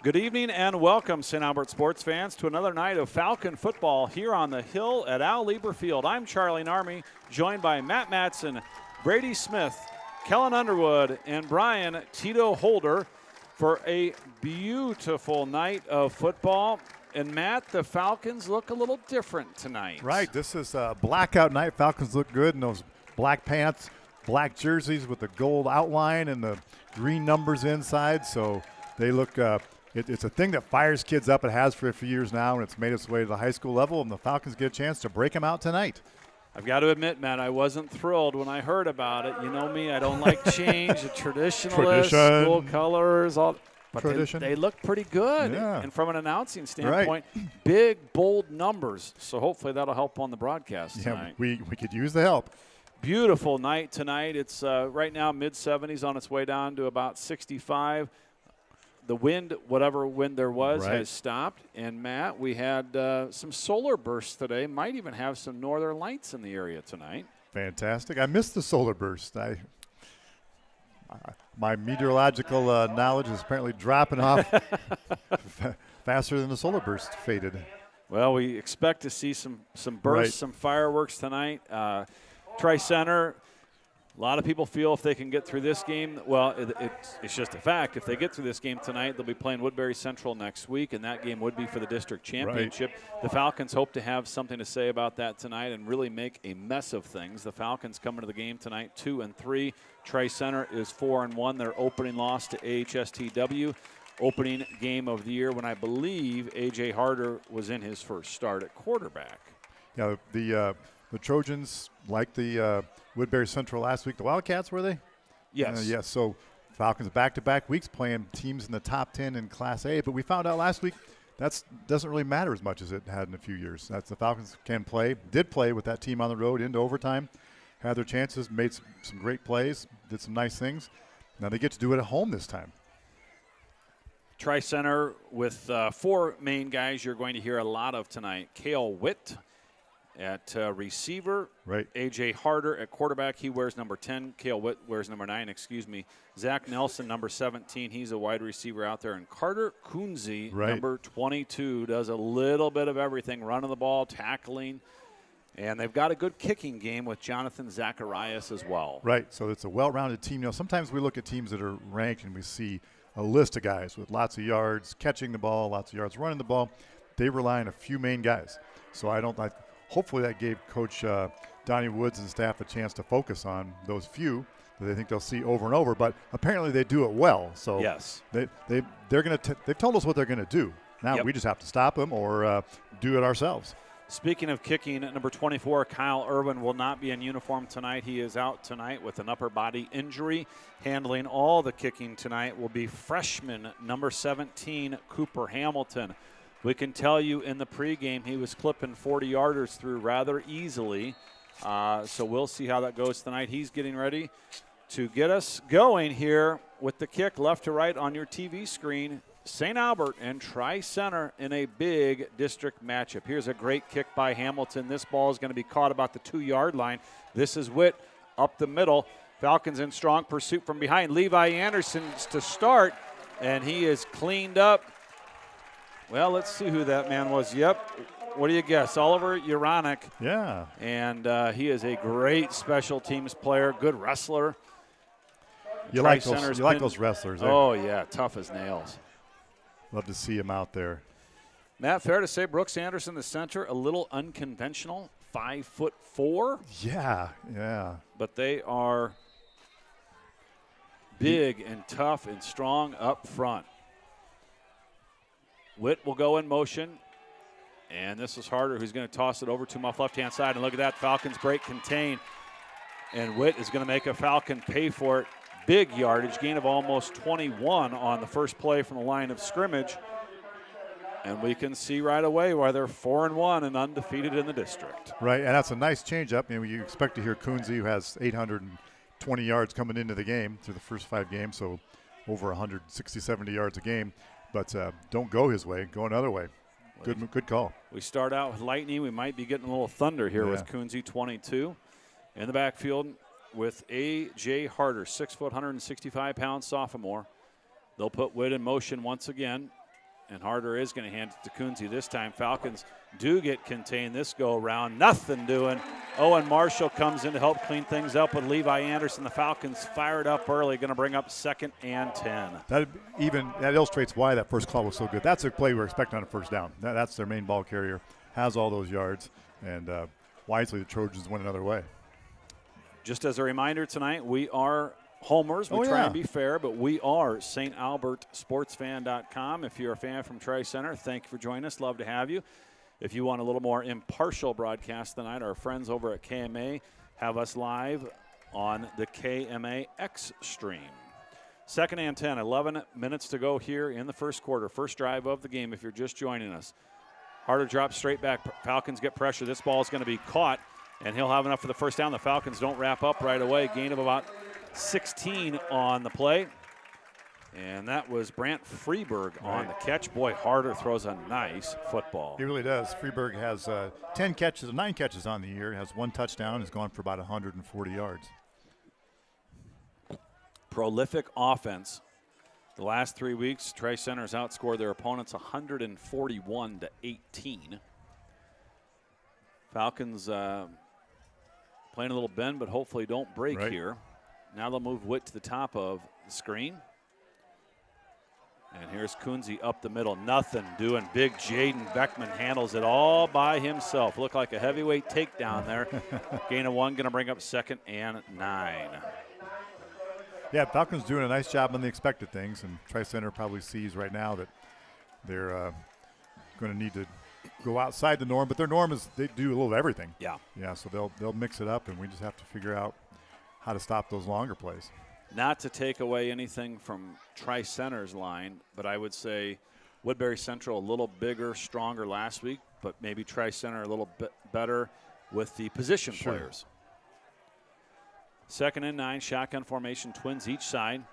Good evening and welcome, St. Albert sports fans, to another night of Falcon football here on the Hill at Al Lieber Field. I'm Charlie Narmy, joined by Matt Matson, Brady Smith, Kellen Underwood, and Brian Tito Holder for a beautiful night of football. And Matt, the Falcons look a little different tonight. Right, this is a blackout night. Falcons look good in those black pants, black jerseys with the gold outline and the green numbers inside. So they look it's a thing that fires kids up. It has for a few years now, and it's made its way to the high school level, and the Falcons get a chance to break them out tonight. I've got to admit, Matt, I wasn't thrilled when I heard about it. You know me, I don't like change, the traditionalist, school colors, all. But they look pretty good. Yeah. And from an announcing standpoint, big, bold numbers. So hopefully that'll help on the broadcast tonight. We could use the help. Beautiful night tonight. It's right now mid-70s on its way down to about 65. The wind, whatever wind there was, has stopped. And, Matt, we had some solar bursts today. Might even have some northern lights in the area tonight. Fantastic. I missed the solar burst. My meteorological knowledge is apparently dropping off faster than the solar burst faded. Well, we expect to see some bursts, some fireworks tonight. Tri-Center, a lot of people feel if they can get through this game, well, it's just a fact. If they get through this game tonight, they'll be playing Woodbury Central next week, and that game would be for the district championship. The Falcons hope to have something to say about that tonight and really make a mess of things. The Falcons coming to the game tonight 2-3. Tri-Center is 4-1. Their opening loss to AHSTW. Opening game of the year when I believe A.J. Harder was in his first start at quarterback. Yeah, the Trojans, like the Woodbury Central last week, the Wildcats, were they? Yes. Yes, so Falcons back-to-back weeks playing teams in the top 10 in Class A. But we found out last week that doesn't really matter as much as it had in a few years. That's the Falcons did play with that team on the road into overtime, had their chances, made some great plays, did some nice things. Now they get to do it at home this time. Tri-Center with four main guys you're going to hear a lot of tonight. Cale Witt at receiver. Right. A.J. Harder at quarterback. He wears number 10. Cale Witt wears number 9, Zach Nelson, number 17. He's a wide receiver out there. And Carter Kunze, number 22, does a little bit of everything, running the ball, tackling. And they've got a good kicking game with Jonathan Zacharias as well. Right. So it's a well-rounded team. You know, sometimes we look at teams that are ranked and we see a list of guys with lots of yards catching the ball, lots of yards running the ball. They rely on a few main guys. So hopefully that gave Coach Donnie Woods and staff a chance to focus on those few that they think they'll see over and over. But apparently they do it well. So yes, they've told us what they're going to do. Now we just have to stop them or do it ourselves. Speaking of kicking, number 24, Kyle Irwin, will not be in uniform tonight. He is out tonight with an upper body injury. Handling all the kicking tonight will be freshman number 17, Cooper Hamilton. We can tell you in the pregame he was clipping 40-yarders through rather easily. So we'll see how that goes tonight. He's getting ready to get us going here with the kick left to right on your TV screen. St. Albert and Tri-Center in a big district matchup. Here's a great kick by Hamilton. This ball is going to be caught about the 2-yard line. This is Witt up the middle. Falcons in strong pursuit from behind. Levi Anderson's to start, and he is cleaned up. Well, let's see who that man was. Yep. What do you guess? Oliver Uronic. Yeah. And he is a great special teams player, good wrestler. You like those wrestlers. Oh, yeah, tough as nails. Love to see him out there. Matt, fair to say Brooks Anderson, the center, a little unconventional, 5'4". Yeah. But they are big and tough and strong up front. Witt will go in motion, and this is Harder, who's going to toss it over to him off left-hand side. And look at that, Falcons break contain. And Witt is going to make a Falcon pay for it. Big yardage, gain of almost 21 on the first play from the line of scrimmage. And we can see right away why they're 4-1 and undefeated in the district. Right, and that's a nice changeup. You expect to hear Kunze, who has 820 yards coming into the game through the first 5 games, so over 160, 70 yards a game. But don't go his way, go another way. Good call. We start out with lightning. We might be getting a little thunder here with Kunze, 22. In the backfield with A.J. Harder, 6 foot, 165-pound sophomore. They'll put Witt in motion once again. And Harder is going to hand it to Kunze this time. Falcons do get contained this go-around. Nothing doing. Owen Marshall comes in to help clean things up with Levi Anderson. The Falcons fired up early, going to bring up 2nd and 10. That illustrates why that first call was so good. That's a play we're expecting on a first down. That's their main ball carrier, has all those yards, and wisely the Trojans went another way. Just as a reminder tonight, we are homers. We try and be fair, but we are StAlbertSportsFan.com. If you're a fan from Tri-Center, thank you for joining us. Love to have you. If you want a little more impartial broadcast tonight, our friends over at KMA have us live on the KMA X stream. 2nd and 10, 11 minutes to go here in the first quarter. First drive of the game if you're just joining us. Harder drops straight back. Falcons get pressure. This ball is going to be caught, and he'll have enough for the first down. The Falcons don't wrap up right away. Gain of about 16 on the play. And that was Brant Freeberg on the catch. Boy, Harder throws a nice football. He really does. Freeberg has 9 catches on the year, has 1 touchdown, has gone for about 140 yards. Prolific offense. The last 3 weeks, Tri-Center has outscored their opponents 141-18. Falcons playing a little bend, but hopefully don't break here. Now they'll move Witt to the top of the screen. And here's Kunze up the middle. Nothing doing. Big Jaden Beckman handles it all by himself. Looked like a heavyweight takedown there. Gain of 1, going to bring up 2nd and 9. Yeah, Falcons doing a nice job on the expected things, and Tri-Center probably sees right now that they're going to need to go outside the norm. But their norm is they do a little of everything. Yeah, so they'll mix it up, and we just have to figure out how to stop those longer plays. Not to take away anything from Tri-Center's line, but I would say Woodbury Central a little bigger, stronger last week, but maybe Tri-Center a little bit better with the position players. 2nd and 9, shotgun formation, twins each side.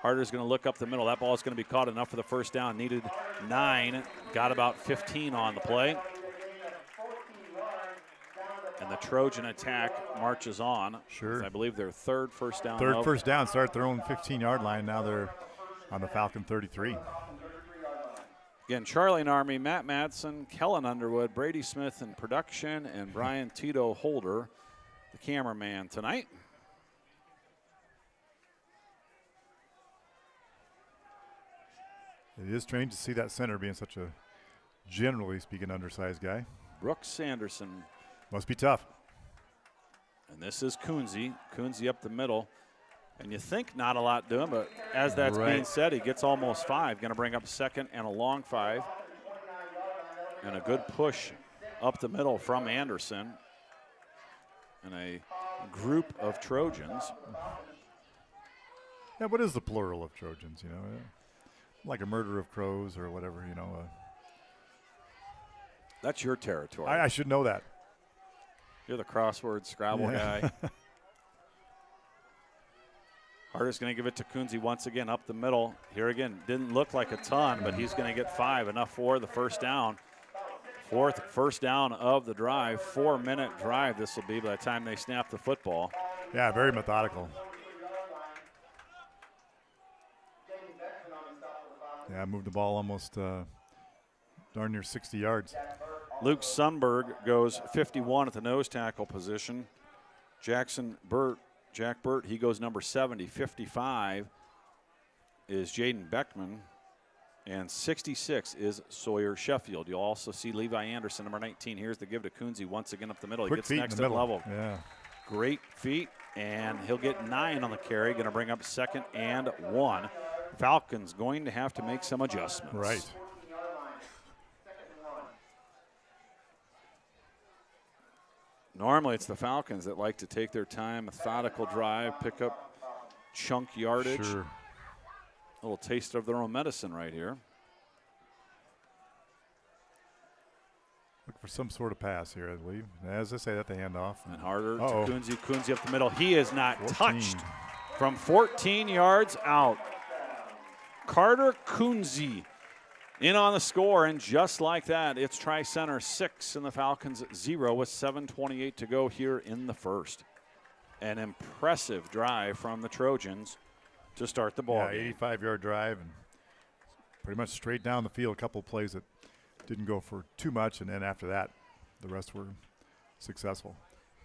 Harder's going to look up the middle. That ball is going to be caught enough for the first down. Needed 9, got about 15 on the play. And the Trojan attack marches on. Sure. I believe their third first down. First down, start at their own 15-yard line. Now they're on the Falcon 33. Again, Charlie and Army, Matt Madsen, Kellen Underwood, Brady Smith in production, and Brian Tito Holder, the cameraman tonight. It is strange to see that center being such a, generally speaking, undersized guy. Brooks Sanderson. Must be tough. And this is Kunze. Kunze up the middle. And you think not a lot doing, but as that's being said, he gets almost 5. Going to bring up 2nd and a long 5. And a good push up the middle from Anderson. And a group of Trojans. Yeah, what is the plural of Trojans, you know? Like a murder of crows or whatever, you know. That's your territory. I should know that. You're the crossword Scrabble guy. Harder's going to give it to Kunze once again up the middle. Here again, didn't look like a ton, but he's going to get 5, enough for the first down. 4th first down of the drive, 4-minute drive this will be by the time they snap the football. Yeah, very methodical. Yeah, moved the ball almost darn near 60 yards. Luke Sundberg goes 51 at the nose tackle position. Jack Burt, he goes number 70. 55 is Jaden Beckman. And 66 is Sawyer Sheffield. You'll also see Levi Anderson, number 19. Here's the give to Kunze once again up the middle. He gets next to the level. Yeah. Great feet, and he'll get 9 on the carry. Going to bring up 2nd and 1. Falcons going to have to make some adjustments. Right. Normally it's the Falcons that like to take their time, methodical drive, pick up chunk yardage. Sure. A little taste of their own medicine right here. Look for some sort of pass here, I believe. As I say, that the handoff. And Harder to Kunze. Kunze up the middle. He is not 14. Touched from 14 yards out. Carter Kunze in on the score, and just like that, it's Tri-Center 6 and the Falcons 0 with 7:28 to go here in the first. An impressive drive from the Trojans to start the ball game. 85-yard drive, and pretty much straight down the field. A couple of plays that didn't go for too much, and then after that, the rest were successful.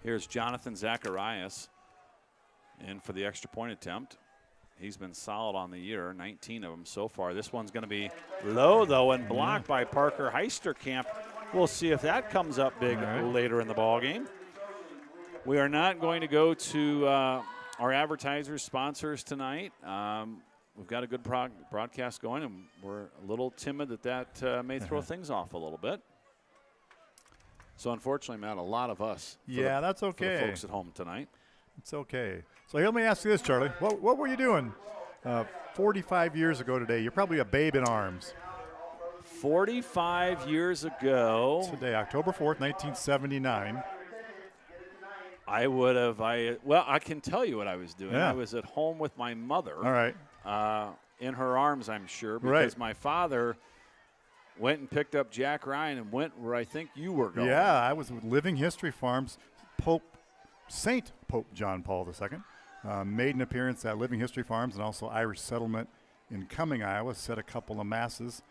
Here's Jonathan Zacharias in for the extra point attempt. He's been solid on the year, 19 of them so far. This one's going to be low, though, and blocked by Parker Heisterkamp. We'll see if that comes up big later in the ballgame. We are not going to go to our advertisers, sponsors tonight. We've got a good broadcast going, and we're a little timid that may throw things off a little bit. So, unfortunately, Matt, a lot of us. That's okay. For the folks at home tonight. It's okay. So here, let me ask you this, Charlie. What were you doing 45 years ago today? You're probably a babe in arms. 45 years ago. Today, October 4th, 1979. I can tell you what I was doing. Yeah. I was at home with my mother. All right. In her arms, I'm sure, because my father went and picked up Jack Ryan and went where I think you were going. Yeah, I was with Living History Farms. Saint Pope John Paul II made an appearance at Living History Farms and also Irish Settlement in Cumming, Iowa. Said a couple of masses,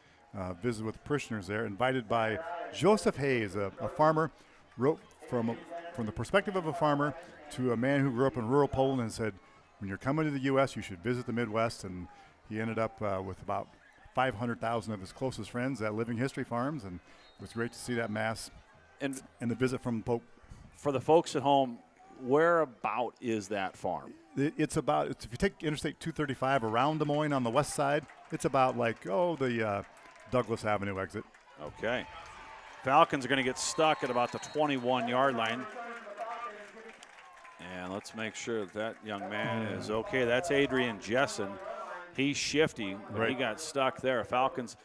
visited with parishioners there. Invited by Joseph Hayes, a farmer, wrote from the perspective of a farmer to a man who grew up in rural Poland and said, when you're coming to the U.S., you should visit the Midwest. And he ended up with about 500,000 of his closest friends at Living History Farms, and it was great to see that mass and the visit from Pope. For the folks at home, where about is that farm? It's about, if you take Interstate 235 around Des Moines on the west side, it's about the Douglas Avenue exit. Okay. Falcons are going to get stuck at about the 21-yard line. And let's make sure that young man is okay. That's Adrian Jessen. He's shifty, but he got stuck there. Falcons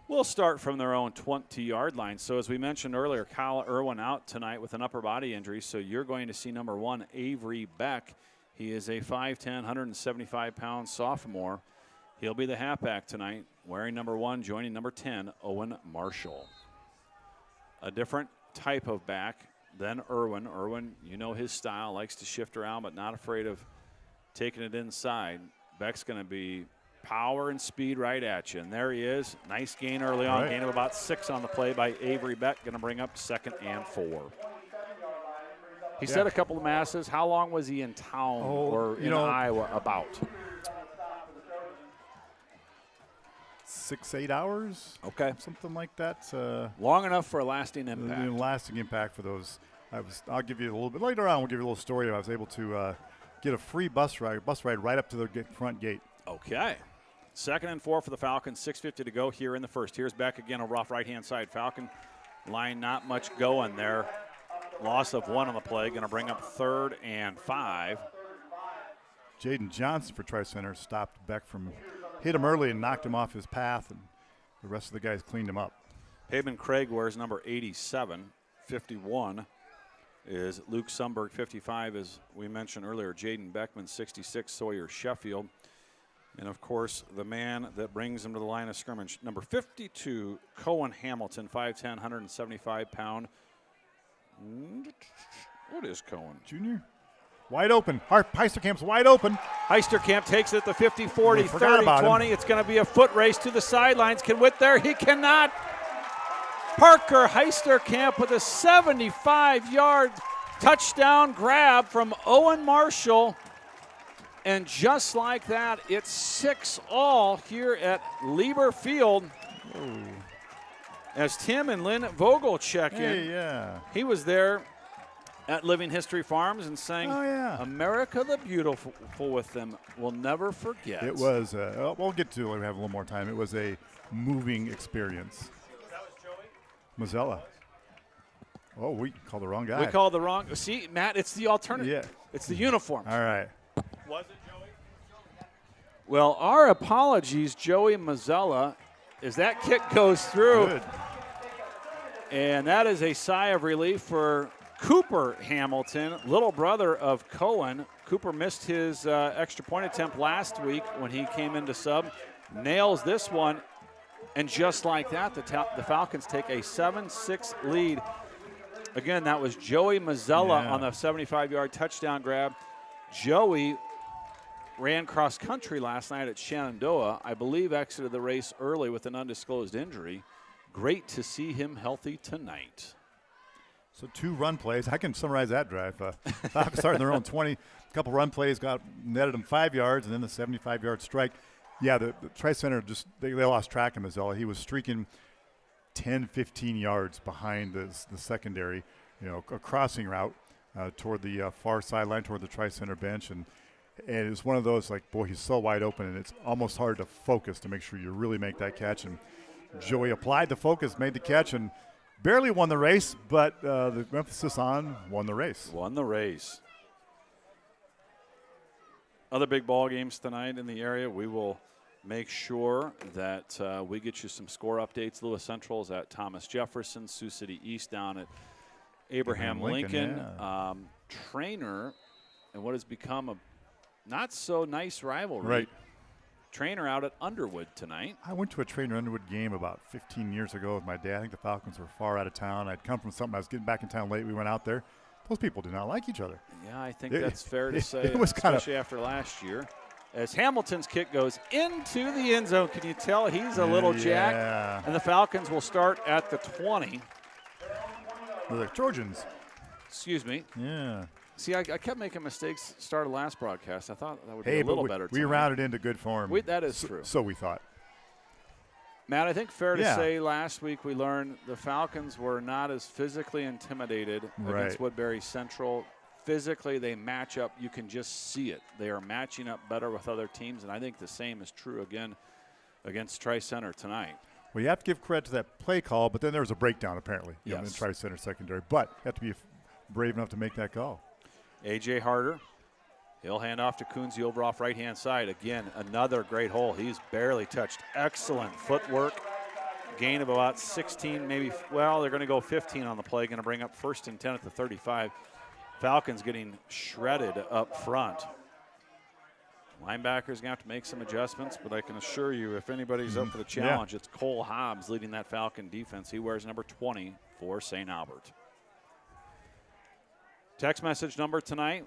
will start from their own 20-yard line. So as we mentioned earlier, Kyle Irwin out tonight with an upper body injury. So you're going to see number 1, Avery Beck. He is a 5'10", 175-pound sophomore. He'll be the halfback tonight, wearing number 1, joining number 10, Owen Marshall. A different type of back than Irwin. Irwin, you know his style, likes to shift around, but not afraid of taking it inside. Beck's going to be power and speed right at you. And there he is. Nice gain early on. Gain of about 6 on the play by Avery Beck. Going to bring up 2nd and 4. He said a couple of masses. How long was he in town or in Iowa about? 6-8 hours. Okay. Something like that. Long enough for a lasting impact. Lasting impact for those. I'll give you a little bit later on. We'll give you a little story. I was able to get a free bus ride right up to the front gate. Okay. 2nd and 4 for the Falcons. 6:50 to go here in the first. Here's Beck again over off right-hand side. Falcon line not much going there. Loss of 1 on the play. Going to bring up 3rd and 5. Jaden Johnson for Tri-Center stopped Beck from hit him early and knocked him off his path, and the rest of the guys cleaned him up. Payman Craig wears number 87. 51 is Luke Sumberg. 55, as we mentioned earlier, Jaden Beckman. 66, Sawyer Sheffield. And, of course, the man that brings him to the line of scrimmage, number 52, Cohen Hamilton, 5'10", 175-pound. What is Cohen? Junior? Wide open. Heisterkamp's wide open. Heisterkamp takes it at the 50, 40, 30, 20. It's going to be a foot race to the sidelines. Can Witt there? He cannot. Parker Heisterkamp with a 75-yard touchdown grab from Owen Marshall. And just like that, it's 6-all here at Lieber Field. Whoa. As Tim and Lynn Vogel check in. Yeah. He was there at Living History Farms and sang America the Beautiful with them. We'll never forget. It was, we'll get to it when we have a little more time. It was a moving experience. That was Joey? Mazzella. Oh, we called the wrong guy. We called the wrong. See, Matt, it's the alternative. Yeah. It's the uniform. All right. Was it Joey? Well, our apologies, Joey Mazzella, as that kick goes through. Good. And that is a sigh of relief for Cooper Hamilton, little brother of Cohen. Cooper missed his extra point attempt last week when he came into sub. Nails this one. And just like that, the Falcons take a 7-6 lead. Again, that was Joey Mazzella on the 75-yard touchdown grab. Joey ran cross country last night at Shenandoah. I believe exited the race early with an undisclosed injury. Great to see him healthy tonight. So 2 run plays. I can summarize that drive. Falcons started their own 20. A couple run plays, netted them 5 yards, and then the 75-yard strike. Yeah, the Tri-Center they lost track of Mazzella. He was streaking 10, 15 yards behind the secondary, a crossing route toward the far sideline, toward the Tri-Center bench. And it was one of those, like, boy, he's so wide open, and it's almost hard to focus to make sure you really make that catch. And Joey applied the focus, made the catch, and barely won the race, but the emphasis on won the race. Won the race. Other big ball games tonight in the area. We will make sure that we get you some score updates. Lewis Central is at Thomas Jefferson. Sioux City East down at Abraham Lincoln. Yeah. Trainer, and what has become a not so nice rivalry. Right. Trainer out at Underwood tonight. I went to a Trainer Underwood game about 15 years ago with my dad. I think the Falcons were far out of town. I'd come from something. I was getting back in town late. We went out there. Those people do not like each other. Yeah, I think that's fair to say, it was especially after last year. As Hamilton's kick goes into the end zone, can you tell he's a little jacked? And the Falcons will start at the 20. The Trojans. Excuse me. Yeah. See, I kept making mistakes start of last broadcast. I thought that would be a little better tonight. We rounded into good form. That is true. So we thought. Matt, I think fair to say last week we learned the Falcons were not as physically intimidated against Woodbury Central. Physically, they match up. You can just see it. They are matching up better with other teams, and I think the same is true again against Tri-Center tonight. Well, you have to give credit to that play call, but then there was a breakdown apparently in the Tri-Center secondary. But you have to be brave enough to make that call. A.J. Harder, he'll hand off to Kunze over off right-hand side. Again, another great hole. He's barely touched. Excellent footwork. Gain of about 16, maybe, well, they're going to go 15 on the play. Going to bring up 1st and 10 at the 35. Falcons getting shredded up front. Linebackers going to have to make some adjustments, but I can assure you if anybody's up for the challenge, it's Cole Hobbs leading that Falcon defense. He wears number 20 for St. Albert. Text message number tonight,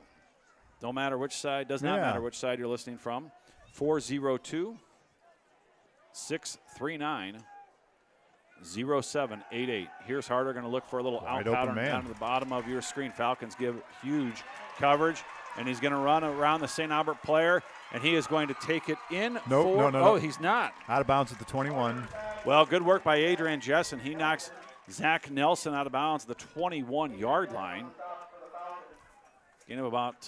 don't matter which side, does not matter which side you're listening from, 402-639-0788. Here's Harder going to look for a little out pattern down to the bottom of your screen. Falcons give huge coverage, and he's going to run around the St. Albert player, and he is going to take it in. No. Oh, he's not. Out of bounds at the 21. Well, good work by Adrian Jessen. He knocks Zach Nelson out of bounds at the 21-yard line. Gain of about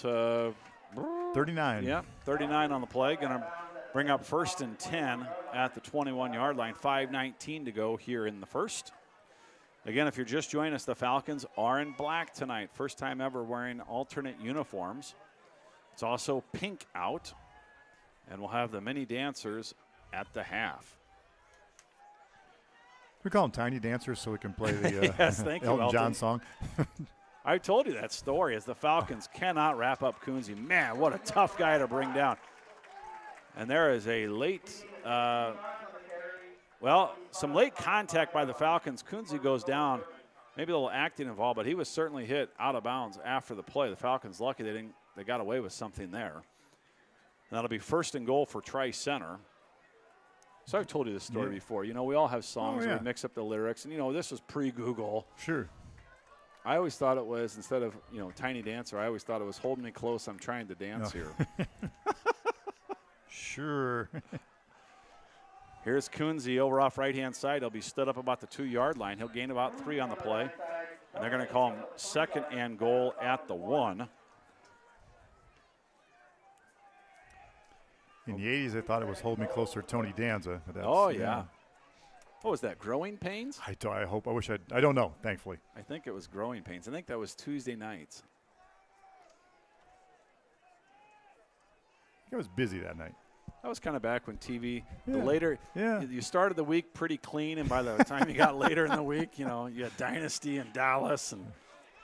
39. Yeah, 39 on the play. Going to bring up 1st and 10 at the 21-yard line. 5:19 to go here in the first. Again, if you're just joining us, the Falcons are in black tonight. First time ever wearing alternate uniforms. It's also pink out. And we'll have the mini dancers at the half. We call them tiny dancers so we can play the yes, thank you, Elton John song. I told you that story as the Falcons cannot wrap up Kunze. Man, what a tough guy to bring down. And there is a late, some late contact by the Falcons. Kunze goes down, maybe a little acting involved, but he was certainly hit out of bounds after the play. The Falcons lucky they got away with something there. And that'll be 1st and goal for Tri-Center. So I've told you this story before. You know, we all have songs where we mix up the lyrics, and this was pre-Google. Sure. I always thought it was, instead of, Tiny Dancer, I always thought it was Hold Me Close, I'm Trying to Dance Here. Sure. Here's Kunze over off right-hand side. He'll be stood up about the 2-yard line. He'll gain about 3 on the play. And they're going to call him 2nd and goal at the 1. In the 80s, they thought it was Hold Me Closer, Tony Danza. What was that, growing pains? I don't know, thankfully. I think it was growing pains. I think that was Tuesday nights. It was busy that night. That was kind of back when TV, you started the week pretty clean, and by the time you got later in the week, you had Dynasty and Dallas. And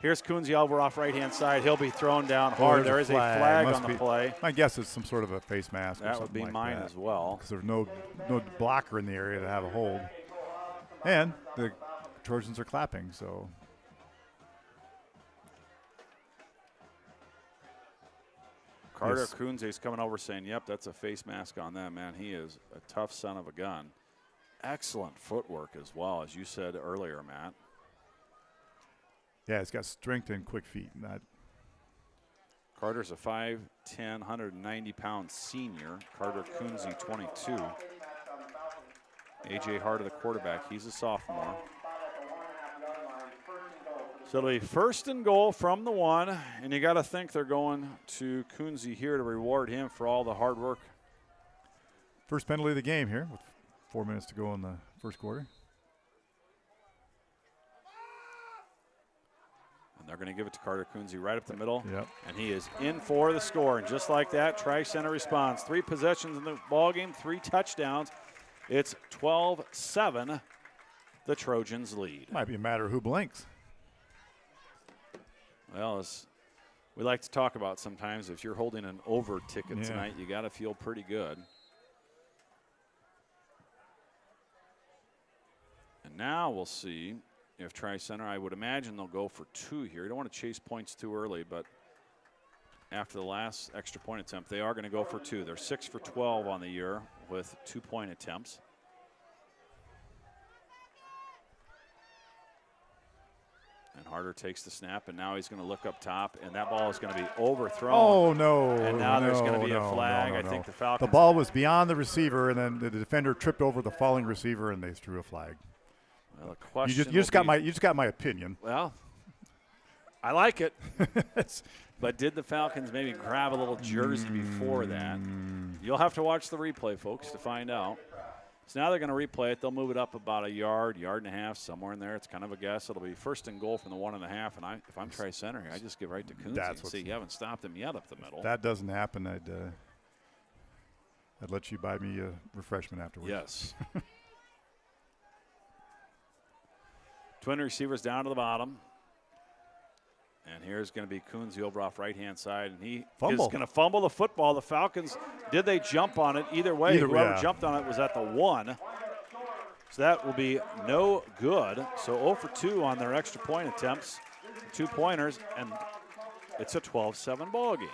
here's Kunze over off right-hand side. He'll be thrown down hard. There is a flag on the play. My guess is some sort of a face mask. That would be mine as well. Because there's no blocker in the area to have a hold. And the Trojans are clapping, so. Carter Yes. Kunze's coming over saying, yep, that's a face mask on that, man. He is a tough son of a gun. Excellent footwork as well, as you said earlier, Matt. Yeah, he's got strength and quick feet. Carter's a 5'10", 190-pound senior. Carter Kunze, 22. A.J. Harder, the quarterback. He's a sophomore. So it'll be first and goal from the 1, and you got to think they're going to Kunze here to reward him for all the hard work. First penalty of the game here with 4 minutes to go in the first quarter. And they're going to give it to Carter Kunze right up the middle. Yep. And he is in for the score. And just like that, Tri-Center responds. 3 possessions in the ballgame, 3 touchdowns. It's 12-7. The Trojans lead. Might be a matter of who blinks. Well, as we like to talk about sometimes, if you're holding an over ticket tonight, you got to feel pretty good. And now we'll see if Tri-Center, I would imagine they'll go for 2 here. You don't want to chase points too early, but after the last extra point attempt, they are going to go for 2. They're 6 for 12 on the year with 2-point attempts. And Harder takes the snap, and now he's going to look up top, and that ball is going to be overthrown. Oh, no. And now there's going to be a flag. I think the Falcons. The ball was beyond the receiver, and then the defender tripped over the falling receiver, and they threw a flag. Well, the question You just got my opinion. Well, I like it. But did the Falcons maybe grab a little jersey before that? You'll have to watch the replay, folks, to find out. So now they're going to replay it. They'll move it up about a yard and a half, somewhere in there. It's kind of a guess. It'll be first and goal from the 1.5. And if I'm Tri-Center here, I just give right to Kunze and see you haven't stopped him yet up the middle. That doesn't happen. I'd let you buy me a refreshment afterwards. Yes. Twin receivers down to the bottom. And here's going to be Kunze over off right-hand side, and he is going to fumble the football. The Falcons, did they jump on it? Either way, whoever jumped on it was at the 1. So that will be no good. So 0 for 2 on their extra point attempts, 2-pointers, and it's a 12-7 ball game.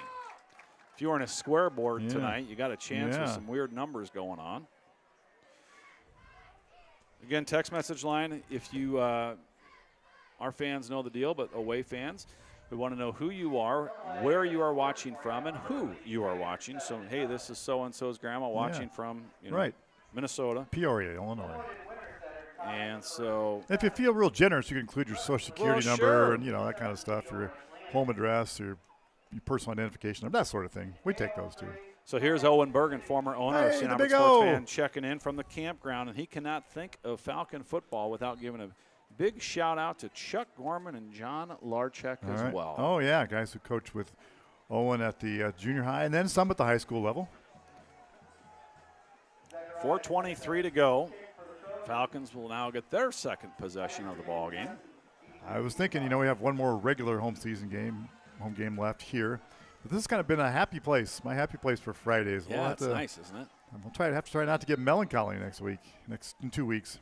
If you were in a square board tonight, you got a chance with some weird numbers going on. Again, text message line, if you our fans know the deal, but away fans, we want to know who you are, where you are watching from, and who you are watching. So, hey, this is so-and-so's grandma watching from Minnesota. Peoria, Illinois. And so if you feel real generous, you can include your social security number and, that kind of stuff, your home address, your personal identification number, that sort of thing. We take those, too. So here's Owen Bergen, former owner of St. Albert Sports Fan, checking in from the campground, and he cannot think of Falcon football without giving a big shout-out to Chuck Gorman and John Larchek as well. Oh, yeah, guys who coach with Owen at the junior high and then some at the high school level. 4:23 to go. Falcons will now get their second possession of the ball game. I was thinking, we have one more regular home game left here. But this has kind of been a happy place, my happy place for Fridays. Yeah, it's nice, isn't it? We'll have to try not to get melancholy in 2 weeks.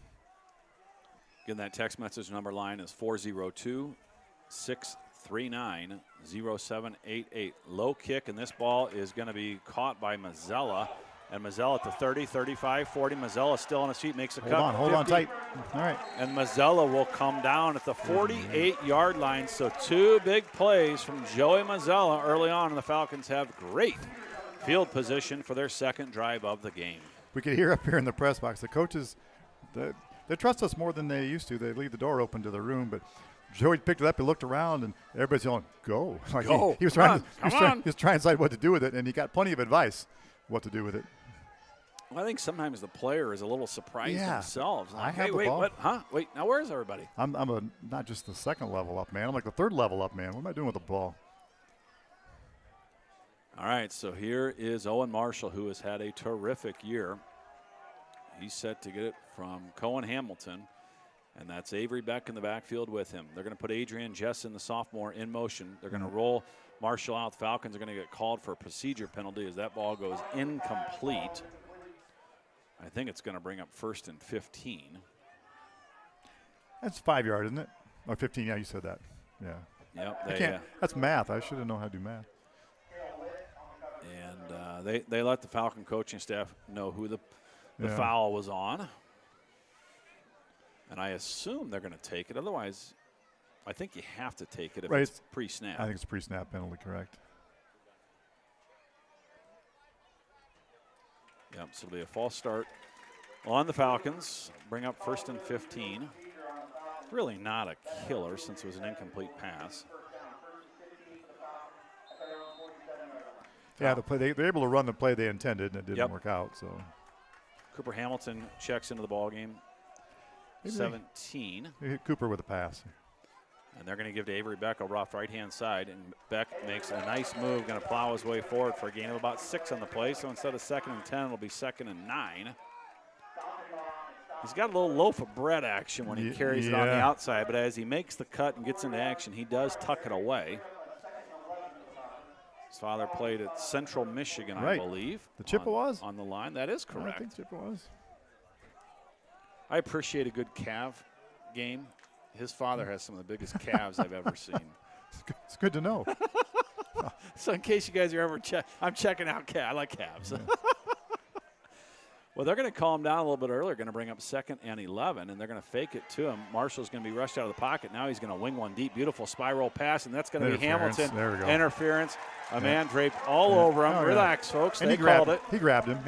Again, that text message number line is 402-639-0788. Low kick, and this ball is going to be caught by Mazzella. And Mazzella at the 30, 35, 40. Mazzella still on his feet, makes a cut. Hold on tight. All right. And Mazzella will come down at the 48-yard line. So 2 big plays from Joey Mazzella early on, and the Falcons have great field position for their second drive of the game. We could hear up here in the press box, the coaches, they trust us more than they used to. They leave the door open to the room, but Joey picked it up, he looked around, and everybody's yelling, go. Like go. He was trying to decide what to do with it, and he got plenty of advice what to do with it. Well, I think sometimes the player is a little surprised themselves. I have the ball. What? Huh? Wait, now where's everybody? I'm not just the second level up man. I'm like the third level up man. What am I doing with the ball? All right, so here is Owen Marshall, who has had a terrific year. He's set to get it from Cohen Hamilton, and that's Avery Beck in the backfield with him. They're going to put Adrian Jessen, the sophomore, in motion. They're going to roll Marshall out. The Falcons are going to get called for a procedure penalty as that ball goes incomplete. I think it's going to bring up 1st and 15. That's 5 yards, isn't it? Or 15, yeah, you said that. Yeah. Yep. That's math. I should have known how to do math. they let the Falcon coaching staff know who the foul was on. And I assume they're going to take it. Otherwise, I think you have to take it if it's pre-snap. I think it's a pre-snap penalty, correct. Yep, so it'll be a false start on the Falcons. Bring up 1st and 15. Really not a killer since it was an incomplete pass. Yeah, they're able to run the play they intended, and it didn't work out. So Cooper Hamilton checks into the ball game. 17. They hit Cooper with a pass. And they're going to give to Avery Beck over off right-hand side. And Beck makes a nice move, going to plow his way forward for a gain of about 6 on the play. So instead of 2nd and 10, it'll be 2nd and 9. He's got a little loaf of bread action when he carries it on the outside. But as he makes the cut and gets into action, he does tuck it away. His father played at Central Michigan, I believe. The Chippewas? On the line. That is correct. I think Chippewas. I appreciate a good Cav game. His father has some of the biggest calves I've ever seen. It's good to know. So in case you guys are ever I'm checking out calves. I like calves. Yeah. Well, they're going to call him down a little bit earlier. Going to bring up 2nd and 11, and they're going to fake it to him. Marshall's going to be rushed out of the pocket. Now he's going to wing one deep. Beautiful spiral pass, and that's going to be Hamilton. There we go. Interference. A man draped all over him. Relax, folks. And they called it. He grabbed him,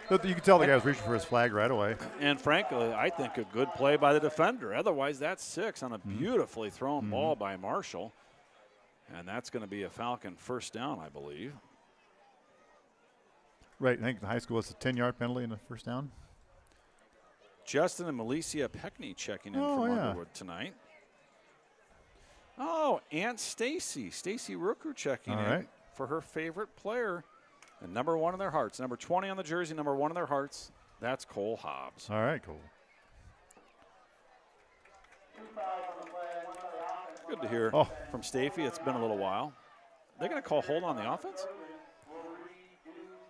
But you can tell the guy was reaching for his flag right away. And frankly, I think a good play by the defender. Otherwise, that's 6 on a beautifully thrown ball by Marshall. And that's going to be a Falcon 1st down, I believe. Right, I think the high school has a 10-yard penalty in the 1st down. Justin and Malicia Peckney checking in from Underwood tonight. Oh, Aunt Stacy Rooker checking in for her favorite player. And number 1 in their hearts. Number 20 on the jersey, number 1 in their hearts. That's Cole Hobbs. All right, cool. Good to hear from Stafey. It's been a little while. They're going to call hold on the offense?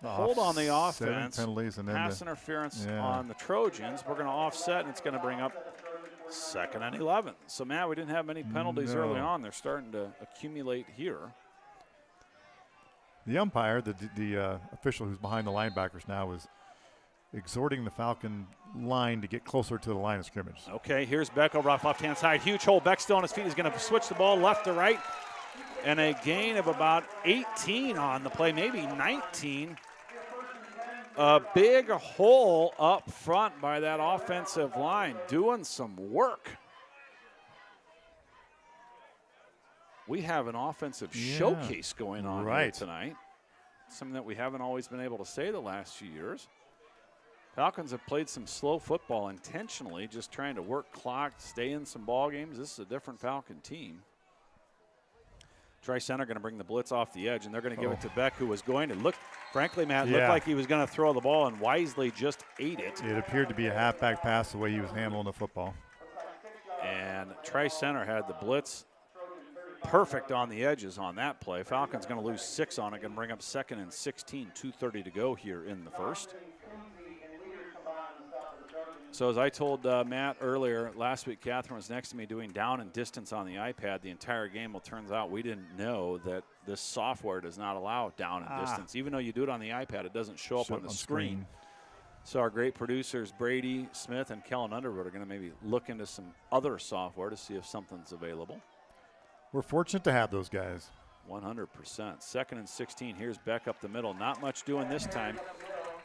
Hold on the offense. Penalties and then pass interference on the Trojans. We're going to offset, and it's going to bring up 2nd and 11. So, Matt, we didn't have many penalties early on. They're starting to accumulate here. The umpire, the official who's behind the linebackers now, is exhorting the Falcon line to get closer to the line of scrimmage. Okay, here's Beck over off left-hand side. Huge hole. Beck still on his feet. He's going to switch the ball left to right. And a gain of about 18 on the play, maybe 19. A big hole up front by that offensive line, doing some work. We have an offensive showcase going on here tonight. Something that we haven't always been able to say the last few years. Falcons have played some slow football intentionally, just trying to work clock, stay in some ball games. This is a different Falcon team. Tri-Center going to bring the blitz off the edge, and they're going to give it to Beck, who was going to look, frankly, Matt, looked like he was going to throw the ball and wisely just ate it. It appeared to be a halfback pass the way he was handling the football. And Tri-Center had the blitz perfect on the edges on that play. Falcons going to lose 6 on it, going to bring up 2nd and 16, 2:30 to go here in the 1st. So as I told Matt earlier, last week Catherine was next to me doing down and distance on the iPad the entire game. Well, turns out we didn't know that this software does not allow down and distance. Even though you do it on the iPad, it doesn't show up on the screen. So our great producers, Brady Smith and Kellen Underwood, are going to maybe look into some other software to see if something's available. We're fortunate to have those guys. 100%. 2nd and 16. Here's Beck up the middle. Not much doing this time.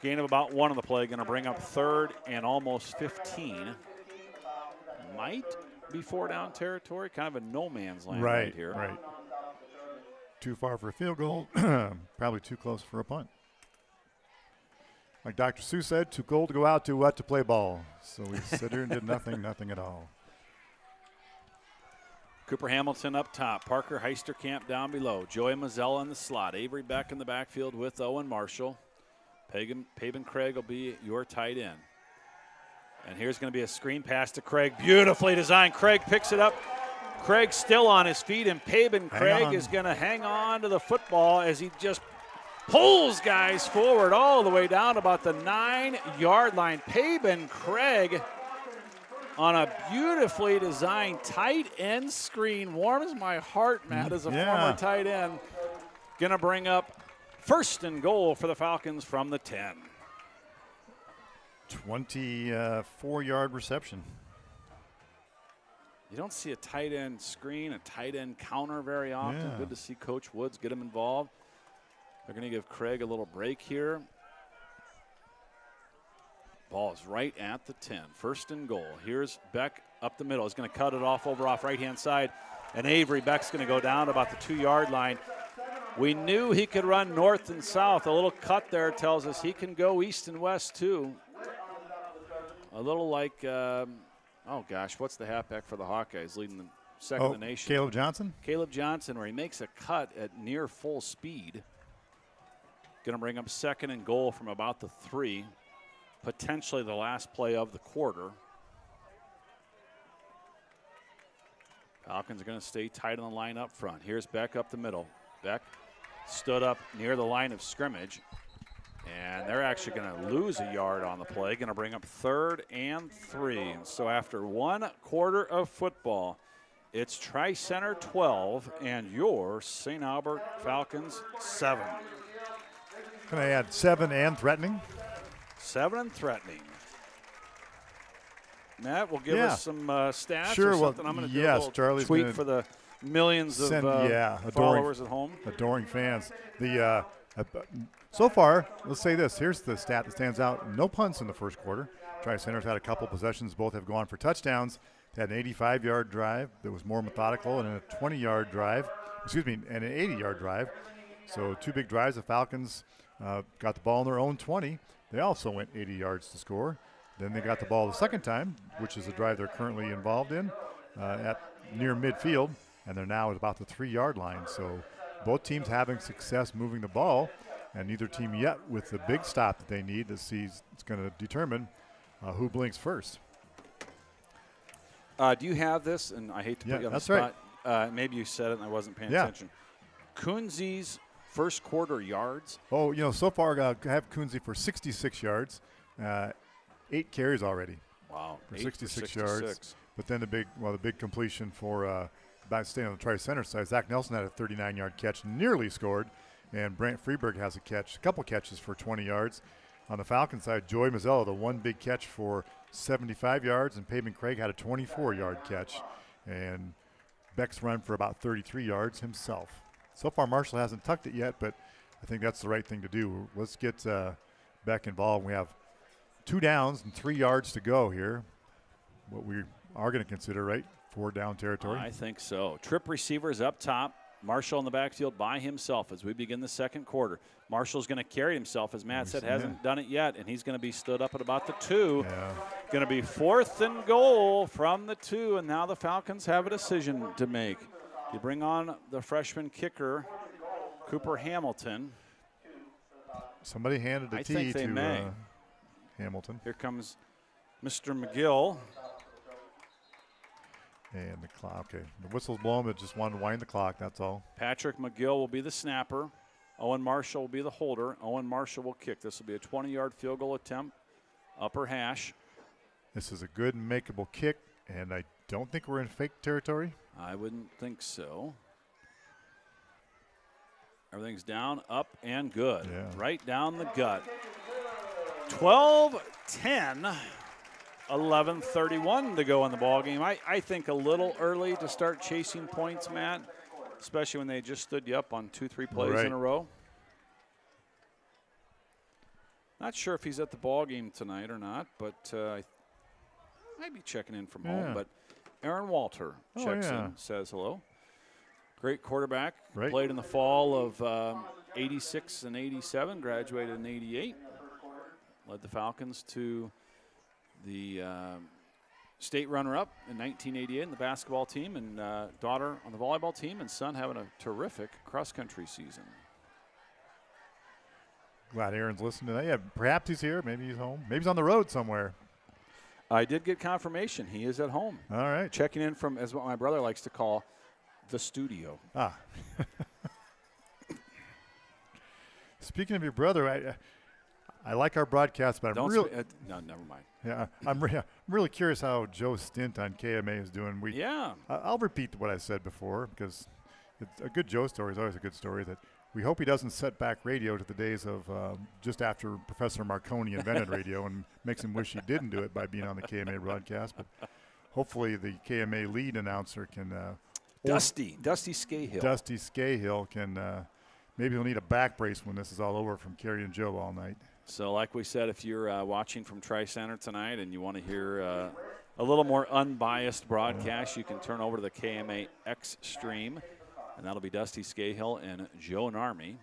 Gain of about 1 on the play. Going to bring up 3rd and almost 15. Might be 4-down territory. Kind of a no man's land right here. Right. Too far for a field goal. Probably too close for a punt. Like Dr. Seuss said, too cold to go out, too wet to play ball. So we sit here and did nothing at all. Cooper Hamilton up top. Parker Heisterkamp down below. Joey Mazzella in the slot. Avery Beck in the backfield with Owen Marshall. Paben Craig will be your tight end. And here's going to be a screen pass to Craig. Beautifully designed. Craig picks it up. Craig still on his feet, and Paben Craig is going to hang on to the football as he just pulls guys forward all the way down about the 9-yard line. Paben Craig on a beautifully designed tight end screen. Warms my heart, Matt, as a former tight end. Going to bring up First and goal for the Falcons from the 10. 24-yard reception. You don't see a tight end screen, a tight end counter very often. Yeah. Good to see Coach Woods get him involved. They're going to give Craig a little break here. Ball is right at the 10. First and goal. Here's Beck up the middle. He's going to cut it off right-hand side. And Avery Beck's going to go down about the 2-yard line. We knew he could run north and south. A little cut there tells us he can go east and west too. A little like, oh gosh, what's the halfback for the Hawkeyes leading the second in the nation? Caleb Johnson? Caleb Johnson, where he makes a cut at near full speed. Going to bring up second and goal from about the 3. Potentially the last play of the quarter. Falcons are going to stay tight on the line up front. Here's Beck up the middle. Beck stood up near the line of scrimmage. And they're actually going to lose a yard on the play. Going to bring up 3rd and 3. And so after 1 quarter of football, it's Tri-Center 12 and your St. Albert Falcons 7. Can I add 7 and threatening? 7 and threatening. Matt will give us some stats sure, or something. well, I'm going to do yes, a little Charlie's tweet for the millions of followers at home. Adoring fans. So far, let's say this. Here's the stat that stands out. No punts in the first quarter. Tri-Center's had a couple possessions. Both have gone for touchdowns. They had an 85-yard drive that was more methodical and a 20-yard drive. And an 80-yard drive. So 2 big drives. The Falcons got the ball on their own 20. They also went 80 yards to score. Then they got the ball the second time, which is the drive they're currently involved in, at near midfield, and they're now at about the 3-yard line. So both teams having success moving the ball, and neither team yet with the big stop that they need to see it's going to determine who blinks first. Do you have this? And I hate to put you on the spot. Right. Maybe you said it and I wasn't paying attention. Kunze's first quarter yards. Oh, so far I have Kunze for 66 yards. 8 carries already. Wow, for 66 yards. But then the big completion for staying on the Tri-Center side. Zach Nelson had a 39-yard catch, nearly scored, and Brant Freeberg has a couple catches for 20 yards. On the Falcon side, Joey Mazzella, the one big catch for 75 yards, and Pavement Craig had a 24-yard catch, and Beck's run for about 33 yards himself. So far, Marshall hasn't tucked it yet, but I think that's the right thing to do. Let's get Beck involved. We have 2 downs and 3 yards to go here. What we are going to consider, right? 4 down territory. I think so. Trip receivers up top. Marshall in the backfield by himself as we begin the second quarter. Marshall's going to carry himself, as Matt said, hasn't done it yet, and he's going to be stood up at about the 2. Yeah. Going to be 4th and goal from the 2, and now the Falcons have a decision to make. You bring on the freshman kicker, Cooper Hamilton. Somebody handed the tee to Hamilton. Here comes Mr. McGill. And the clock, okay. The whistle's blown, but just wanted to wind the clock, that's all. Patrick McGill will be the snapper. Owen Marshall will be the holder. Owen Marshall will kick. This will be a 20-yard field goal attempt, upper hash. This is a good and makeable kick, and I don't think we're in fake territory. I wouldn't think so. Everything's down, up, and good. Yeah. Right down the gut. 12-10. 11:31 to go in the ball game. I think a little early to start chasing points, Matt, especially when they just stood you up on 2-3 plays in a row. Not sure if he's at the ball game tonight or not, but I might be checking in from home. But Aaron Walter checks in, says hello. Great quarterback. Played in the fall of 86 and 87, graduated in 88. Led the Falcons to the state runner-up in 1988 in the basketball team, and daughter on the volleyball team, and son having a terrific cross-country season. Glad Aaron's listening to that. Yeah, perhaps he's here. Maybe he's home. Maybe he's on the road somewhere. I did get confirmation. He is at home. All right. Checking in from, as what my brother likes to call, the studio. Speaking of your brother, I like our broadcast, but no, never mind. Yeah, I'm really curious how Joe Stint on KMA is doing. I'll repeat what I said before, because it's a good Joe story is always a good story. That We hope he doesn't set back radio to the days of just after Professor Marconi invented radio and makes him wish he didn't do it by being on the KMA broadcast. But hopefully the KMA lead announcer can Dusty Scahill. Dusty Scahill can maybe he'll need a back brace when this is all over from carrying Joe all night. So like we said, if you're watching from Tri-Center tonight and you want to hear a little more unbiased broadcast, you can turn over to the KMA X stream, and that'll be Dusty Scahill and Joe Narmi.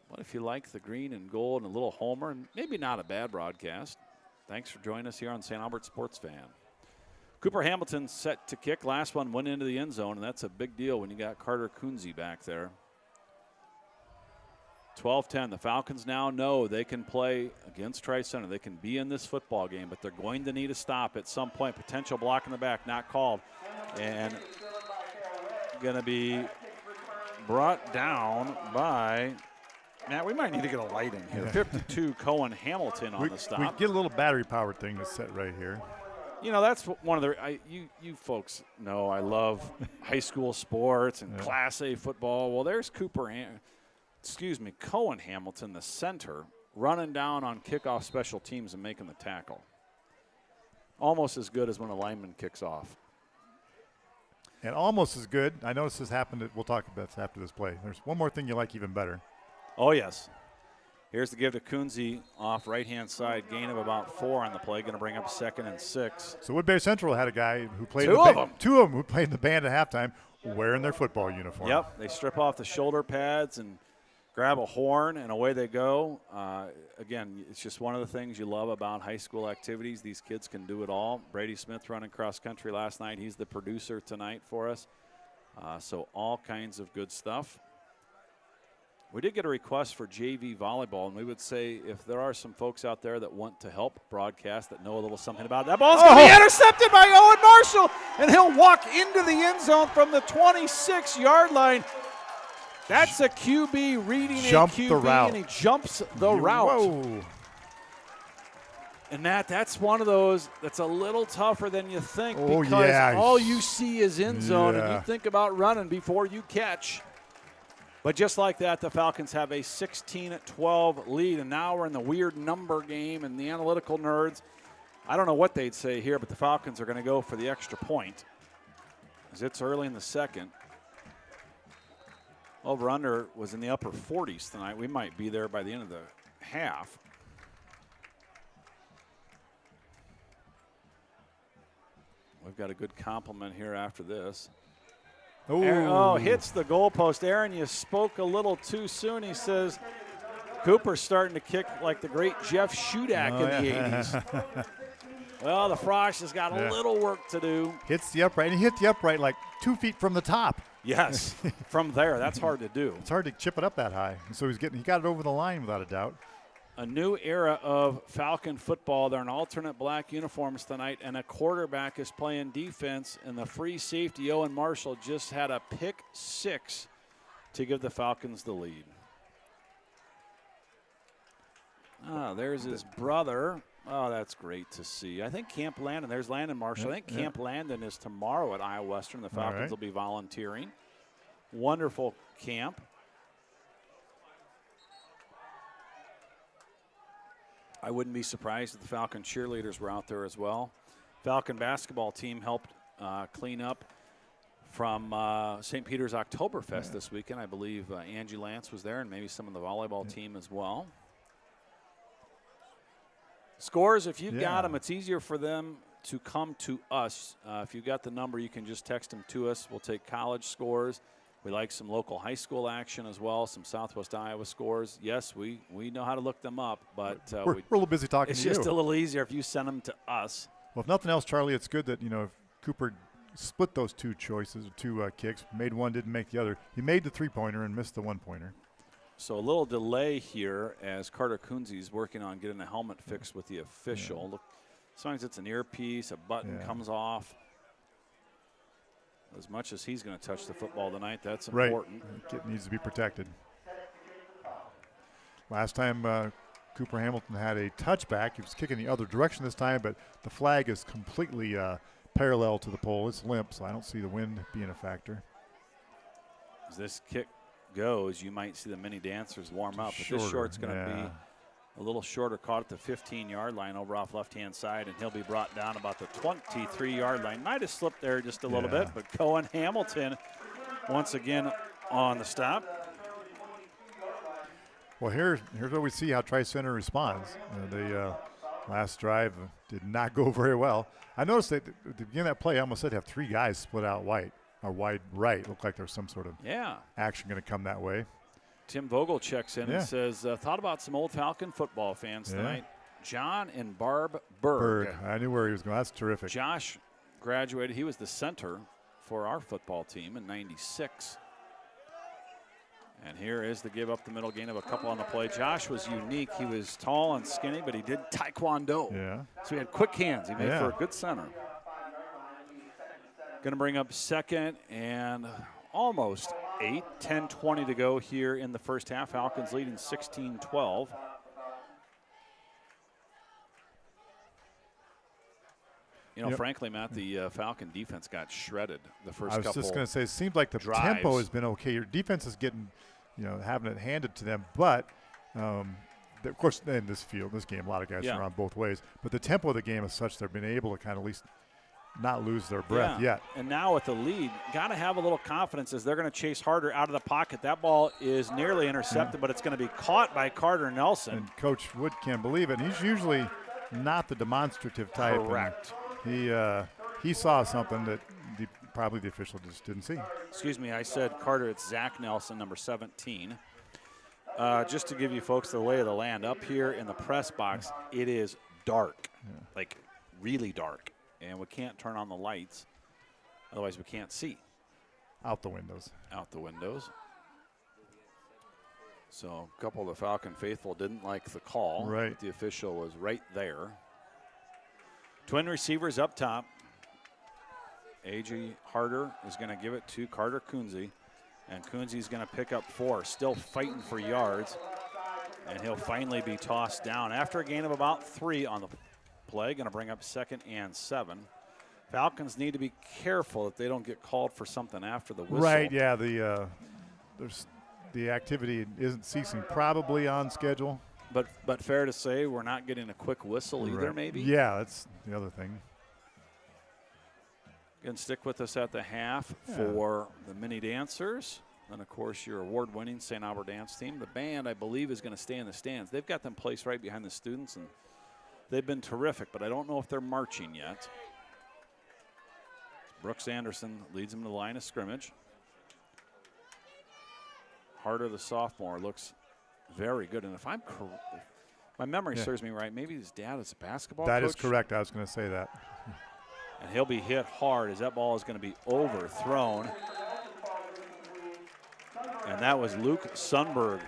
What if you like the green and gold and a little homer, and maybe not a bad broadcast? Thanks for joining us here on St. Albert Sports Fan. Cooper Hamilton set to kick. Last one went into the end zone, and that's a big deal when you got Carter Kunze back there. 12-10. The Falcons now know they can play against Tri-Center. They can be in this football game, but they're going to need a stop at some point. Potential block in the back, not called. And going to be brought down by, Matt, we might need to get a light in here. 52, Cohen Hamilton on the stop. We get a little battery-powered thing to set right here. You know, that's one of the you folks know I love high school sports and Class A football. Well, there's Cohen Hamilton, the center, running down on kickoff special teams and making the tackle. Almost as good as when a lineman kicks off. And almost as good, I noticed this happened, we'll talk about this after this play. There's one more thing you like even better. Oh, yes. Here's the give to Kunze off right-hand side. Gain of about 4 on the play. Going to bring up 2nd and 6. So Woodbury Central had a guy who played two of them who played in the band at halftime wearing their football uniform. Yep. They strip off the shoulder pads and grab a horn, and away they go. Again, it's just one of the things you love about high school activities. These kids can do it all. Brady Smith running cross country last night. He's the producer tonight for us. So all kinds of good stuff. We did get a request for JV volleyball, and we would say if there are some folks out there that want to help broadcast that know a little something about it, that ball's going to be intercepted by Owen Marshall, and he'll walk into the end zone from the 26-yard line. That's a QB reading a QB, and he jumps the route. Whoa. And, Matt, that's one of those that's a little tougher than you think because all you see is end zone, and you think about running before you catch. But just like that, the Falcons have a 16-12 lead, and now we're in the weird number game, and the analytical nerds, I don't know what they'd say here, but the Falcons are going to go for the extra point as it's early in the second. Over-under was in the upper 40s tonight. We might be there by the end of the half. We've got a good compliment here after this. Aaron, hits the goalpost. Aaron, you spoke a little too soon. He says, Cooper's starting to kick like the great Jeff Shudak in the 80s. Well, the Frosh has got a little work to do. Hits the upright, and he hit the upright like 2 feet from the top. Yes, from there. That's hard to do. It's hard to chip it up that high. And so he got it over the line without a doubt. A new era of Falcon football. They're in alternate black uniforms tonight, and a quarterback is playing defense, and the free safety, Owen Marshall, just had a pick 6 to give the Falcons the lead. There's his brother. Oh, that's great to see. I think Camp Landon, there's Landon Marshall. I think Camp Landon is tomorrow at Iowa Western. The Falcons will be volunteering. Wonderful camp. I wouldn't be surprised if the Falcon cheerleaders were out there as well. Falcon basketball team helped clean up from St. Peter's Oktoberfest this weekend. I believe Angie Lance was there and maybe some of the volleyball team as well. Scores, if you've got them, it's easier for them to come to us. If you've got the number, you can just text them to us. We'll take college scores. We like some local high school action as well, some Southwest Iowa scores. Yes, we know how to look them up, but we're a little busy talking to you. It's just a little easier if you send them to us. Well, if nothing else, Charlie, it's good that, if Cooper split those two choices, two kicks, made one, didn't make the other. He made the three-pointer and missed the one-pointer. So a little delay here as Carter Kunze is working on getting the helmet fixed with the official. Look, sometimes it's an earpiece, a button comes off. As much as he's going to touch the football tonight, that's important. It needs to be protected. Last time Cooper Hamilton had a touchback. He was kicking the other direction this time, but the flag is completely parallel to the pole. It's limp, so I don't see the wind being a factor. Is this kick goes, you might see the mini dancers warm up. But this short's going to be a little shorter, caught at the 15-yard line over off left-hand side, and he'll be brought down about the 23-yard line. Might have slipped there just a little bit, but Cohen Hamilton once again on the stop. Well, here's where we see how Tri-Center responds. The last drive did not go very well. I noticed that at the beginning of that play, I almost said have 3 guys split out wide right. Looked like there's some sort of action going to come that way. Tim Vogel checks in and says, thought about some old Falcon football fans tonight. John and Barb Berg. I knew where he was going. That's terrific. Josh graduated. He was the center for our football team in '96. And here is the give up the middle, gain of a couple on the play. Josh was unique. He was tall and skinny, but he did taekwondo. So he had quick hands. He made for a good center. Going to bring up second and almost 8. 10:20 to go here in the first half. Falcons leading 16-12. You know, frankly, Matt, the Falcon defense got shredded the first couple. I was just going to say, it seems like the tempo has been okay. Your defense is getting, having it handed to them. But, of course, in this game, a lot of guys are on both ways. But the tempo of the game is such they've been able to kind of at least not lose their breath yet. And now with the lead, got to have a little confidence as they're going to chase Harder out of the pocket. That ball is nearly intercepted, but it's going to be caught by Carter Nelson. And Coach Wood can't believe it. He's usually not the demonstrative type. Correct. He saw something that probably the official just didn't see. Excuse me, I said Carter. It's Zach Nelson, number 17. Just to give you folks the lay of the land, up here in the press box, it is dark, like really dark, and we can't turn on the lights. Otherwise, we can't see. Out the windows. Out the windows. So a couple of the Falcon faithful didn't like the call. Right. But the official was right there. Twin receivers up top. A.J. Harder is going to give it to Carter Kunze. And Kunze's going to pick up 4, still fighting for yards. And he'll finally be tossed down after a gain of about 3 on the play. Going to bring up 2nd and 7. Falcons need to be careful that they don't get called for something after the whistle. Right, yeah. The activity isn't ceasing, probably on schedule. But fair to say we're not getting a quick whistle either, maybe? Yeah, that's the other thing. Again, stick with us at the half for the mini dancers. And, of course, your award-winning St. Albert dance team. The band, I believe, is going to stay in the stands. They've got them placed right behind the students, and they've been terrific, but I don't know if they're marching yet. Brooks Anderson leads them to the line of scrimmage. Harder, the sophomore, looks very good. And if my memory serves me right, maybe his dad is a basketball coach. That is correct. I was going to say that. And he'll be hit hard as that ball is going to be overthrown. And that was Luke Sundberg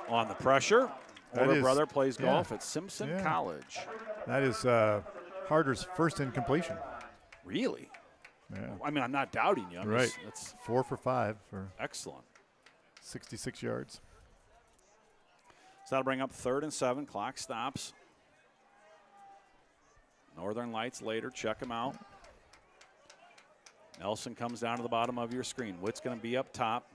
on the pressure. Older brother plays golf at Simpson College. That is Harder's first incompletion. Really? Yeah. I mean, I'm not doubting you. That's 4 for 5 for excellent. 66 yards. So that'll bring up 3rd and 7. Clock stops. Northern Lights later. Check them out. Nelson comes down to the bottom of your screen. Witt's going to be up top.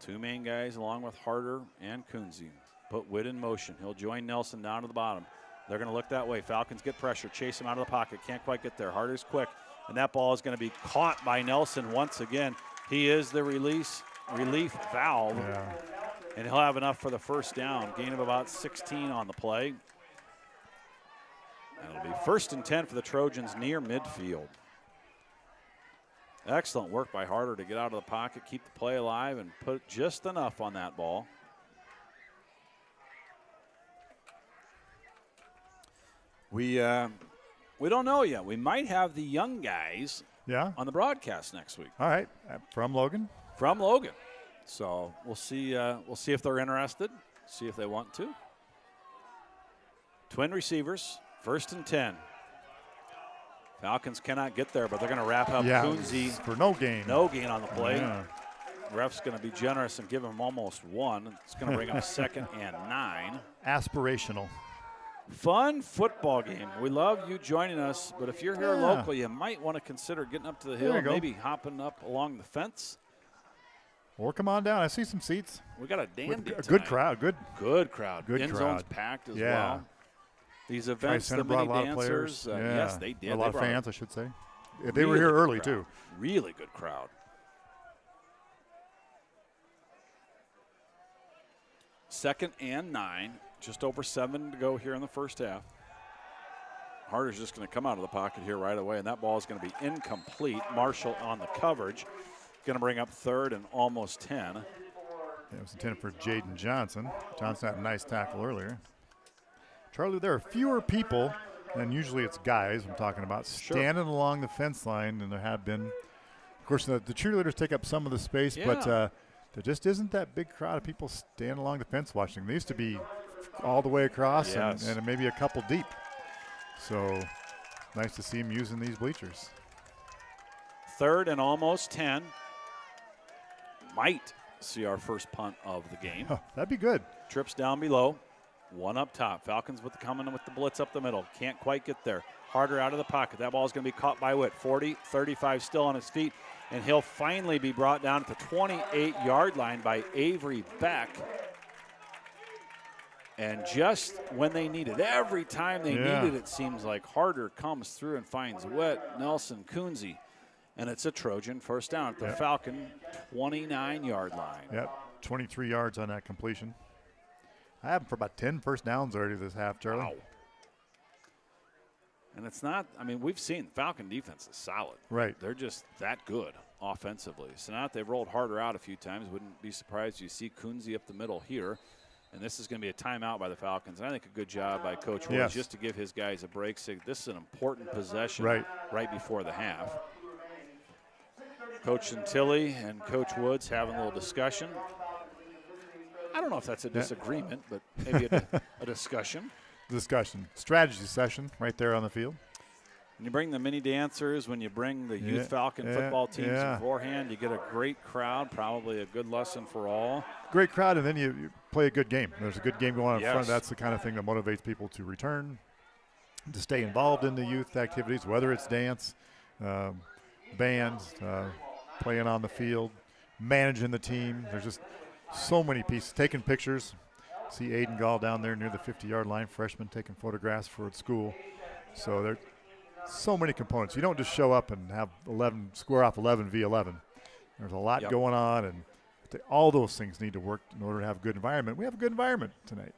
2 main guys along with Harder and Kunze. Put Witt in motion. He'll join Nelson down to the bottom. They're going to look that way. Falcons get pressure. Chase him out of the pocket. Can't quite get there. Harder's quick. And that ball is going to be caught by Nelson once again. He is the relief valve. Yeah. And he'll have enough for the first down. Gain of about 16 on the play. And it'll be 1st and 10 for the Trojans near midfield. Excellent work by Harder to get out of the pocket, keep the play alive, and put just enough on that ball. We don't know yet. We might have the young guys on the broadcast next week. All right, from Logan. From Logan. So we'll see if they're interested, see if they want to. Twin receivers, 1st and 10. Falcons cannot get there, but they're going to wrap up Kunze for no gain. No gain on the play. Yeah. Ref's going to be generous and give him almost 1. It's going to bring up 2nd and 9. Aspirational. Fun football game. We love you joining us, but if you're here local, you might want to consider getting up to the hill and maybe hopping up along the fence. Or come on down. I see some seats. We got a dandy A good crowd. Good crowd. Good End crowd. zone's packed as well. These events, the brought mini a lot dancers, of players. yes, they did. A lot of fans, I should say. They were really here good early, crowd. too. Really good crowd. Second and 9. Just over 7 to go here in the first half. Harder's just going to come out of the pocket here right away, and that ball is going to be incomplete. Marshall on the coverage. Going to bring up third and almost 10. Yeah, it was intended for Jaden Johnson. Johnson had a nice tackle earlier. Charlie, there are fewer people, and usually it's guys I'm talking about, standing along the fence line than there have been. Of course, the cheerleaders take up some of the space, but there just isn't that big crowd of people standing along the fence watching. They used to be all the way across and maybe a couple deep. So nice to see him using these bleachers. Third and almost 10. Might see our first punt of the game. Oh, that'd be good. Trips down below. One up top. Falcons coming with the blitz up the middle. Can't quite get there. Harder out of the pocket. That ball is going to be caught by Witt. 40, 35 still on his feet. And he'll finally be brought down at the 28-yard line by Avery Beck. And just when they need it, every time they need it, it seems like Harder comes through and finds Witt, Nelson, Kunze. And it's a Trojan first down at the Falcon 29-yard line. Yep, 23 yards on that completion. I have him for about 10 first downs already this half, Charlie. Wow. And it's not, I mean, we've seen Falcon defense is solid. Right. They're just that good offensively. So now that they've rolled Harder out a few times, wouldn't be surprised you see Kunze up the middle here. And this is going to be a timeout by the Falcons. And I think a good job by Coach Woods just to give his guys a break. Say this is an important possession right before the half. Coach Santilli and Coach Woods having a little discussion. I don't know if that's a disagreement, but maybe a discussion. Strategy session right there on the field. When you bring the mini dancers, when you bring the youth Falcon football teams beforehand, you get a great crowd, probably a good lesson for all. Great crowd, and then you play a good game. There's a good game going on in front. That's the kind of thing that motivates people to return, to stay involved in the youth activities, whether it's dance, bands, playing on the field, managing the team. There's just so many pieces. Taking pictures. See Aiden Gall down there near the 50-yard line, freshman taking photographs for school. So there are so many components. You don't just show up and have 11, square off 11 v 11. There's a lot going on, and all those things need to work in order to have a good environment. We have a good environment tonight.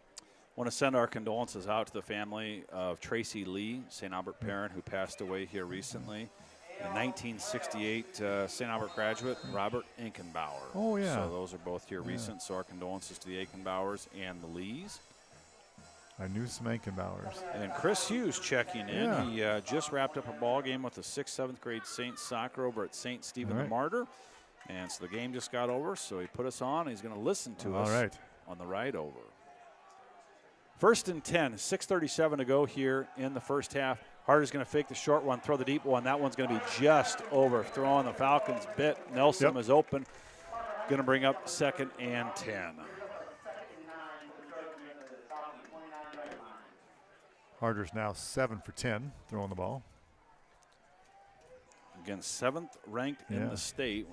Want to send our condolences out to the family of Tracy Lee, St. Albert parent, who passed away here recently. In 1968, St. Albert graduate, Robert Inkenbauer. Oh, yeah. So those are both here recent, so our condolences to the Inkenbauers and the Lees. I knew some Inkenbauers. And Chris Hughes checking in. He just wrapped up a ball game with the 6th, 7th grade Saints soccer over at St. Stephen the Martyr. And so the game just got over, so he put us on. He's going to listen to us on the ride over. First and 10, 6:37 to go here in the first half. Harder's going to fake the short one, throw the deep one. That one's going to be just overthrown. The Falcons bit. Nelson is open. Going to bring up 2nd and 10. Harder's now 7 for 10 throwing the ball. Again, 7th ranked in the state.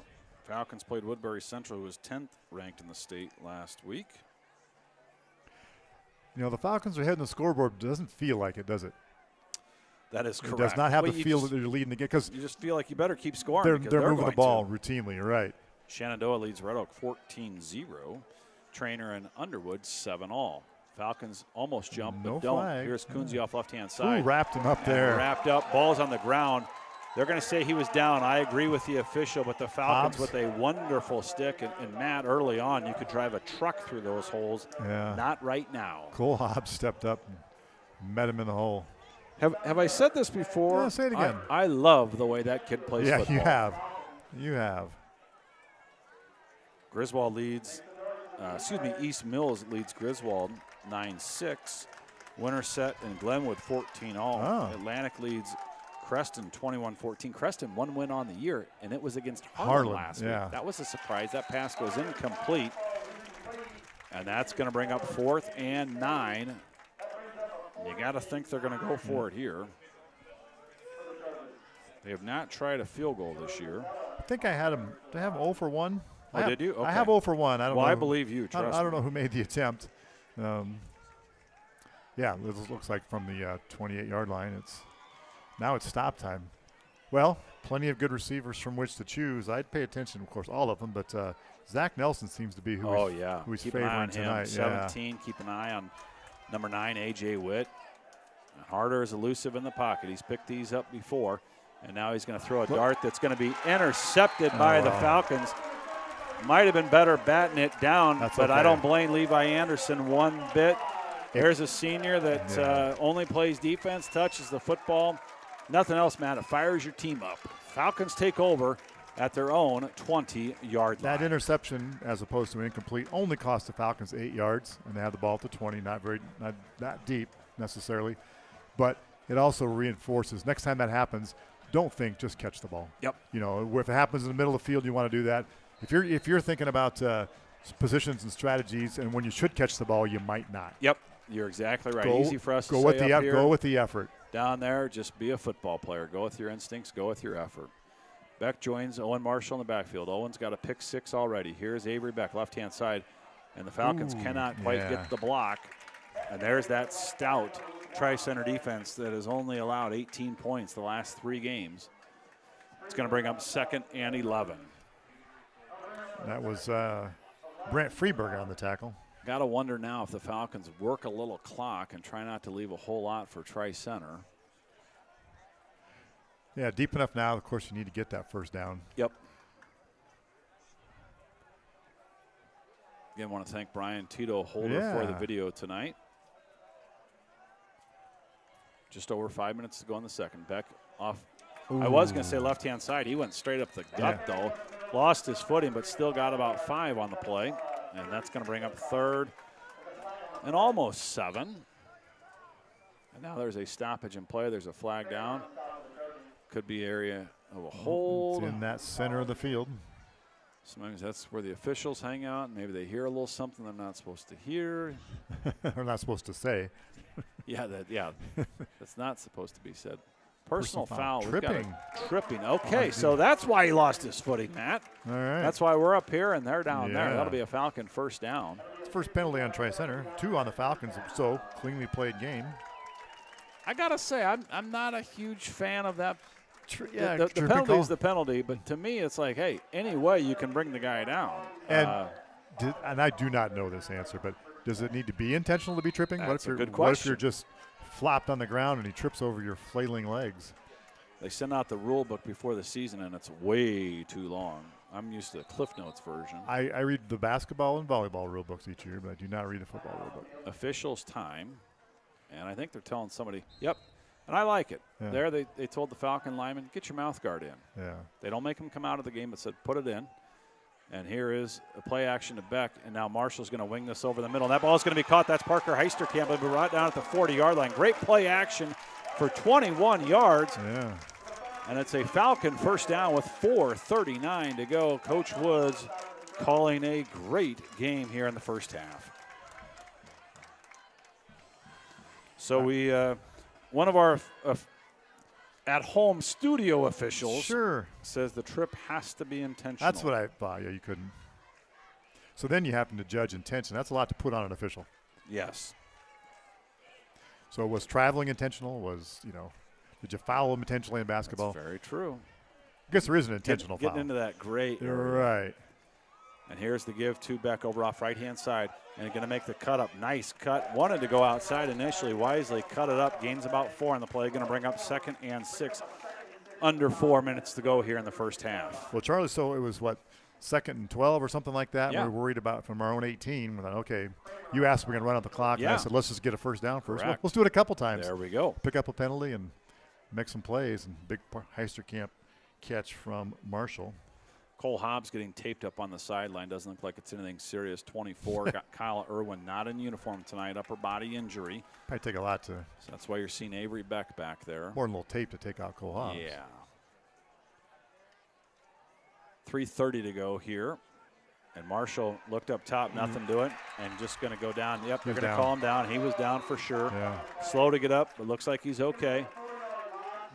Falcons played Woodbury Central, who was 10th ranked in the state last week. You know, the Falcons are heading the scoreboard. Doesn't feel like it, does it? That is correct. It does not have the feel that they're leading the game. Because you just feel like you better keep scoring. They're moving the ball routinely, right. Shenandoah leads Red Oak 14-0. Trainer and Underwood 7-all. Falcons almost jump, but don't. Flag. Here's Kunze off left-hand side. Ooh, wrapped him up there. Wrapped up. Ball's on the ground. They're going to say he was down. I agree with the official, but the Falcons with a wonderful stick. And Matt, early on, you could drive a truck through those holes. Yeah. Not right now. Cole Hobbs stepped up and met him in the hole. Have I said this before? Yeah, say it again. I love the way that kid plays football. Yeah, you have. Griswold leads, East Mills leads Griswold 9-6. Winterset and Glenwood 14-all. Oh. Atlantic leads Creston 21-14. Creston one win on the year, and it was against Harlan last week. That was a surprise. That pass goes incomplete. And that's going to bring up 4th and 9. You got to think they're going to go for it here. They have not tried a field goal this year. I think I had them. Did I have 0 for 1? Oh, did you? Okay. I have 0 for 1. I don't know. I believe you. Trust I don't me. know who made the attempt. Yeah, it looks like from the 28-yard line. Now it's stop time. Well, plenty of good receivers from which to choose. I'd pay attention, of course, all of them, but Zach Nelson seems to be who he's keep favoring an eye on tonight. him. 17. Keep an eye on number 9, A.J. Witt. Harder is elusive in the pocket. He's picked these up before, and now he's going to throw a dart that's going to be intercepted by the Falcons. Might have been better batting it down, but I don't blame Levi Anderson one bit. There's a senior that only plays defense, touches the football. Nothing else, man. It fires your team up. Falcons take over at their own 20-yard line. That interception, as opposed to incomplete, only cost the Falcons 8 yards, and they had the ball at the 20, not that deep necessarily. But it also reinforces, next time that happens, don't think, just catch the ball. Yep. You know, if it happens in the middle of the field, you want to do that. If you're thinking about positions and strategies, and when you should catch the ball, you might not. Yep, you're exactly right. Easy for us to say up here. Go with the effort. Down there, just be a football player. Go with your instincts. Go with your effort. Beck joins Owen Marshall in the backfield. Owen's got a pick 6 already. Here's Avery Beck, left-hand side, and the Falcons cannot quite get the block. And there's that stout Tri-Center defense that has only allowed 18 points the last 3 games. It's going to bring up 2nd and 11. That was Brent Freeberg on the tackle. Got to wonder now if the Falcons work a little clock and try not to leave a whole lot for Tri-Center. Yeah, deep enough now. Of course, you need to get that first down. Yep. Again, want to thank Brian Tito Holder for the video tonight. Just over 5 minutes to go in the second. Beck off. Ooh. I was going to say left-hand side. He went straight up the gut, though. Lost his footing, but still got about 5 on the play. And that's going to bring up 3rd and almost 7. And now there's a stoppage in play. There's a flag down. Could be area of a hold. It's in that center of the field. Sometimes that's where the officials hang out. Maybe they hear a little something they're not supposed to hear. They're not supposed to say. That's not supposed to be said. Personal foul. Tripping. Tripping. Okay, so that's why he lost his footing, Matt. All right. That's why we're up here and they're down there. That'll be a Falcon first down. First penalty on Tri-Center. 2 on the Falcons, so cleanly played game. I got to say, I'm not a huge fan of that. The penalty call. is the penalty, but to me it's like, hey, any way you can bring the guy down. And I do not know this answer, but does it need to be intentional to be tripping? That's a good question. What if you're just flopped on the ground and he trips over your flailing legs? They send out the rule book before the season, and it's way too long. I'm used to the Cliff Notes version. I read the basketball and volleyball rule books each year, but I do not read the football rule book. Officials time, and I think they're telling somebody, yep, and I like it. Yeah. There they told the Falcon lineman, get your mouth guard in. Yeah. They don't make him come out of the game, but said put it in. And here is a play action to Beck, and now Marshall's going to wing this over the middle. That ball is going to be caught. That's Parker Heisterkamp. It'll be right down at the 40-yard line. Great play action for 21 yards. Yeah. And it's a Falcon first down with 4:39 to go. Coach Woods calling a great game here in the first half. So we, one of our at-home studio officials says the trip has to be intentional. That's what I thought. Yeah, you couldn't. So then you happen to judge intention. That's a lot to put on an official. Yes. So was traveling intentional? Did you foul him intentionally in basketball? That's very true. I guess there is an intentional foul. Getting into that gray area. Right. And here's the give to Beck over off right-hand side. And going to make the cut up. Nice cut. Wanted to go outside initially. Wisely cut it up. Gains about 4 on the play. Going to bring up 2nd and 6. Under 4 minutes to go here in the first half. Well, Charlie, so it was, 2nd and 12 or something like that? Yeah. We were worried about from our own 18. We're like, okay, you asked if we're going to run out the clock. Yeah. And I said, let's just get a first down first. Correct. Let's do it a couple times. There we go. Pick up a penalty and make some plays. And big Heisterkamp catch from Marshall. Cole Hobbs getting taped up on the sideline. Doesn't look like it's anything serious. 24. Got Kyle Irwin not in uniform tonight. Upper body injury. Probably take a lot to. So that's why you're seeing Avery Beck back there. More than a little tape to take out Cole Hobbs. Yeah. 3:30 to go here. And Marshall looked up top, nothing doing, and just going to go down. Yep, they're going to call him down. He was down for sure. Yeah. Slow to get up, but looks like he's okay.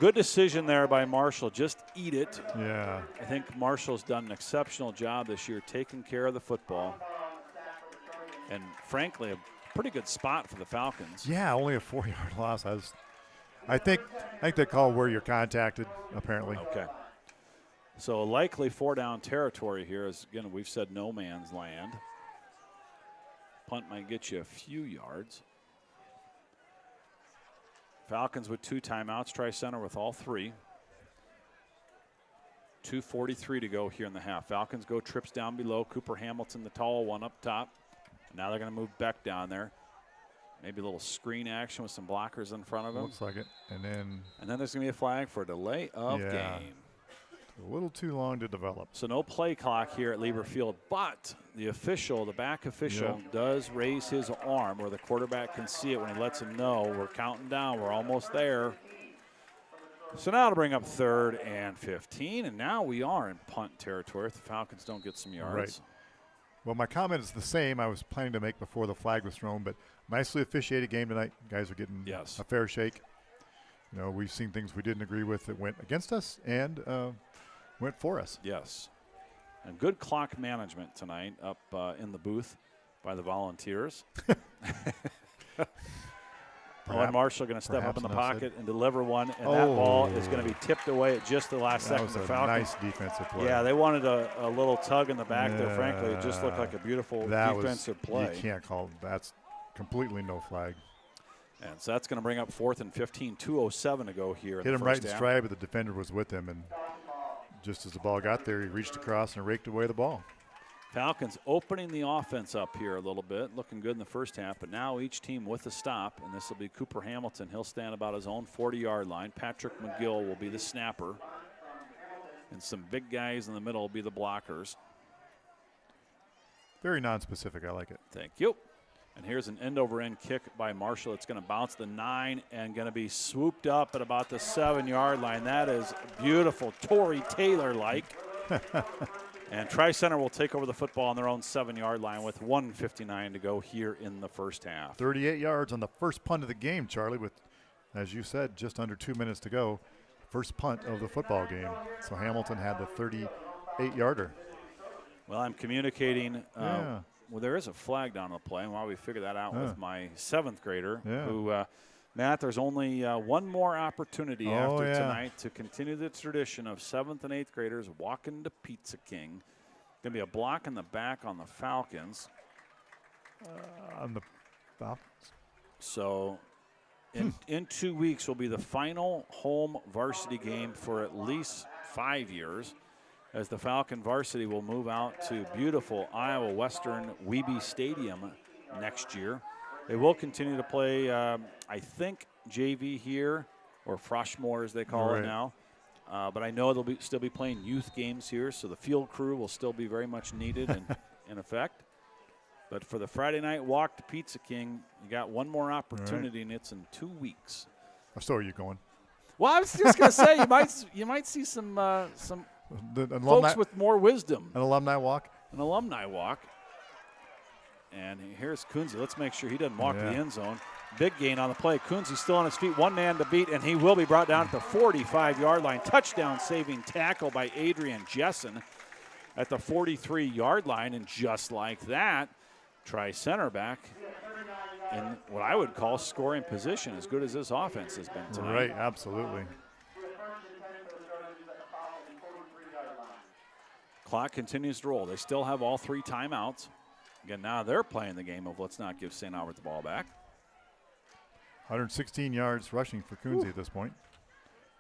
Good decision there by Marshall. Just eat it. Yeah. I think Marshall's done an exceptional job this year taking care of the football. And frankly, a pretty good spot for the Falcons. Yeah, only a 4-yard loss. I think they call where you're contacted, apparently. Okay. So likely 4-down territory here. As again, we've said no man's land. Punt might get you a few yards. Falcons with 2 timeouts. Tri-Center with all 3. 2:43 to go here in the half. Falcons go trips down below. Cooper Hamilton, the tall one up top. Now they're going to move Beck down there. Maybe a little screen action with some blockers in front of him. Looks like it. And then there's going to be a flag for a delay of game. A little too long to develop. So no play clock here at Lieber Field, but the official, the back official, does raise his arm where the quarterback can see it when he lets him know we're counting down, we're almost there. So now to bring up 3rd and 15, and now we are in punt territory if the Falcons don't get some yards. Right. Well, my comment is the same I was planning to make before the flag was thrown, but nicely officiated game tonight. You guys are getting a fair shake. You know, we've seen things we didn't agree with that went against us and went for us. Yes. And good clock management tonight up in the booth by the Volunteers. And Marshall going to step up in the pocket and deliver one, and that ball is going to be tipped away at just the last second. That was the a nice defensive play. Yeah, they wanted a little tug in the back there. Frankly, it just looked like a beautiful defensive play. You can't call that's completely no flag. And so that's going to bring up 4th and 15, 2:07 to go here. Hit him right in stride, but the defender was with him, and just as the ball got there, he reached across and raked away the ball. Falcons opening the offense up here a little bit, looking good in the first half, but now each team with a stop, and this will be Cooper Hamilton. He'll stand about his own 40-yard line. Patrick McGill will be the snapper, and some big guys in the middle will be the blockers. Very nonspecific. I like it. Thank you. And here's an end-over-end kick by Marshall. It's going to bounce the 9 and going to be swooped up at about the 7-yard line. That is beautiful, Tory Taylor-like. And Tri-Center will take over the football on their own 7-yard line with 1:59 to go here in the first half. 38 yards on the first punt of the game, Charlie, with, as you said, just under 2 minutes to go. First punt of the football game. So Hamilton had the 38-yarder. Well, I'm communicating. Well, there is a flag down on the play, and while we figure that out with my 7th grader, who, Matt, there's only one more opportunity after tonight to continue the tradition of 7th and 8th graders walking to Pizza King. Going to be a block in the back on the Falcons. So in 2 weeks will be the final home varsity game for at least 5 years, as the Falcon varsity will move out to beautiful Iowa Western Weeby Stadium next year. They will continue to play, I think, JV here, or Froshmore as they call it now. But I know they'll still be playing youth games here, so the field crew will still be very much needed and in effect. But for the Friday night walk to Pizza King, you got one more opportunity, and it's in 2 weeks. So are you going? Well, I was just going to say you might see some folks with more wisdom. An alumni walk. An alumni walk. And here's Kunze. Let's make sure he doesn't walk to the end zone. Big gain on the play. Kunze still on his feet. One man to beat, and he will be brought down at the 45-yard line. Touchdown saving tackle by Adrian Jessen at the 43-yard line. And just like that, Tri-Center back in what I would call scoring position, as good as this offense has been tonight. Right, absolutely. Clock continues to roll. They still have all 3 timeouts. Again, now they're playing the game of let's not give St. Albert the ball back. 116 yards rushing for Kunze at this point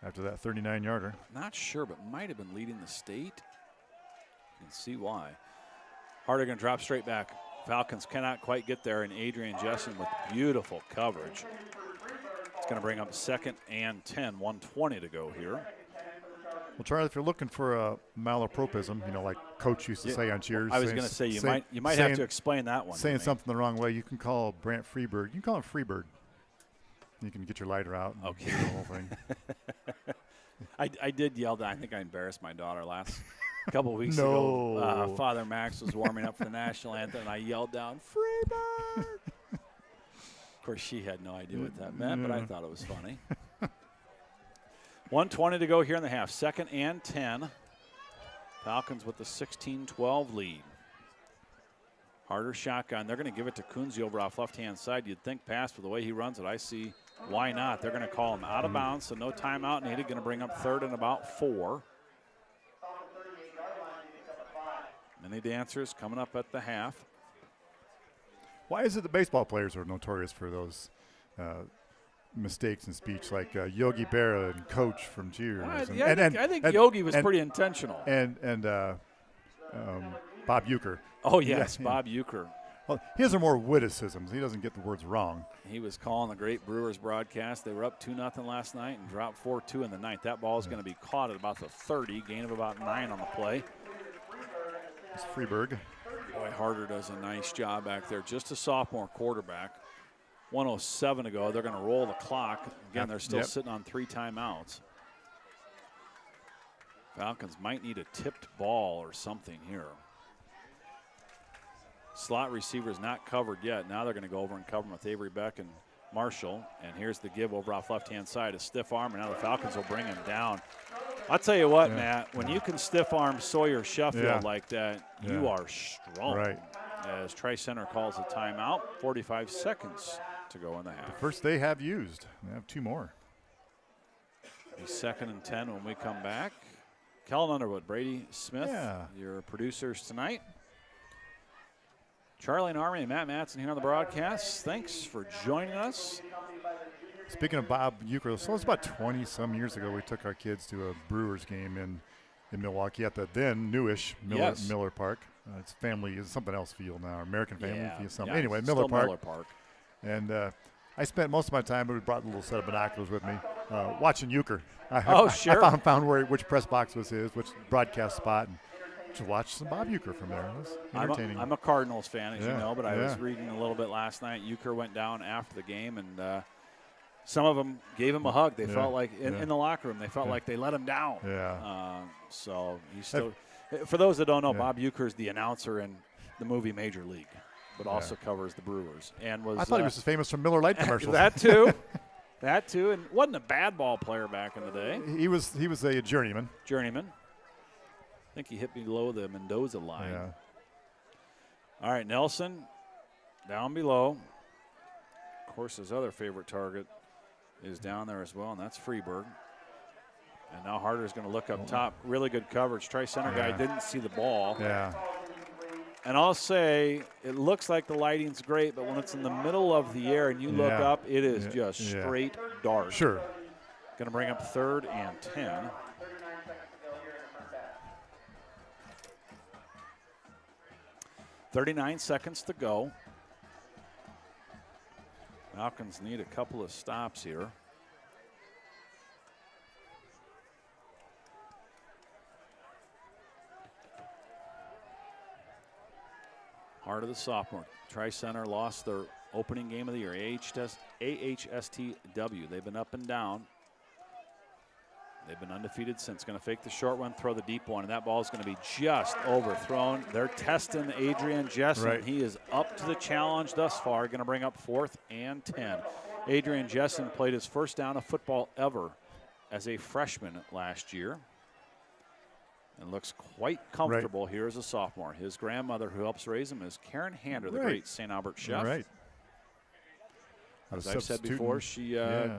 after that 39-yarder. Not sure, but might have been leading the state. You can see why. Harder going to drop straight back. Falcons cannot quite get there, and Adrian Jessen with beautiful coverage. It's going to bring up 2nd and 10, 1:20 to go here. Well, Charlie, if you're looking for a malapropism, like Coach used to say on Cheers. I was going to say you might have to explain that one. Saying something the wrong way, you can call Brant Freebird. You can call him Freebird. You can get your lighter out and do the whole thing. I did yell that. I think I embarrassed my daughter last couple of weeks ago. Father Max was warming up for the national anthem, and I yelled down, Freebird! Of course, she had no idea what that meant, but I thought it was funny. 1:20 to go here in the half. 2nd and 10. Falcons with the 16-12 lead. Harder shotgun. They're going to give it to Kunze over off left-hand side. You'd think pass, but the way he runs it, I see why not. They're going to call him out of bounds, so no timeout needed. Going to bring up 3rd and about 4. Many dancers coming up at the half. Why is it the baseball players are notorious for those mistakes in speech, like Yogi Berra and Coach from Cheers? I think Yogi was pretty intentional. And Bob Uecker. Oh, yes, Yeah. Bob Uecker. Well, his are more witticisms. He doesn't get the words wrong. He was calling the great Brewers broadcast. They were up 2-0 last night and dropped 4-2 in the ninth. That ball is going to be caught at about the 30, gain of about 9 on the play. It's Freeberg. Boy, Harder does a nice job back there. Just a sophomore quarterback. 1:07 to go. They're going to roll the clock. Again, they're still sitting on 3 timeouts. Falcons might need a tipped ball or something here. Slot receiver's not covered yet. Now they're going to go over and cover him with Avery Beck and Marshall. And here's the give over off left-hand side. A stiff arm, and now the Falcons will bring him down. I'll tell you what, Matt, when you can stiff arm Sawyer Sheffield like that, you are strong. Right. As Tri-Center calls a timeout, 45 seconds to go in the half. The first they have used. They have 2 more. 2nd and 10 when we come back. Kellen Underwood, Brady Smith, your producers tonight. Charlie and Army and Matt Matson here on the broadcast. Thanks for joining us. Speaking of Bob Uecker, so it was about 20-some years ago we took our kids to a Brewers game in Milwaukee at the then newish Miller Park. Its family is something else field now, American Family Field. Something. Anyway, Miller Park. And I spent most of my time, but we brought a little set of binoculars with me, watching Uecker. Sure. I found which press box was his, which broadcast spot, and just watched some Bob Uecker from there. It was entertaining. I'm a Cardinals fan, as you know, but I was reading a little bit last night. Uecker went down after the game, and some of them gave him a hug. They felt like, in the locker room, they felt like they let him down. So he's still, for those that don't know, Bob Uecker is the announcer in the movie Major League, but also covers the Brewers. And was I thought he was as famous from Miller Lite commercials. That too. That too, and wasn't a bad ball player back in the day. He was a journeyman. I think he hit below the Mendoza line. Yeah. All right, Nelson down below. Of course, his other favorite target is down there as well, and that's Freeberg. And now Harder's going to look up top. Really good coverage. Tri-Center guy didn't see the ball. Yeah. And I'll say it looks like the lighting's great, but when it's in the middle of the air and you look up, it is just straight dark. Sure. Going to bring up 3rd and 10. .39 seconds to go. Falcons need a couple of stops here. Heart of the sophomore. Tri-Center lost their opening game of the year, AHSTW. They've been up and down. They've been undefeated since. Going to fake the short one, throw the deep one, and that ball is going to be just overthrown. They're testing Adrian Jessen. Right. He is up to the challenge thus far. Going to bring up 4th and 10. Adrian Jessen played his first down of football ever as a freshman last year and looks quite comfortable here as a sophomore. His grandmother, who helps raise him, is Karen Hander, the great St. Albert chef. Right. As I've said before, she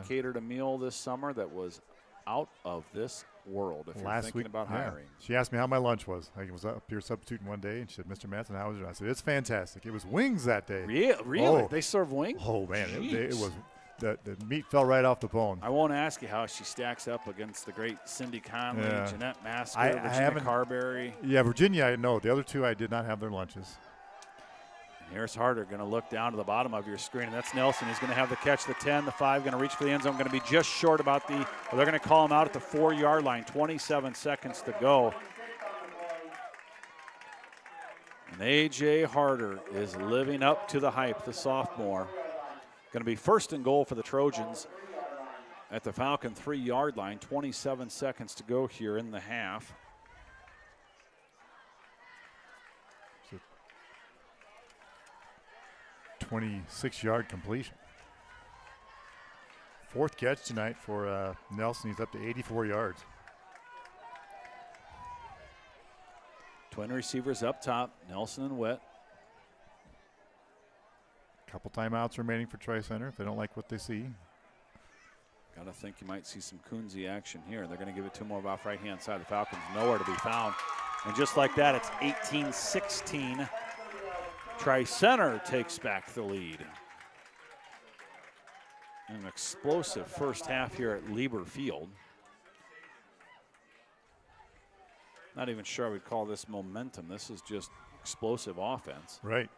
catered a meal this summer that was out of this world if you're thinking about hiring. She asked me how my lunch was. I was up here substituting one day, and she said, "Mr. Matson, how was it?" I said, "It's fantastic." It was wings that day. Really? Oh. They serve wings? Oh, man. It was the meat fell right off the bone. I won't ask you how she stacks up against the great Cindy Conley, Jeanette Masker, Virginia Carberry. Yeah, Virginia, I know. The other two, I did not have their lunches. Here's Harder going to look down to the bottom of your screen, and that's Nelson. He's going to have the catch, the 10, the 5, going to reach for the end zone, going to be just short about they're going to call him out at the 4-yard line, 27 seconds to go. And A.J. Harder is living up to the hype, the sophomore. Going to be 1st and goal for the Trojans at the Falcon 3-yard line, 27 seconds to go here in the half. 26-yard completion. Fourth catch tonight for Nelson. He's up to 84 yards. Twin receivers up top, Nelson and Witt. Couple timeouts remaining for Tri-Center if they don't like what they see. Got to think you might see some Kunze action here. They're going to give it to him over off right-hand side. The Falcons nowhere to be found. And just like that, it's 18-16. Tri-Center takes back the lead. An explosive first half here at Lieber Field. Not even sure I would call this momentum. This is just explosive offense. Right.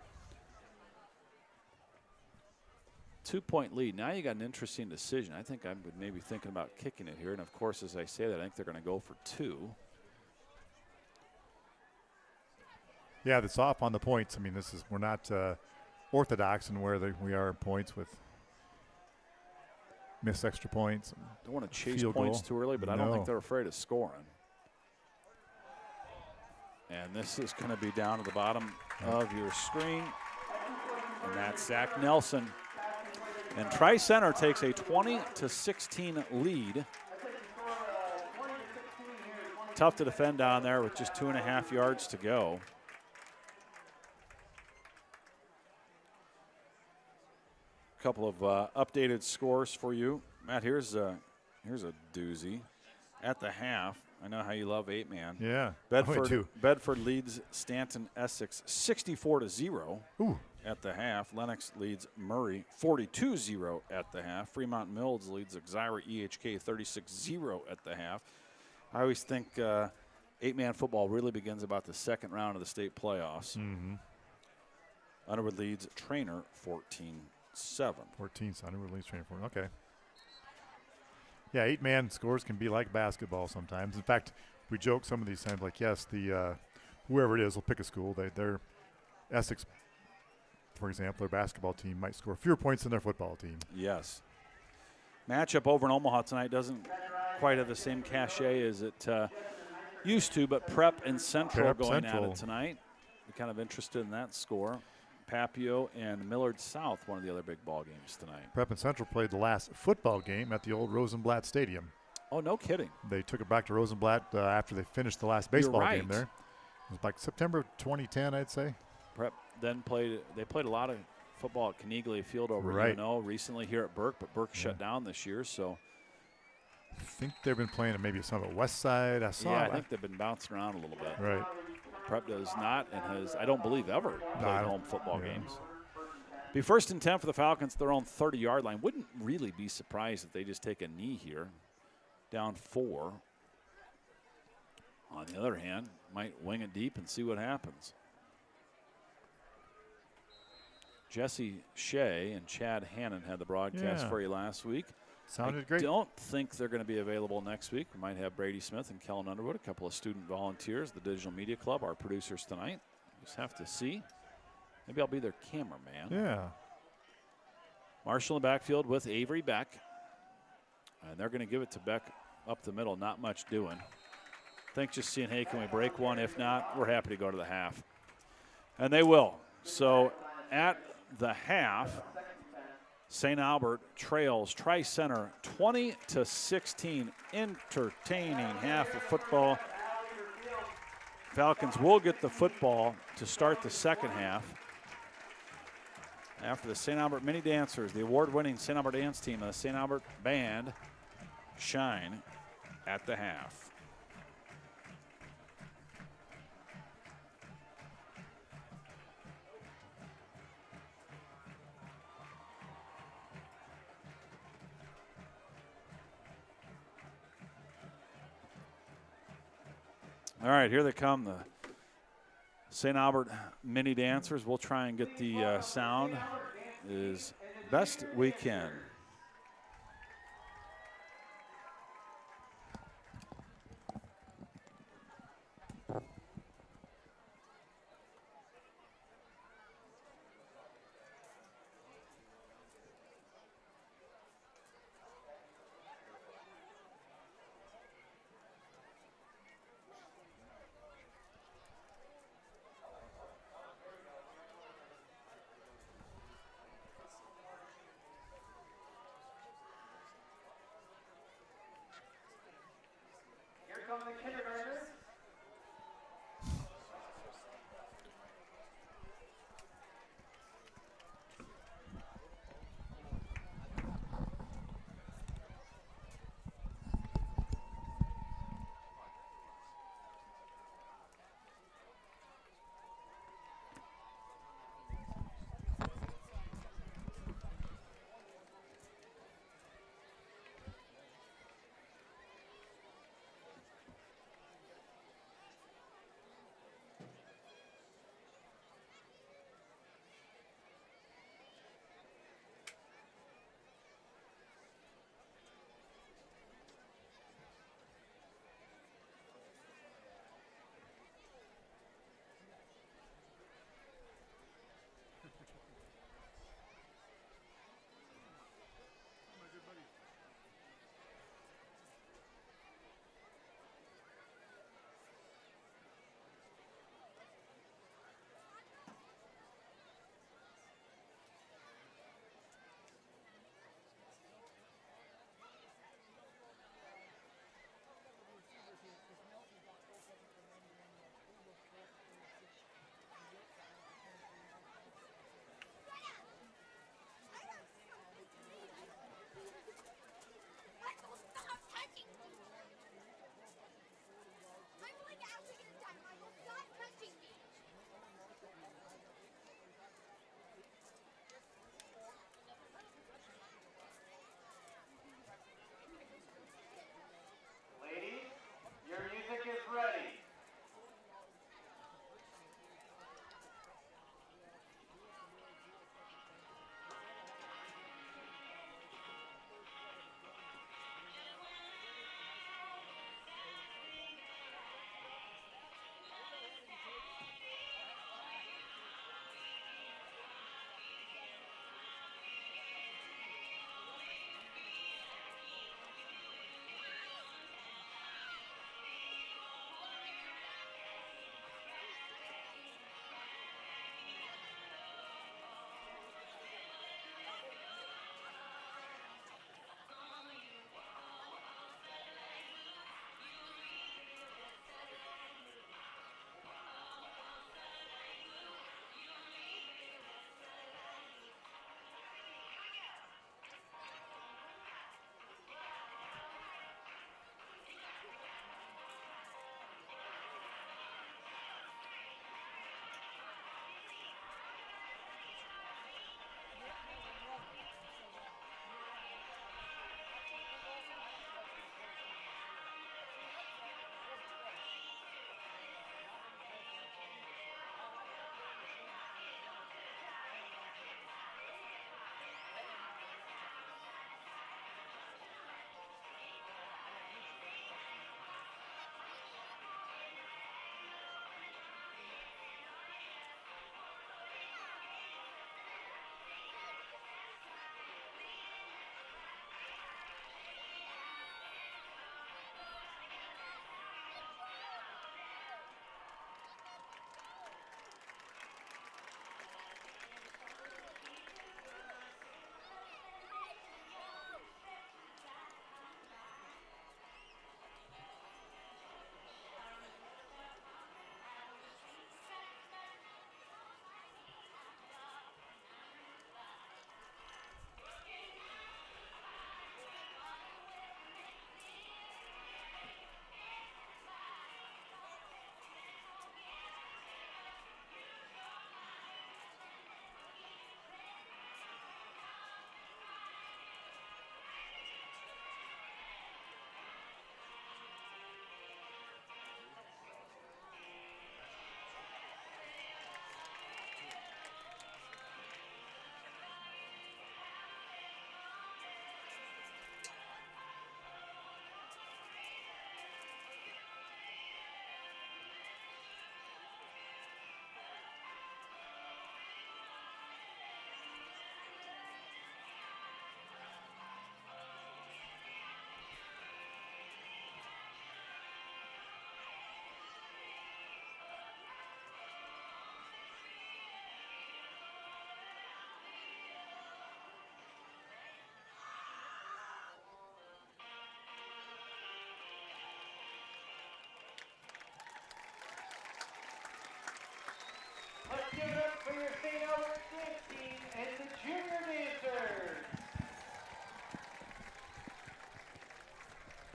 2-point lead. Now you got an interesting decision. I think I would maybe thinking about kicking it here. And, of course, as I say that, I think they're going to go for 2. Yeah, that's off on the points. I mean, we're not orthodox in where we are in points with missed extra points. Don't want to chase points too early, but I don't think they're afraid of scoring. And this is going to be down to the bottom of your screen. And that's Zach Nelson. And Tri-Center takes a 20-16 lead. Tough to defend down there with just 2.5 yards to go. A couple of updated scores for you. Matt, here's a doozy. At the half, I know how you love 8-man. Yeah. Bedford leads Stanton Essex 64-0. Ooh. At the half. Lennox leads Murray 42-0 at the half. Fremont Mills leads Exira EHK 36-0 at the half. I always think 8-man football really begins about the second round of the state playoffs. Mm-hmm. Underwood leads Trainer 14-7. 14, Underwood leads Trainer 14. Okay. Yeah, 8-man scores can be like basketball sometimes. In fact, we joke some of these times like, yes, the whoever it is will pick a school. They're Essex, for example, their basketball team might score fewer points than their football team. Yes. Matchup over in Omaha tonight doesn't quite have the same cachet as it used to, but Prep and Central going at it tonight. We're kind of interested in that score. Papio and Millard South, one of the other big ball games tonight. Prep and Central played the last football game at the old Rosenblatt Stadium. Oh, no kidding. They took it back to Rosenblatt after they finished the last baseball game there. It was like September 2010, I'd say. Prep then played a lot of football at Kenegaly Field over UNO recently here at Burke, but Burke shut down this year, so. I think they've been playing at maybe some at West Side. I think they've been bouncing around a little bit. Right. Prep does not and has, I don't believe, ever played home football games. Be 1st and 10 for the Falcons, their own 30-yard line. Wouldn't really be surprised if they just take a knee here. Down 4. On the other hand, might wing it deep and see what happens. Jesse Shea and Chad Hannon had the broadcast for you last week. Sounded great. I don't think they're going to be available next week. We might have Brady Smith and Kellen Underwood, a couple of student volunteers, the Digital Media Club, our producers tonight. Just have to see. Maybe I'll be their cameraman. Yeah. Marshall in the backfield with Avery Beck. And they're going to give it to Beck up the middle. Not much doing. I think just seeing, hey, can we break one? If not, we're happy to go to the half. And they will. So at the half, St. Albert trails Tri-Center 20-16. Entertaining half of football. Falcons will get the football to start the second half. After the St. Albert Mini Dancers, the award-winning St. Albert dance team and the St. Albert Band shine at the half. All right, here they come, the St. Albert Mini Dancers. We'll try and get the sound as best we can.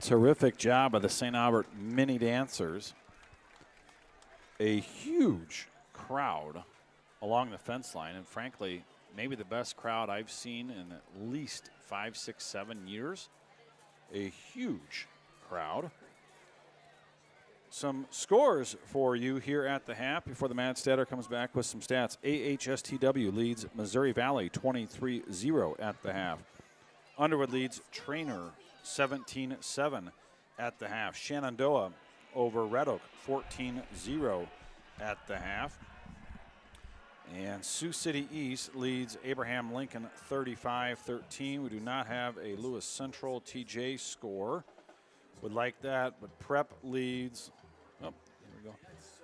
Terrific job by the St. Albert Mini Dancers. A huge crowd along the fence line, and frankly, maybe the best crowd I've seen in at least 5, 6, 7 years. A huge crowd. Some scores for you here at the half before the Mad Statter comes back with some stats. AHSTW leads Missouri Valley 23-0 at the half. Underwood leads Trainer 17-7 at the half. Shenandoah over Red Oak 14-0 at the half. And Sioux City East leads Abraham Lincoln 35-13. We do not have a Lewis Central TJ score. Would like that, but Prep leads, here we go.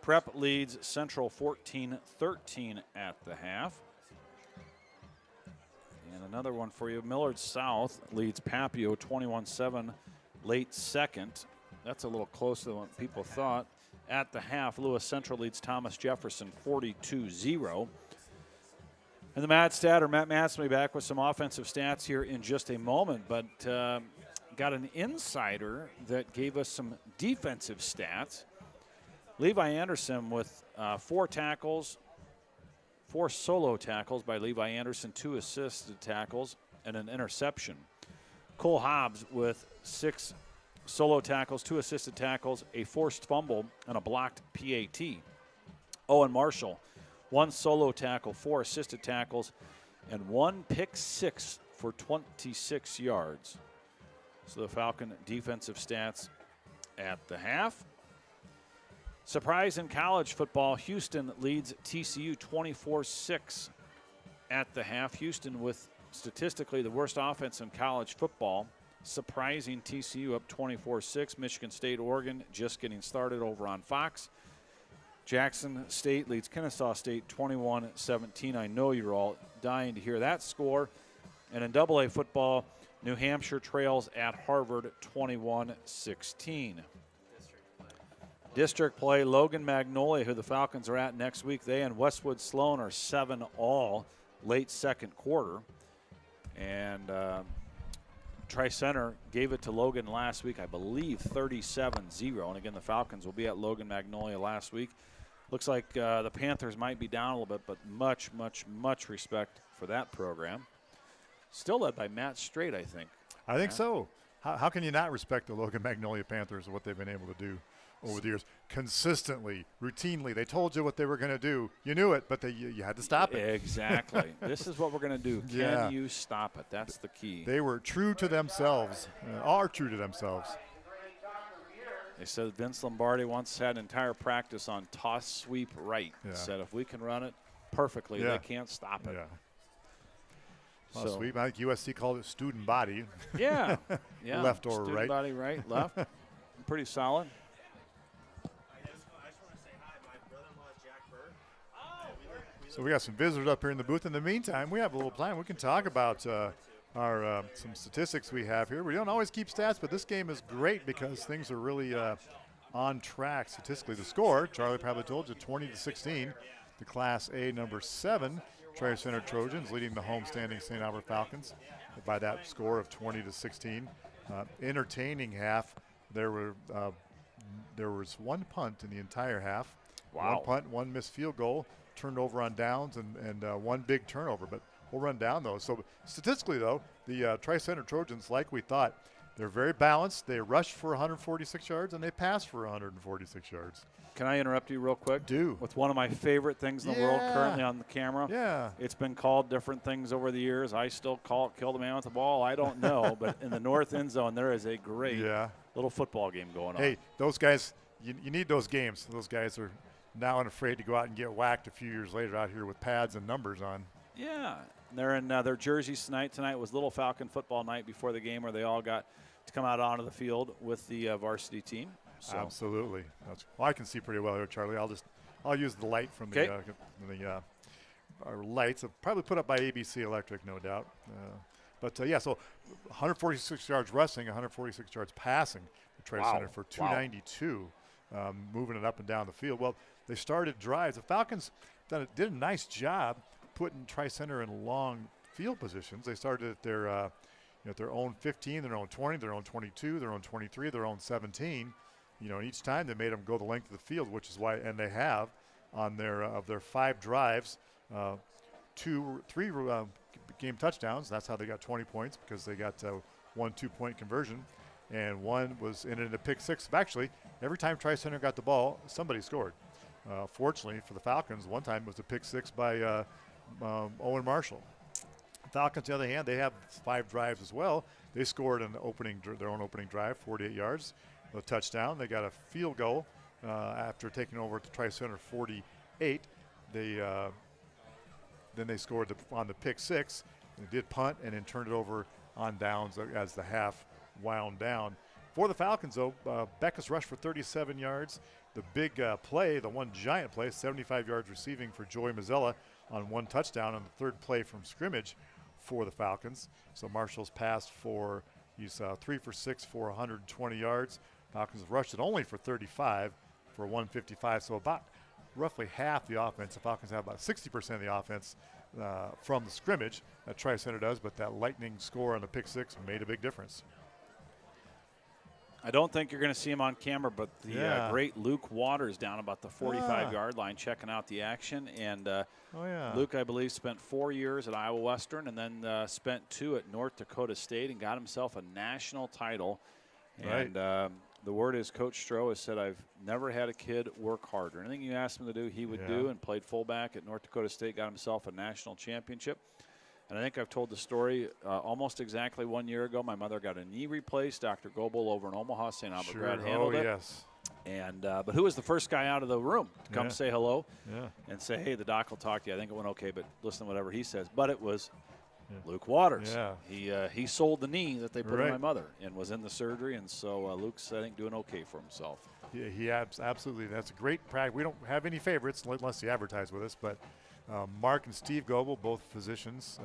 Prep leads Central 14-13 at the half. And another one for you, Millard South leads Papio 21-7, late second. That's a little closer than what people thought. At the half, Lewis Central leads Thomas Jefferson 42-0. And the Matt Statter, Matt Matson, will be back with some offensive stats here in just a moment, but got an insider that gave us some defensive stats. Levi Anderson with 4 tackles, 4 solo tackles by Levi Anderson, 2 assisted tackles, and an interception. Cole Hobbs with 6 solo tackles, 2 assisted tackles, a forced fumble, and a blocked PAT. Owen Marshall, 1 solo tackle, 4 assisted tackles, and 1 pick six for 26 yards. So the Falcon defensive stats at the half. Surprise in college football, Houston leads TCU 24-6 at the half. Houston with statistically the worst offense in college football. Surprising TCU up 24-6. Michigan State, Oregon just getting started over on Fox. Jackson State leads Kennesaw State 21-17. I know you're all dying to hear that score. And in AA football, New Hampshire trails at Harvard 21-16. District play, Logan Magnolia, who the Falcons are at next week. They and Westwood Sloan are 7-all late second quarter. And Tri-Center gave it to Logan last week, I believe 37-0. And again, the Falcons will be at Logan Magnolia last week. Looks like the Panthers might be down a little bit, but much, much, much respect for that program. Still led by Matt Strait, I think. I think so. How can you not respect the Logan Magnolia Panthers and what they've been able to do over the years? Consistently, routinely. They told you what they were going to do. You knew it, but you had to stop it. Exactly. This is what we're going to do. Can you stop it? That's the key. They were true to themselves, are true to themselves. They said Vince Lombardi once had entire practice on toss sweep right. Yeah. Said if we can run it perfectly, they can't stop it. Yeah. Toss sweep. I think USC called it student body. Yeah. Left or student right. Body right, left. Pretty solid. So we got some visitors up here in the booth. In the meantime, we have a little plan. We can talk about our some statistics we have here. We don't always keep stats, but this game is great because things are really on track statistically. The score, Charlie probably told you, 20-16. The Class A number 7 Tri-Center Trojans leading the homestanding St. Albert Falcons by that score of 20-16. Entertaining half. There was 1 punt in the entire half. Wow. 1 punt, 1 missed field goal, turned over on downs, and 1 big turnover. But we'll run down those. So statistically, though, the Tri-Center Trojans, like we thought, they're very balanced. They rushed for 146 yards, and they passed for 146 yards. Can I interrupt you real quick? Do. With one of my favorite things in the world currently on the camera. Yeah. It's been called different things over the years. I still call it kill the man with the ball. I don't know. But in the north end zone, there is a great little football game going on. Hey, those guys, you need those games. Those guys are now unafraid to go out and get whacked a few years later out here with pads and numbers on. Yeah. They're in their jerseys tonight. Tonight was Little Falcon football night before the game where they all got to come out onto the field with the varsity team. So. Absolutely. Well, I can see pretty well here, Charlie. I'll use the light from our lights. Probably put up by ABC Electric, no doubt. So 146 yards rushing, 146 yards passing. The Tri-Center for 292, moving it up and down the field. Well, they started drives. The Falcons did a nice job putting Tri-Center in long field positions. They started at their at their own 15, their own 20, their own 22, their own 23, their own 17. And each time they made them go the length of the field, which is why, and they have on their of their 5 drives, 3 game touchdowns. That's how they got 20 points, because they got 1 2-point conversion, and one was in a pick 6. Actually, every time Tri-Center got the ball, somebody scored. Fortunately for the Falcons, one time it was a pick 6 by Owen Marshall. Falcons, on the other hand, they have 5 drives as well. They scored their own opening drive, 48 yards, a touchdown. They got a field goal after taking over at the Tri-Center 48. Then they scored on the pick 6. They did punt and then turned it over on downs as the half wound down. For the Falcons, though, Beckus rushed for 37 yards. The big play, the one giant play, 75 yards receiving for Joey Mazzella on 1 touchdown on the 3rd play from scrimmage for the Falcons. So Marshall's passed for, he's 3 for 6 for 120 yards. Falcons rushed it only for 35 for 155. So about roughly half the offense. The Falcons have about 60% of the offense from the scrimmage that Tri-Center does, but that lightning score on the pick 6 made a big difference. I don't think you're going to see him on camera, but the great Luke Waters down about the 45-yard line checking out the action. And Luke, I believe, spent 4 years at Iowa Western and then spent 2 at North Dakota State and got himself a national title. Right. And the word is Coach Stroh has said, I've never had a kid work harder. Anything you asked him to do, he would do, and played fullback at North Dakota State, got himself a national championship. And I think I've told the story almost exactly 1 year ago. My mother got a knee replaced. Dr. Goebel over in Omaha, St. Albert grad handled it. Yes. And but who was the first guy out of the room to come say hello and say, hey, the doc will talk to you. I think it went okay, but listen to whatever he says. But it was Luke Waters. Yeah. He sold the knee that they put on my mother and was in the surgery. And so Luke's, I think, doing okay for himself. Yeah, he absolutely. That's a great practice. We don't have any favorites unless you advertise with us, but Mark and Steve Goebel, both physicians,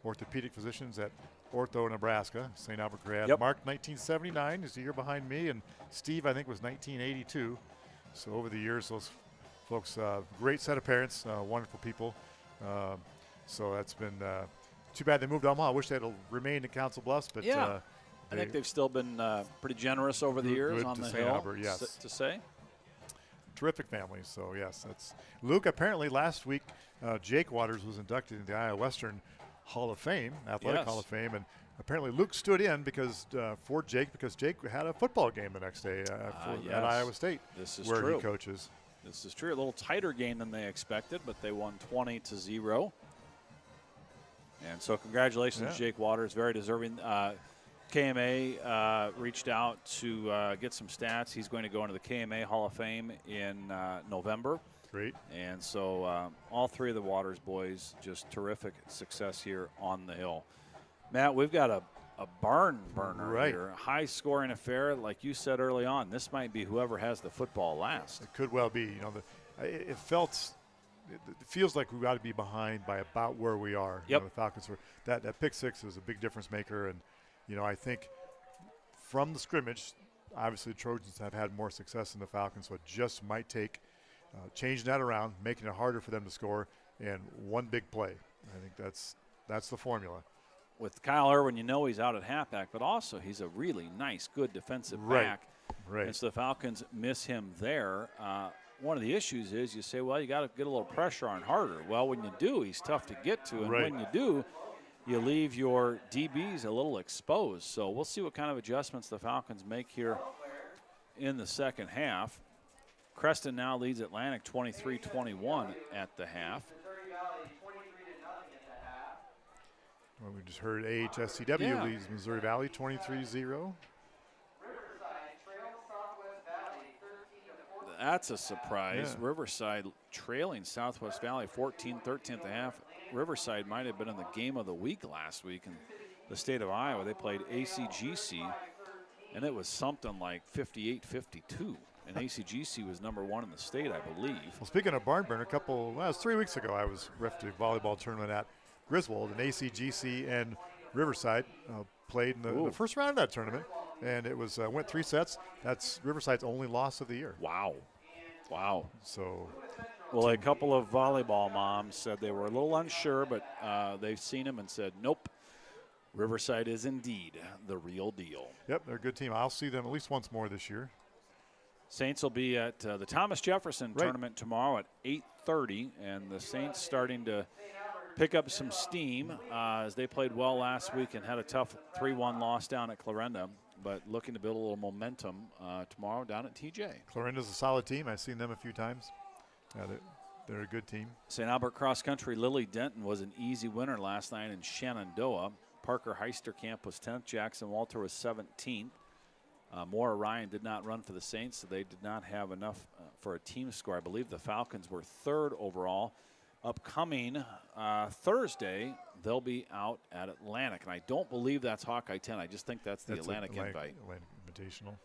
orthopedic physicians at Ortho, Nebraska, St. Albert grad. Mark, 1979, is the year behind me, and Steve, I think, was 1982. So over the years, those folks, great set of parents, wonderful people. So that's been too bad they moved to Omaha. I wish they had remained in Council Bluffs, but I think they've still been pretty generous over the years on the St. hill, Albert, yes. to say. Terrific family. So yes, that's Luke. Apparently last week, Jake Waters was inducted into the Iowa Western Hall of Fame, Athletic Hall of Fame, and apparently Luke stood in for Jake because Jake had a football game the next day at Iowa State, where he coaches. This is true. A little tighter game than they expected, but they won 20-0. And so congratulations, Jake Waters, very deserving. KMA reached out to get some stats. He's going to go into the KMA Hall of Fame in November. Great. And so all 3 of the Waters boys, just terrific success here on the hill. Matt, we've got a barn burner here, a high-scoring affair. Like you said early on, this might be whoever has the football last. It could well be. It feels like we got to be behind by about where we are. Yep. The Falcons were that pick 6 was a big difference maker, and I think from the scrimmage, obviously the Trojans have had more success than the Falcons, so it just might take changing that around, making it harder for them to score, and one big play. I think that's the formula. With Kyle Irwin, he's out at halfback, but also he's a really nice, good defensive back. Right. And so the Falcons miss him there. One of the issues is you say, well, you got to get a little pressure on Harder. Well, when you do, he's tough to get to, and when you do, you leave your DBs a little exposed. So we'll see what kind of adjustments the Falcons make here in the second half. Creston now leads Atlantic 23-21 at the half. Well, we just heard AHSCW leads Missouri Valley 23-0. That's a surprise. Yeah. Riverside trailing Southwest Valley 14-13 at the half. Riverside might have been in the game of the week last week in the state of Iowa. They played ACGC, and it was something like 58-52. And ACGC was number 1 in the state, I believe. Well, speaking of barn burner, it was 3 weeks ago, I was ref to a volleyball tournament at Griswold, and ACGC and Riverside played in the first round of that tournament, and it was went 3 sets. That's Riverside's only loss of the year. Wow. So, well, a couple of volleyball moms said they were a little unsure, but they've seen him and said, nope, Riverside is indeed the real deal. Yep, they're a good team. I'll see them at least once more this year. Saints will be at the Thomas Jefferson tournament tomorrow at 8:30, and the Saints starting to pick up some steam as they played well last week and had a tough 3-1 loss down at Clarinda, but looking to build a little momentum tomorrow down at TJ. Clarinda's a solid team. I've seen them a few times. They're a good team. St. Albert Cross Country Lily Denton was an easy winner last night in Shenandoah. Parker Heisterkamp was 10th. Jackson Walter was 17th. Maura Ryan did not run for the Saints, so they did not have enough for a team score. I believe the Falcons were 3rd overall. Upcoming Thursday, they'll be out at Atlantic, and I don't believe that's Hawkeye 10. I just think that's the Atlantic invite. Atlantic Invitational.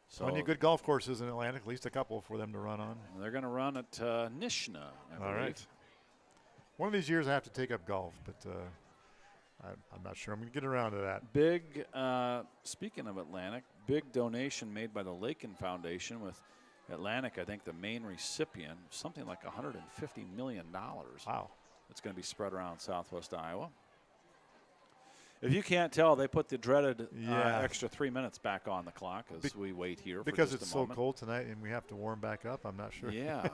So plenty of good golf courses in Atlantic, at least a couple for them to run on. They're going to run at Nishna, I believe. All right. One of these years I have to take up golf, but I'm not sure I'm going to get around to that. Big, speaking of Atlantic, big donation made by the Lakin Foundation with Atlantic, I think the main recipient, something like $150 million. Wow. It's going to be spread around southwest Iowa. If you can't tell, they put the dreaded extra 3 minutes back on the clock as we wait here for because just it's a moment. so cold tonight and we have to warm back up. I'm not sure. Yeah.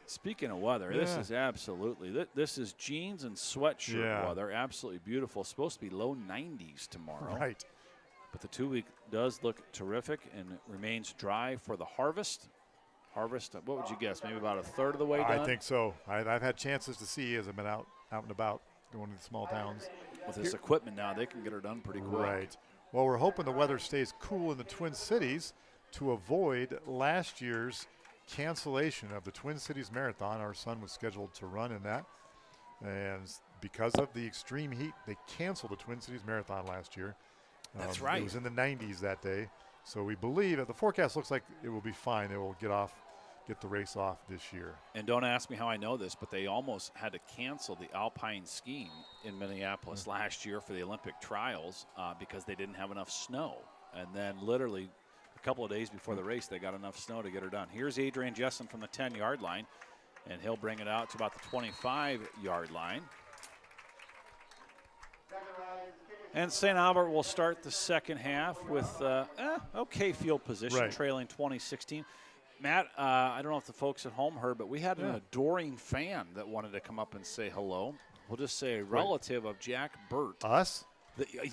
Speaking of weather, this is absolutely this is jeans and sweatshirt weather. Absolutely beautiful. Supposed to be low 90s tomorrow. Right. But the 2 week does look terrific and it remains dry for the harvest. Harvest, what would you guess? Maybe about a third of the way done? I think so. I've had chances to see as I've been out and about going to the small towns. With this equipment now, they can get her done pretty quick. Right. Well, we're hoping the weather stays cool in the Twin Cities to avoid last year's cancellation of the Twin Cities Marathon. Our son was scheduled to run in that. And because of the extreme heat, they canceled the Twin Cities Marathon last year. That's right. It was in the 90s that day. So we believe that the forecast looks like it will be fine. They will get the race off this year. And don't ask me how I know this, but they almost had to cancel the alpine skiing in Minneapolis last year for the Olympic trials because they didn't have enough snow. And then literally a couple of days before the race, they got enough snow to get her done. Here's Adrian Jessen from the 10-yard line, and he'll bring it out to about the 25-yard line. And St. Albert will start the second half with okay field position, trailing 2016. Matt, I don't know if the folks at home heard, but we had an adoring fan that wanted to come up and say hello. We'll just say a relative of Jack Burt. Us?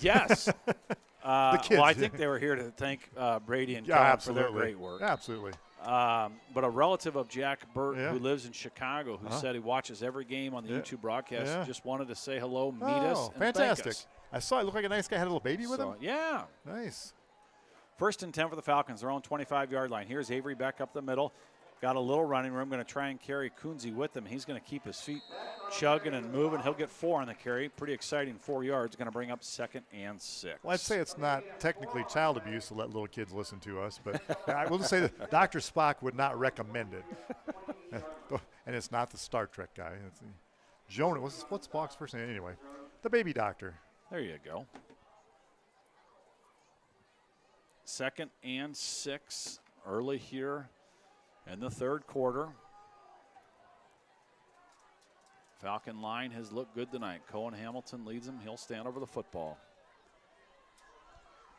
Yes. The kids. Well, I think they were here to thank Brady and Kellen for their great work. Absolutely. But a relative of Jack Burt who lives in Chicago who said he watches every game on the YouTube broadcast just wanted to say hello, meet us, and fantastic. thank us. I saw it looked like a nice guy. Had a little baby with him? Yeah. Nice. 1st and 10 for the Falcons, their own 25-yard line. Here's Avery back up the middle. Got a little running room. Going to try and carry Kunze with him. He's going to keep his feet chugging and moving. He'll get 4 on the carry. Pretty exciting 4 yards. Going to bring up 2nd and 6. Well, I'd say it's not technically child abuse to let little kids listen to us, but I will just say that Dr. Spock would not recommend it. And it's not the Star Trek guy. It's Jonah. What's Spock's first name? Anyway, the baby doctor. There you go. 2nd and 6 early here in the 3rd quarter. Falcon line has looked good tonight. Cohen Hamilton leads him. He'll stand over the football.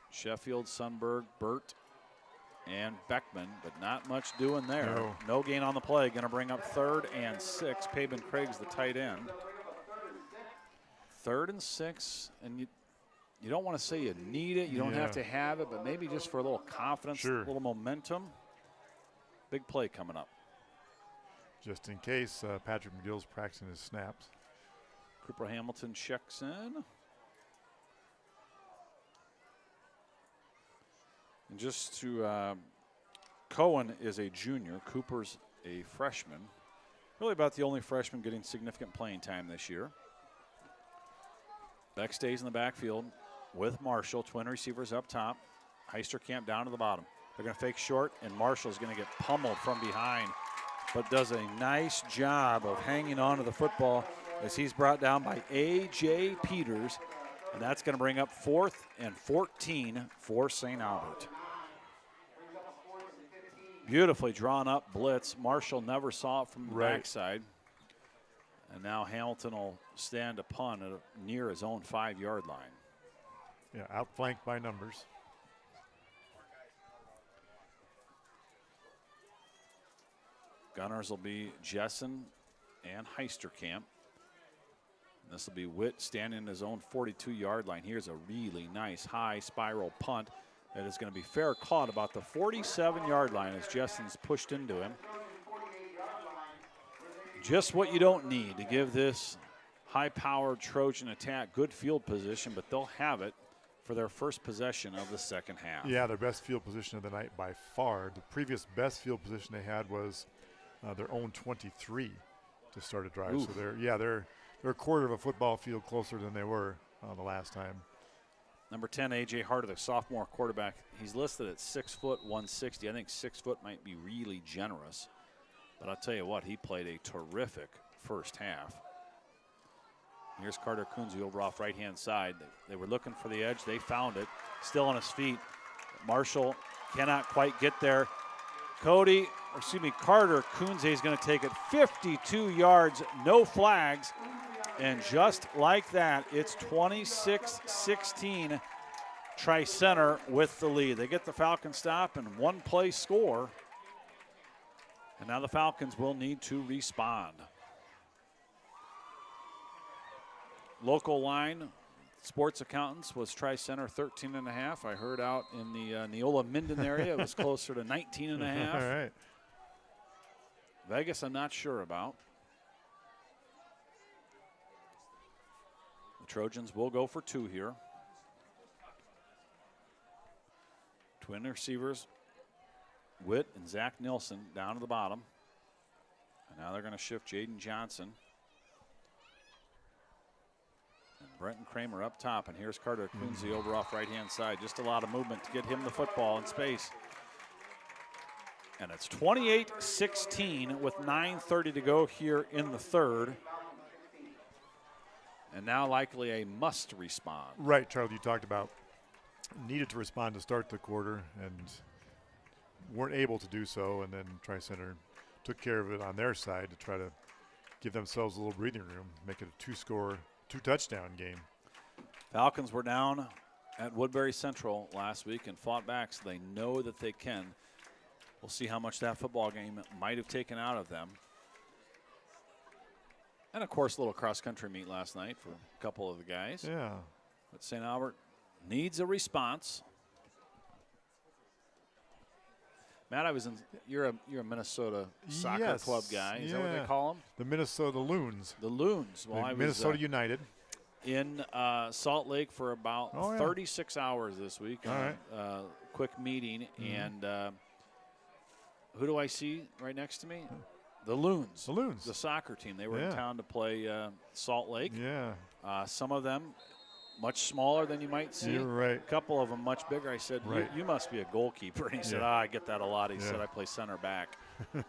Sheffield, Sundberg, Burt, and Beckman, but not much doing there. No gain on the play. Going to bring up 3rd and 6. Pabin Craig's the tight end. 3rd and 6, and you don't want to say you need it. You don't have to have it, but maybe just for a little confidence, a little momentum. Big play coming up. Just in case Patrick McGill's practicing his snaps. Cooper Hamilton checks in. And just to, Cohen is a junior. Cooper's a freshman. Really about the only freshman getting significant playing time this year. Beck stays in the backfield with Marshall. Twin receivers up top. Heisterkamp down to the bottom. They're going to fake short, and Marshall's going to get pummeled from behind, but does a nice job of hanging on to the football as he's brought down by A.J. Peters, and that's going to bring up 4th and 14 for St. Albert. Beautifully drawn up blitz. Marshall never saw it from the backside. And now Hamilton will stand to punt near his own 5-yard line. Yeah, outflanked by numbers. Gunners will be Jessen and Heisterkamp. This will be Witt standing in his own 42-yard line. Here's a really nice high spiral punt that is going to be fair caught about the 47-yard line as Jessen's pushed into him. Just what you don't need to give this high-powered Trojan attack good field position, but they'll have it for their first possession of the second half. Yeah, their best field position of the night by far. The previous best field position they had was their own 23 to start a drive. Ooh. So they're a quarter of a football field closer than they were the last time. Number 10, A.J. Harder, the sophomore quarterback. He's listed at 6 foot 160. I think 6 foot might be really generous. But I'll tell you what, he played a terrific first half. Here's Carter Kunze over off right-hand side. They were looking for the edge. They found it. Still on his feet. Marshall cannot quite get there. Carter Kunze is going to take it 52 yards, no flags. And just like that, it's 26-16. Tri-Center with the lead. They get the Falcon stop and one-play score. And now the Falcons will need to respond. Local line, sports accountants, was Tri-Center 13.5. I heard out in the Neola Minden area it was closer to 19.5. All right. Vegas, I'm not sure about. The Trojans will go for 2 here. Twin receivers, Witt and Zach Nilsson down to the bottom. And now they're going to shift Jaden Johnson. And Brenton Kramer up top. And here's Carter Kunze over off right-hand side. Just a lot of movement to get him the football in space. And it's 28-16 with 9:30 to go here in the third. And now likely a must respond. Right, Charlie, you talked about needed to respond to start the quarter and weren't able to do so, and then Tri-Center took care of it on their side to try to give themselves a little breathing room, make it a 2-touchdown game. Falcons were down at Woodbury Central last week and fought back, so they know that they can. We'll see how much that football game might have taken out of them. And, of course, a little cross-country meet last night for a couple of the guys. Yeah. But St. Albert needs a response. Matt, you're a Minnesota soccer club guy. Is that what they call them? The Minnesota Loons. The Loons. Well, I was Minnesota United. In Salt Lake for about 36 hours this week. All right. Quick meeting. And who do I see right next to me? The Loons. The Loons. The soccer team. They were in town to play Salt Lake. Yeah. Some of them much smaller than you might see. You're right. A couple of them much bigger. I said, you must be a goalkeeper. And he said, I get that a lot. He said, I play center back.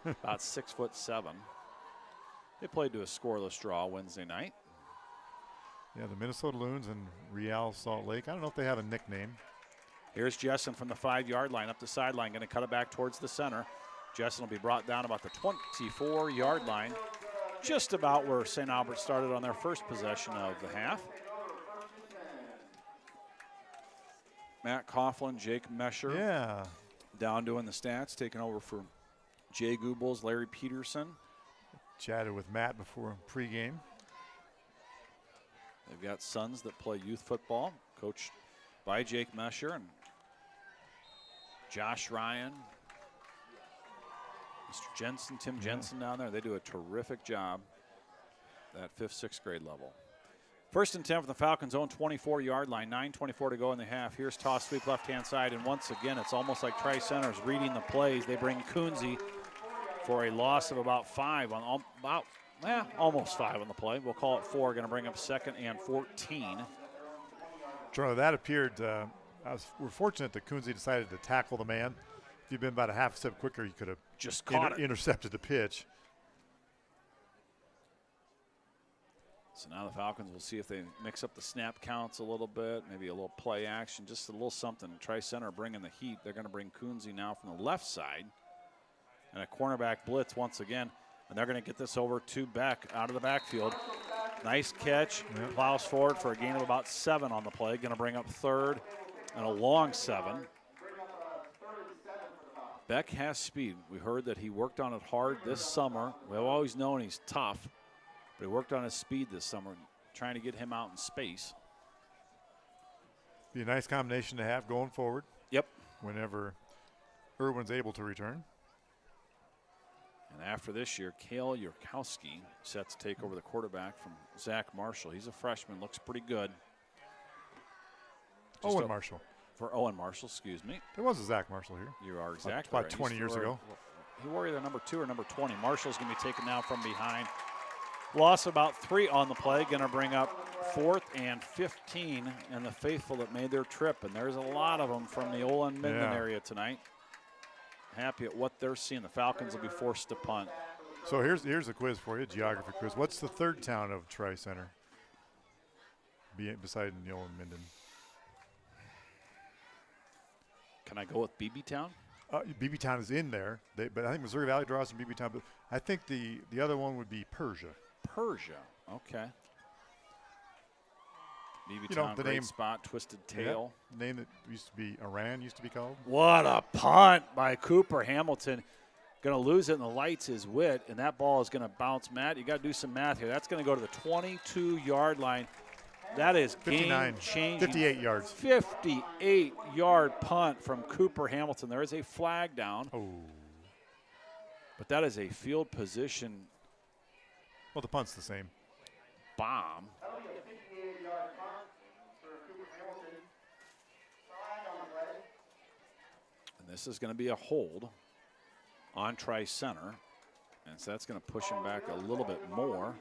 About 6'7". They played to a scoreless draw Wednesday night. Yeah, the Minnesota Loons and Real Salt Lake. I don't know if they have a nickname. Here's Jessen from the 5-yard line up the sideline, going to cut it back towards the center. Jessen will be brought down about the 24-yard line, just about where St. Albert started on their first possession of the half. Matt Coughlin, Jake Mesher down doing the stats, taking over for Jay Goobles, Larry Peterson. Chatted with Matt before pregame. They've got sons that play youth football, coached by Jake Mesher and Josh Ryan, Mr. Jensen, Tim Jensen down there. They do a terrific job at 5th, 6th grade level. 1st and 10 from the Falcons' own 24-yard line. 9:24 to go in the half. Here's toss sweep left-hand side, and once again, it's almost like Tri-Center's reading the plays. They bring Kunze for a loss of about 5 on almost 5 on the play. We'll call it 4. Going to bring up 2nd and 14. Charlie, that appeared. We're fortunate that Kunze decided to tackle the man. If you'd been about a half step quicker, you could have just caught it. Intercepted the pitch. So now the Falcons will see if they mix up the snap counts a little bit, maybe a little play action, just a little something. Tri-Center bringing the heat. They're going to bring Kunze now from the left side. And a cornerback blitz once again. And they're going to get this over to Beck out of the backfield. Nice catch. Plows forward for a gain of about 7 on the play. Going to bring up 3rd and a long 7. Beck has speed. We heard that he worked on it hard this summer. We've always known he's tough, but he worked on his speed this summer, trying to get him out in space. Be a nice combination to have going forward. Yep. Whenever Irwin's able to return. And after this year, Cale Yurkowski set to take over the quarterback from Zach Marshall. He's a freshman, looks pretty good. Owen Marshall. For Owen Marshall, excuse me. There was a Zach Marshall here. You are exactly about right. 20 years ago. He wore either number 2 or number 20. Marshall's going to be taken now from behind. Loss about 3 on the play. Going to bring up 4th and 15, and the faithful that made their trip. And there's a lot of them from the Olin Minden area tonight. Happy at what they're seeing. The Falcons will be forced to punt. So here's a quiz for you, geography quiz. What's the 3rd town of Tri-Center? Beside Olin Minden. Can I go with BB Town? BB Town is in there, but I think Missouri Valley draws from BB Town. But I think the other one would be Persia. Persia, okay. BB Town, the great name, spot, Twisted Tail. Yeah, the name that used to be Iran used to be called. What a punt by Cooper Hamilton. Going to lose it, and the lights is Witt, and that ball is going to bounce. Matt, you got to do some math here. That's going to go to the 22-yard line. That is game-changing. 58 yards. 58-yard punt from Cooper Hamilton. There is a flag down. Oh. But that is a field position. Well, the punt's the same. Bomb. And this is going to be a hold on Tri-Center. And so that's going to push him back a little bit more.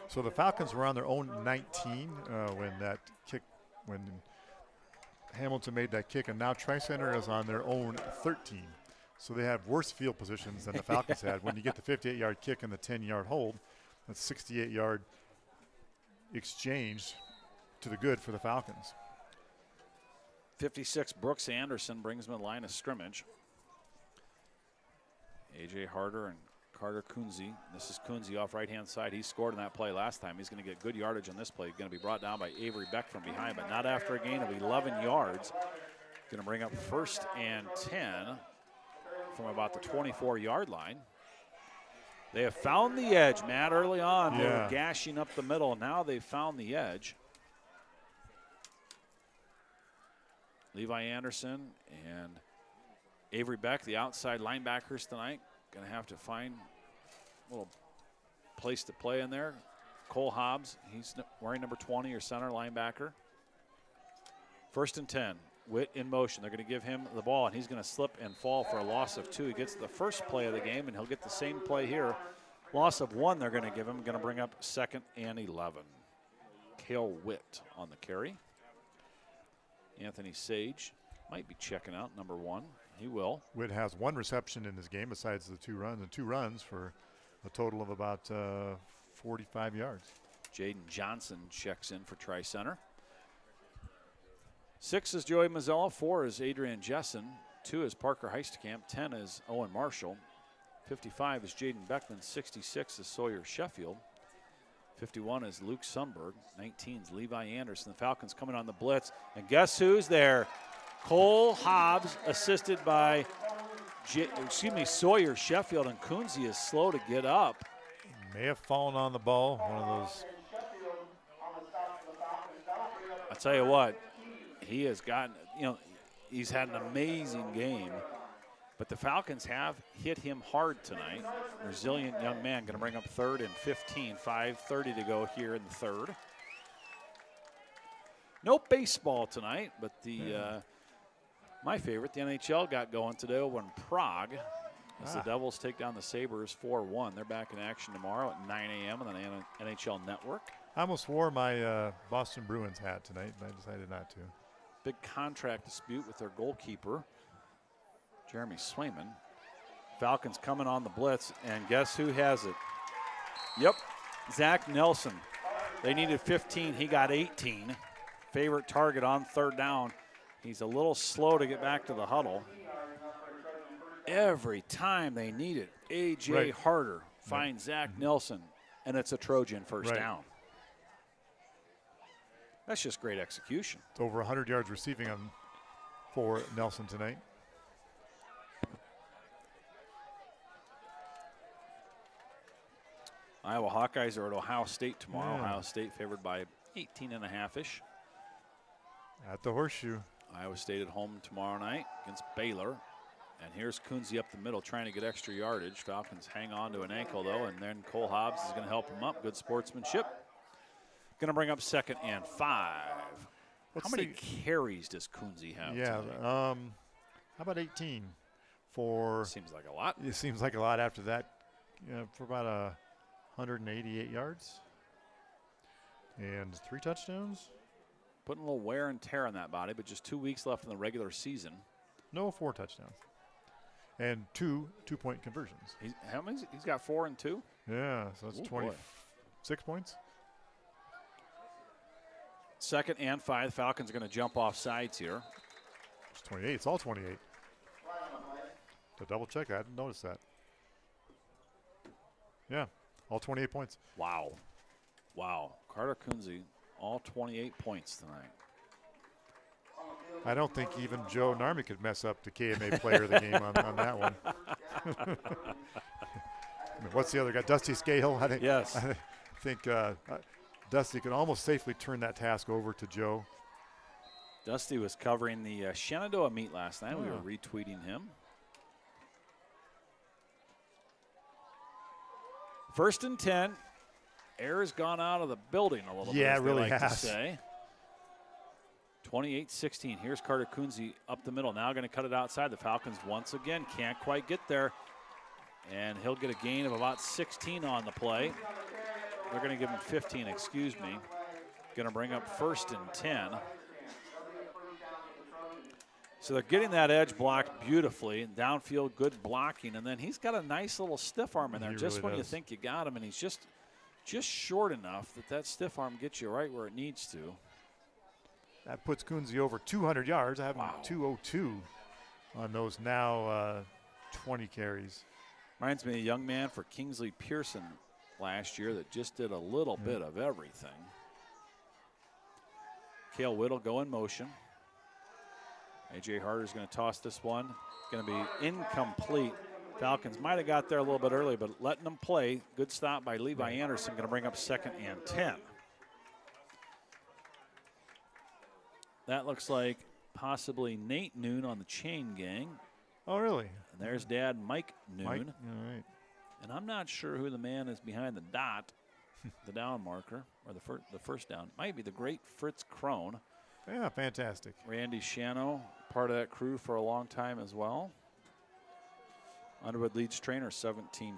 So the Falcons were on their own 19 when Hamilton made that kick, and now Tri-Center is on their own 13. So they have worse field positions than the Falcons had. When you get the 58-yard kick and the 10-yard hold, that's 68-yard exchange to the good for the Falcons. 56, Brooks Anderson brings him to the line of scrimmage. A.J. Harder and Carter Kunze. This is Kunze off right-hand side. He scored in that play last time. He's going to get good yardage on this play. Going to be brought down by Avery Beck from behind, but not after a gain of 11 yards. Going to bring up 1st and 10 from about the 24-yard line. They have found the edge, Matt, early on. They were gashing up the middle. Now they've found the edge. Levi Anderson and Avery Beck, the outside linebackers tonight, going to have to find a little place to play in there. Cole Hobbs, he's wearing number 20, or center linebacker. 1st and 10, Witt in motion. They're going to give him the ball, and he's going to slip and fall for a loss of 2. He gets the first play of the game, and he'll get the same play here. Loss of 1 they're going to give him. Going to bring up 2nd and 11. Cale Witt on the carry. Anthony Sage might be checking out, number 1. He will. Witt has 1 reception in this game besides the 2 runs, and 2 runs for a total of about 45 yards. Jaden Johnson checks in for Tri-Center. 6 is Joey Mazzella, 4 is Adrian Jessen, 2 is Parker Heistekamp, 10 is Owen Marshall, 55 is Jaden Beckman, 66 is Sawyer Sheffield, 51 is Luke Sundberg, 19 is Levi Anderson. The Falcons coming on the blitz, and guess who's there? Cole Hobbs, assisted by Sawyer Sheffield, and Kunze is slow to get up. May have fallen on the ball, one of those. I'll tell you what, he has gotten, he's had an amazing game, but the Falcons have hit him hard tonight. Resilient young man, going to bring up 3rd and 15, 5:30 to go here in the 3rd. No baseball tonight, but my favorite, the NHL, got going today over in Prague as the Devils take down the Sabres 4-1. They're back in action tomorrow at 9 a.m. on the NHL Network. I almost wore my Boston Bruins hat tonight, but I decided not to. Big contract dispute with their goalkeeper, Jeremy Swayman. Falcons coming on the blitz, and guess who has it? Yep, Zach Nelson. They needed 15. He got 18. Favorite target on 3rd down. He's a little slow to get back to the huddle. every time they need it, A.J. Harder finds Zach Nelson, and it's a Trojan first down. That's just great execution. It's over 100 yards receiving for Nelson tonight. Iowa Hawkeyes are at Ohio State tomorrow. Ohio State favored by 18.5-ish. At the Horseshoe. Iowa State at home tomorrow night against Baylor. And here's Kunze up the middle trying to get extra yardage. Falcons hang on to an ankle, though, and then Cole Hobbs is going to help him up. Good sportsmanship. Going to bring up 2nd and 5. How many carries does Kunze have tonight? How about 18 for – Seems like a lot. It seems like a lot after that, for about 188 yards and 3 touchdowns. Putting a little wear and tear on that body, but just 2 weeks left in the regular season. No, 4 touchdowns. And 2 2-point conversions. How many? He's got 4 and 2? Yeah, so that's 26 points. 2nd and 5. Falcons are going to jump off sides here. It's 28. It's all 28. To double check, I didn't notice that. Yeah, all 28 points. Wow. Carter Kunze, all 28 points tonight. I don't think even Joe Narmy could mess up the KMA player of the game on that one. What's the other guy? Dusty Scahill? Yes. I think Dusty can almost safely turn that task over to Joe. Dusty was covering the Shenandoah meet last night. We were retweeting him. 1st and 10. Air's gone out of the building a little bit. Yeah, as it really they like has. to say. 28-16. Here's Carter Kunze up the middle. Now going to cut it outside. The Falcons once again can't quite get there. And he'll get a gain of about 16 on the play. They're going to give him 15, excuse me. Going to bring up 1st and 10. So they're getting that edge blocked beautifully. Downfield, good blocking. And then he's got a nice little stiff arm in there. Just when you think you got him, and he's just short enough that stiff arm gets you right where it needs to. That puts Kunze over 200 yards. I have him 202 on those now 20 carries. Reminds me of a young man for Kingsley Pearson last year that just did a little bit of everything. Cale Whittle go in motion. A.J. Harder's going to toss this one. Going to be incomplete. Falcons might have got there a little bit early, but letting them play. Good stop by Levi Anderson. Going to bring up 2nd and 10. That looks like possibly Nate Noon on the chain gang. Oh, really? And there's Dad Mike Noon. All right. And I'm not sure who the man is behind the dot, the down marker, or the first down. Might be the great Fritz Krohn. Yeah, fantastic. Randy Shano, part of that crew for a long time as well. Underwood leads trainer 17-14.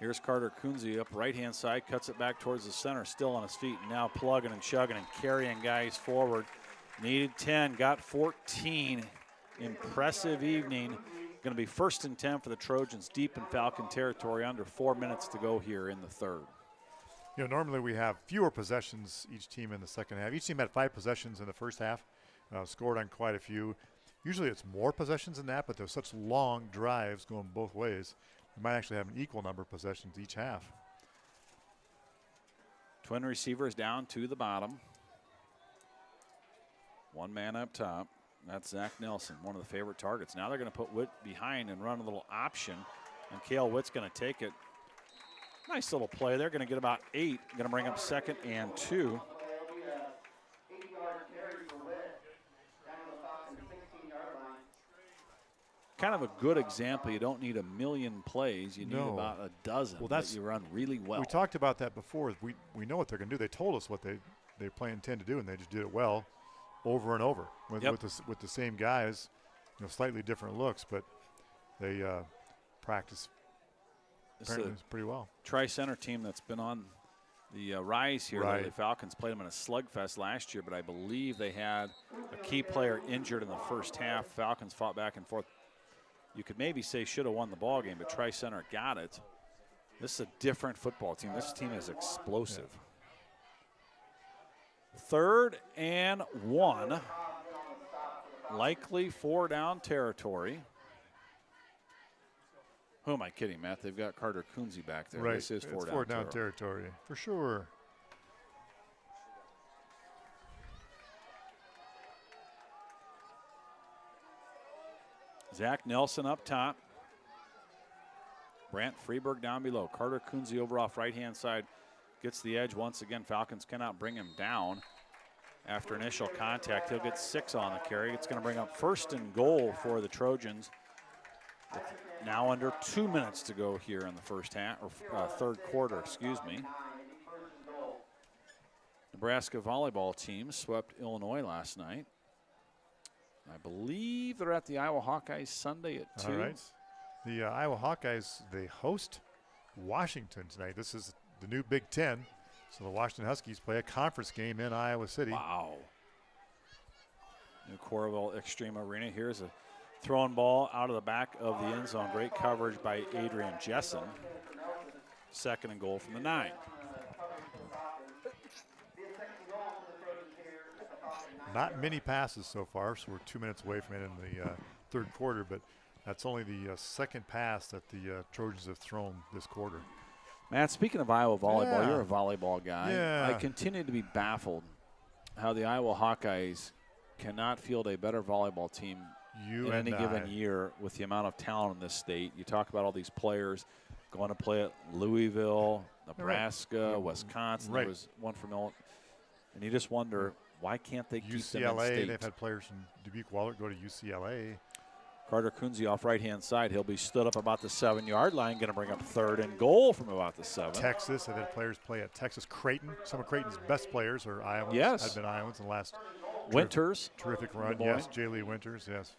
Here's Carter Kunze up right-hand side, cuts it back towards the center, still on his feet, and now plugging and chugging and carrying guys forward. Needed 10, got 14. Impressive evening. Going to be 1st and 10 for the Trojans, deep in Falcon territory, under 4 minutes to go here in the 3rd. Normally we have fewer possessions each team in the second half. Each team had 5 possessions in the first half, scored on quite a few. Usually it's more possessions than that, but there's such long drives going both ways. You might actually have an equal number of possessions each half. Twin receivers down to the bottom. One man up top. That's Zach Nelson, one of the favorite targets. Now they're going to put Witt behind and run a little option, and Cale Witt's going to take it. Nice little play. They're going to get about 8. Going to bring up 2nd and 2. Kind of a good example. You don't need a million plays. You need about a dozen that you run really well. We talked about that before. We know what they're going to do. They told us what they intend to do, and they just did it well over and over with the same guys, slightly different looks, but they practice apparently pretty well. Tri-Center team that's been on the rise here. Right. The Falcons played them in a slugfest last year, but I believe they had a key player injured in the first half. Falcons fought back and forth. You could maybe say should have won the ball game, but Tri-Center got it. This is a different football team. This team is explosive. Yeah. 3rd and 1. likely 4-down territory. Who am I kidding, Matt? They've got Carter Kunze back there. Right. This is 4-down, 4-down territory, for sure. Zach Nelson up top. Brant Freeberg down below. Carter Kunze over off right-hand side. Gets the edge once again. Falcons cannot bring him down after initial contact. He'll get 6 on the carry. It's going to bring up 1st and goal for the Trojans. With now under 2 minutes to go here in the first half, or third quarter, excuse me. Nebraska volleyball team swept Illinois last night. I believe they're at the Iowa Hawkeyes Sunday at 2. All right. The Iowa Hawkeyes, they host Washington tonight. This is the new Big Ten. So the Washington Huskies play a conference game in Iowa City. Wow. New Coralville Extreme Arena. Here's a thrown ball out of the back of the end zone. Great coverage by Adrian Jessen. 2nd and goal from the 9. Not many passes so far, so we're 2 minutes away from it in the third quarter, but that's only the second pass that the Trojans have thrown this quarter. Matt, speaking of Iowa volleyball, you're a volleyball guy. Yeah. I continue to be baffled how the Iowa Hawkeyes cannot field a better volleyball team in any given year with the amount of talent in this state. You talk about all these players going to play at Louisville, Nebraska, Wisconsin. Right. There was one from Illinois. And you just wonder, why can't they keep them in UCLA, state? they've had players from Dubuque-Wahlert go to UCLA. Carter Kunze off right-hand side. He'll be stood up about the 7-yard line, going to bring up 3rd and goal from about the 7. Texas, they've had players play at Texas. Creighton, some of Creighton's best players are Iowans. Yes. Have been Iowans in the last Winters. terrific run. Yes, J. Lee Winters, yes.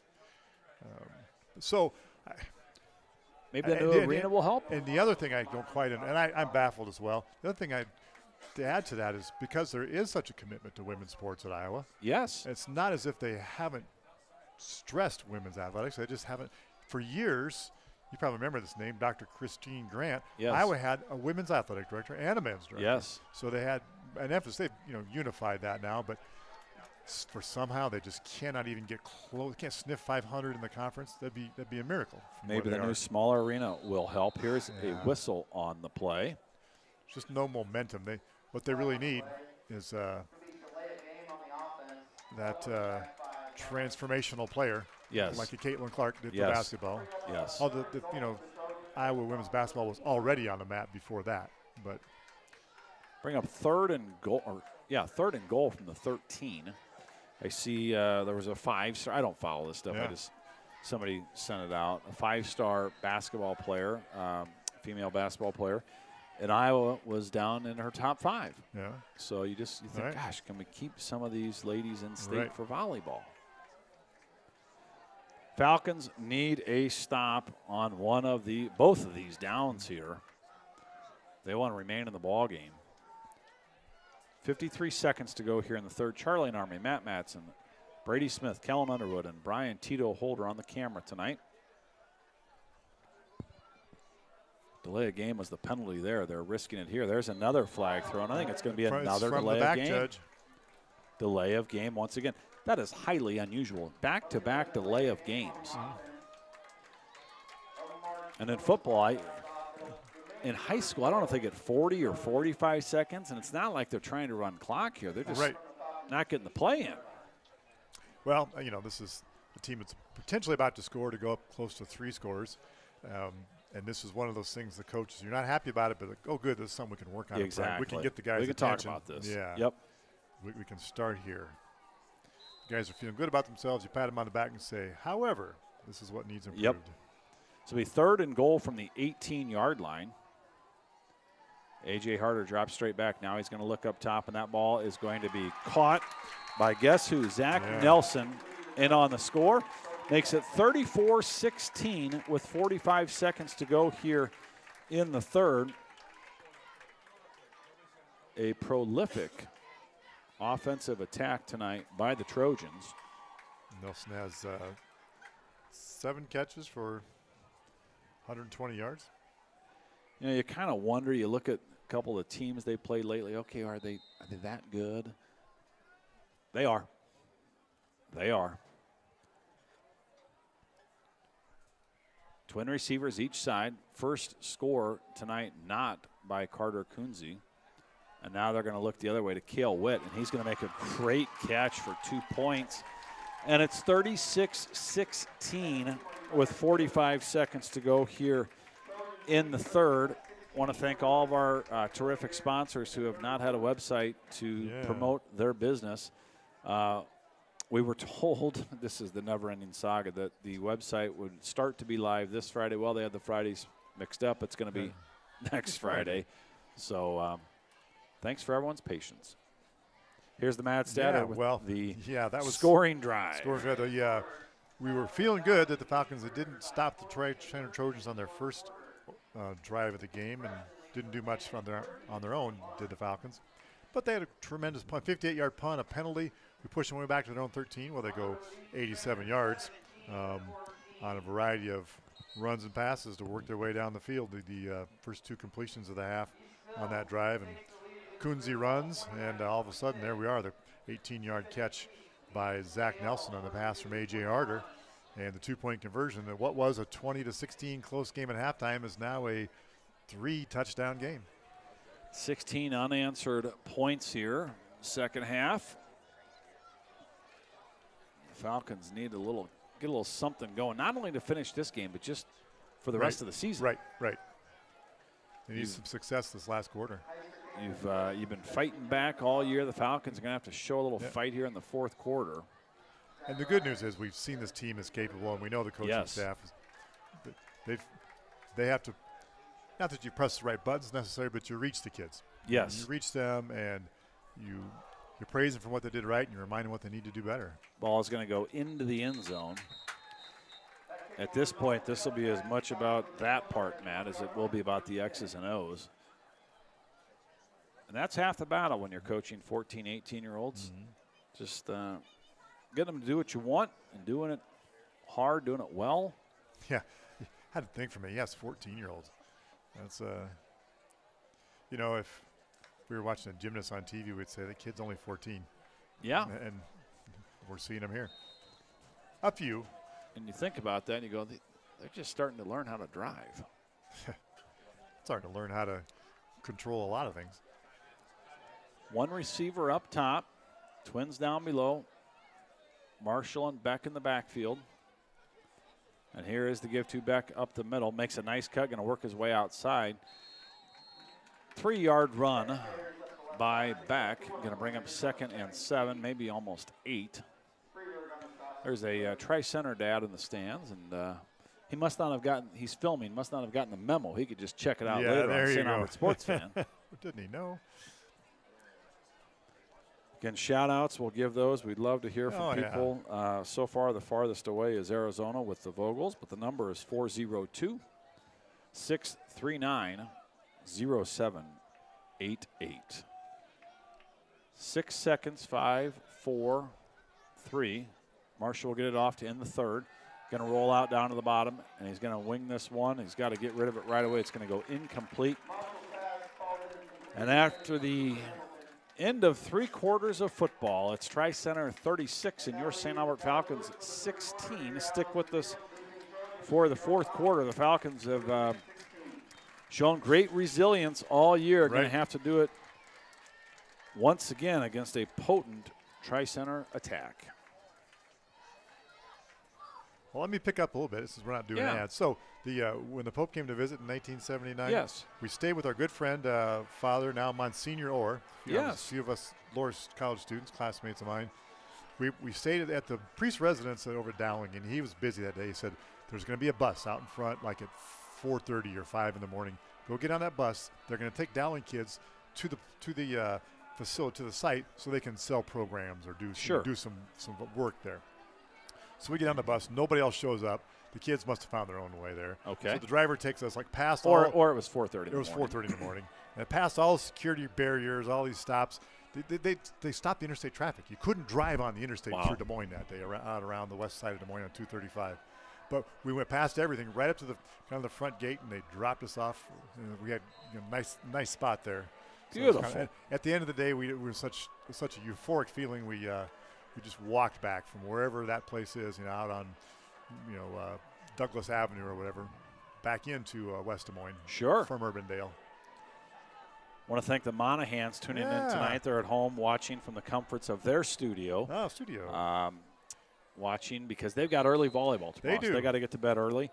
Maybe the new arena will help. And the other thing I don't quite, and I'm baffled as well. The other thing to add to that is because there is such a commitment to women's sports at Iowa. Yes. It's not as if they haven't stressed women's athletics. They just haven't. For years, you probably remember this name, Dr. Christine Grant. Yes. Iowa had a women's athletic director and a men's director. Yes. So they had an emphasis. They've unified that now, but for somehow they just cannot even get close. Can't sniff 500 in the conference. That'd be a miracle. Maybe the new smaller arena will help. Here's a whistle on the play. Just no momentum. What they really need is that transformational player. Yes. Like a Caitlin Clark did for Yes. basketball. Yes. Although Iowa women's basketball was already on the map before that, but Bring up 3rd and goal. 3rd and goal from the 13. I see there was a 5-star. I don't follow this stuff. Yeah. Somebody sent it out. A 5-star basketball player, female basketball player, and Iowa was down in her top 5. yeah. So you think, Right. gosh, can we keep some of these ladies in state Right. for volleyball? Falcons need a stop on both of these downs here. They want to remain in the ball game. 53 seconds to go here in the third. Charlie and Army, Matt Matson, Brady Smith, Kellen Underwood, and Brian Tito Holder on the camera tonight. Delay of game was the penalty there. They're risking it here. There's another flag thrown. I think it's going to be another delay of game. Judge. Delay of game once again. That is highly unusual. Back-to-back delay of games. And in football, in high school, I don't know if they get 40 or 45 seconds, and it's not like they're trying to run clock here. They're just not getting the play in. Well, this is a team that's potentially about to score to go up close to 3 scores. And this is one of those things the coaches, you're not happy about it, but good, this is something we can work on. Exactly. We can get the guys We can attention. talk about this. Yeah. Yep. We can start here. The guys are feeling good about themselves. You pat them on the back and say, however, this is what needs improved. Yep. So it'll be 3rd and goal from the 18-yard line. A.J. Harder drops straight back. Now he's going to look up top, and that ball is going to be caught by guess who? Zach Nelson in on the score. Makes it 34-16 with 45 seconds to go here in the third. A prolific offensive attack tonight by the Trojans. Nelson has 7 catches for 120 yards. You kind of wonder, you look at a couple of teams they played lately, okay, are they that good? They are. They are. Twin receivers each side. First score tonight not by Carter Kunze. And now they're going to look the other way to Cale Witt, and he's going to make a great catch for 2 points. And it's 36-16 with 45 seconds to go here in the third. Want to thank all of our terrific sponsors who have not had a website to promote their business. We were told, this is the never-ending saga, that the website would start to be live this Friday. Well, they had the Fridays mixed up. It's going to be next Friday. So thanks for everyone's patience. Here's the Mad Stat with that was scoring drive. We were feeling good that the Falcons didn't stop the Trojans on their first drive of the game and didn't do much on their own, did the Falcons. But they had a tremendous punt, 58-yard punt, a penalty. We pushed them way back to their own 13. Well, they go 87 yards on a variety of runs and passes to work their way down the field. The first 2 completions of the half on that drive. And Kunze runs, and all of a sudden, there we are, the 18-yard catch by Zach Nelson on the pass from A.J. Arter. And the 2-point conversion. What was a 20-16 close game at halftime is now a 3-touchdown game. 16 unanswered points here, second half. The Falcons need get a little something going, not only to finish this game, but just for the rest of the season. Right. They need some success this last quarter. You've been fighting back all year. The Falcons are going to have to show a little fight here in the fourth quarter. And the good news is we've seen this team is capable, and we know the coaching staff they have to, not that you press the right buttons necessarily, but you reach the kids. Yes. You reach them, and you praise them for what they did right, and you remind them what they need to do better. Ball is going to go into the end zone. At this point, this will be as much about that part, Matt, as it will be about the X's and O's. And that's half the battle when you're coaching 14, 18-year-olds. Mm-hmm. Just getting them to do what you want and doing it hard, doing it well. Yeah, I had to think for me. Yes, 14-year-olds. That's if we were watching a gymnast on TV, we'd say the kid's only 14. Yeah, and we're seeing them here. A few. And you think about that, and you go, they're just starting to learn how to drive. Starting to learn how to control a lot of things. One receiver up top, Twins down below. Marshall and Beck in the backfield. And here is the give to Beck up the middle. Makes a nice cut, going to work his way outside. 3-yard run by Beck. Going to bring up 2nd and 7, maybe almost 8. There's a Tri-Center dad in the stands, and he must not have gotten, he's filming, must not have gotten the memo. He could just check it out later on St. Albert Sports Fan. Didn't he know? Again, shout-outs, we'll give those. We'd love to hear from people. So far, the farthest away is Arizona with the Vogels, but the number is 402-639-0788. 6 seconds, 5, 4, 3. Marshall will get it off to end the third. Going to roll out down to the bottom, and he's going to wing this one. He's got to get rid of it right away. It's going to go incomplete. And after the end of 3 quarters of football, it's Tri-Center 36 and your St. Albert Falcons 16. Stick with us for the fourth quarter. The Falcons have shown great resilience all year. Going to have to do it once again against a potent Tri-Center attack. Well, let me pick up a little bit. This is we're not doing ads. So when the Pope came to visit in 1979, we stayed with our good friend, Father, now Monsignor Orr. A few of us Loras College students, classmates of mine. We stayed at the priest's residence over at Dowling, and he was busy that day. He said, there's going to be a bus out in front like at 4:30 or 5 in the morning. Go get on that bus. They're going to take Dowling kids to the facility, to the site, so they can sell programs or do some work there. So we get on the bus. Nobody else shows up. The kids must have found their own way there. Okay. So the driver takes us past or it was 4:30. It was 4:30 in the morning. And past all security barriers, all these stops. They stopped the interstate traffic. You couldn't drive on the interstate through Des Moines that day, around the west side of Des Moines on 235. But we went past everything, right up to the front gate, and they dropped us off. We had nice spot there. Beautiful. At the end of the day, we were such a euphoric feeling. We just walked back from wherever that place is, out on, Douglas Avenue or whatever. back into West Des Moines. Sure. From Urbandale. Want to thank the Monahans tuning in tonight. They're at home watching from the comforts of their studio. Oh, studio. Watching because they've got early volleyball tomorrow. They do. So they got to get to bed early.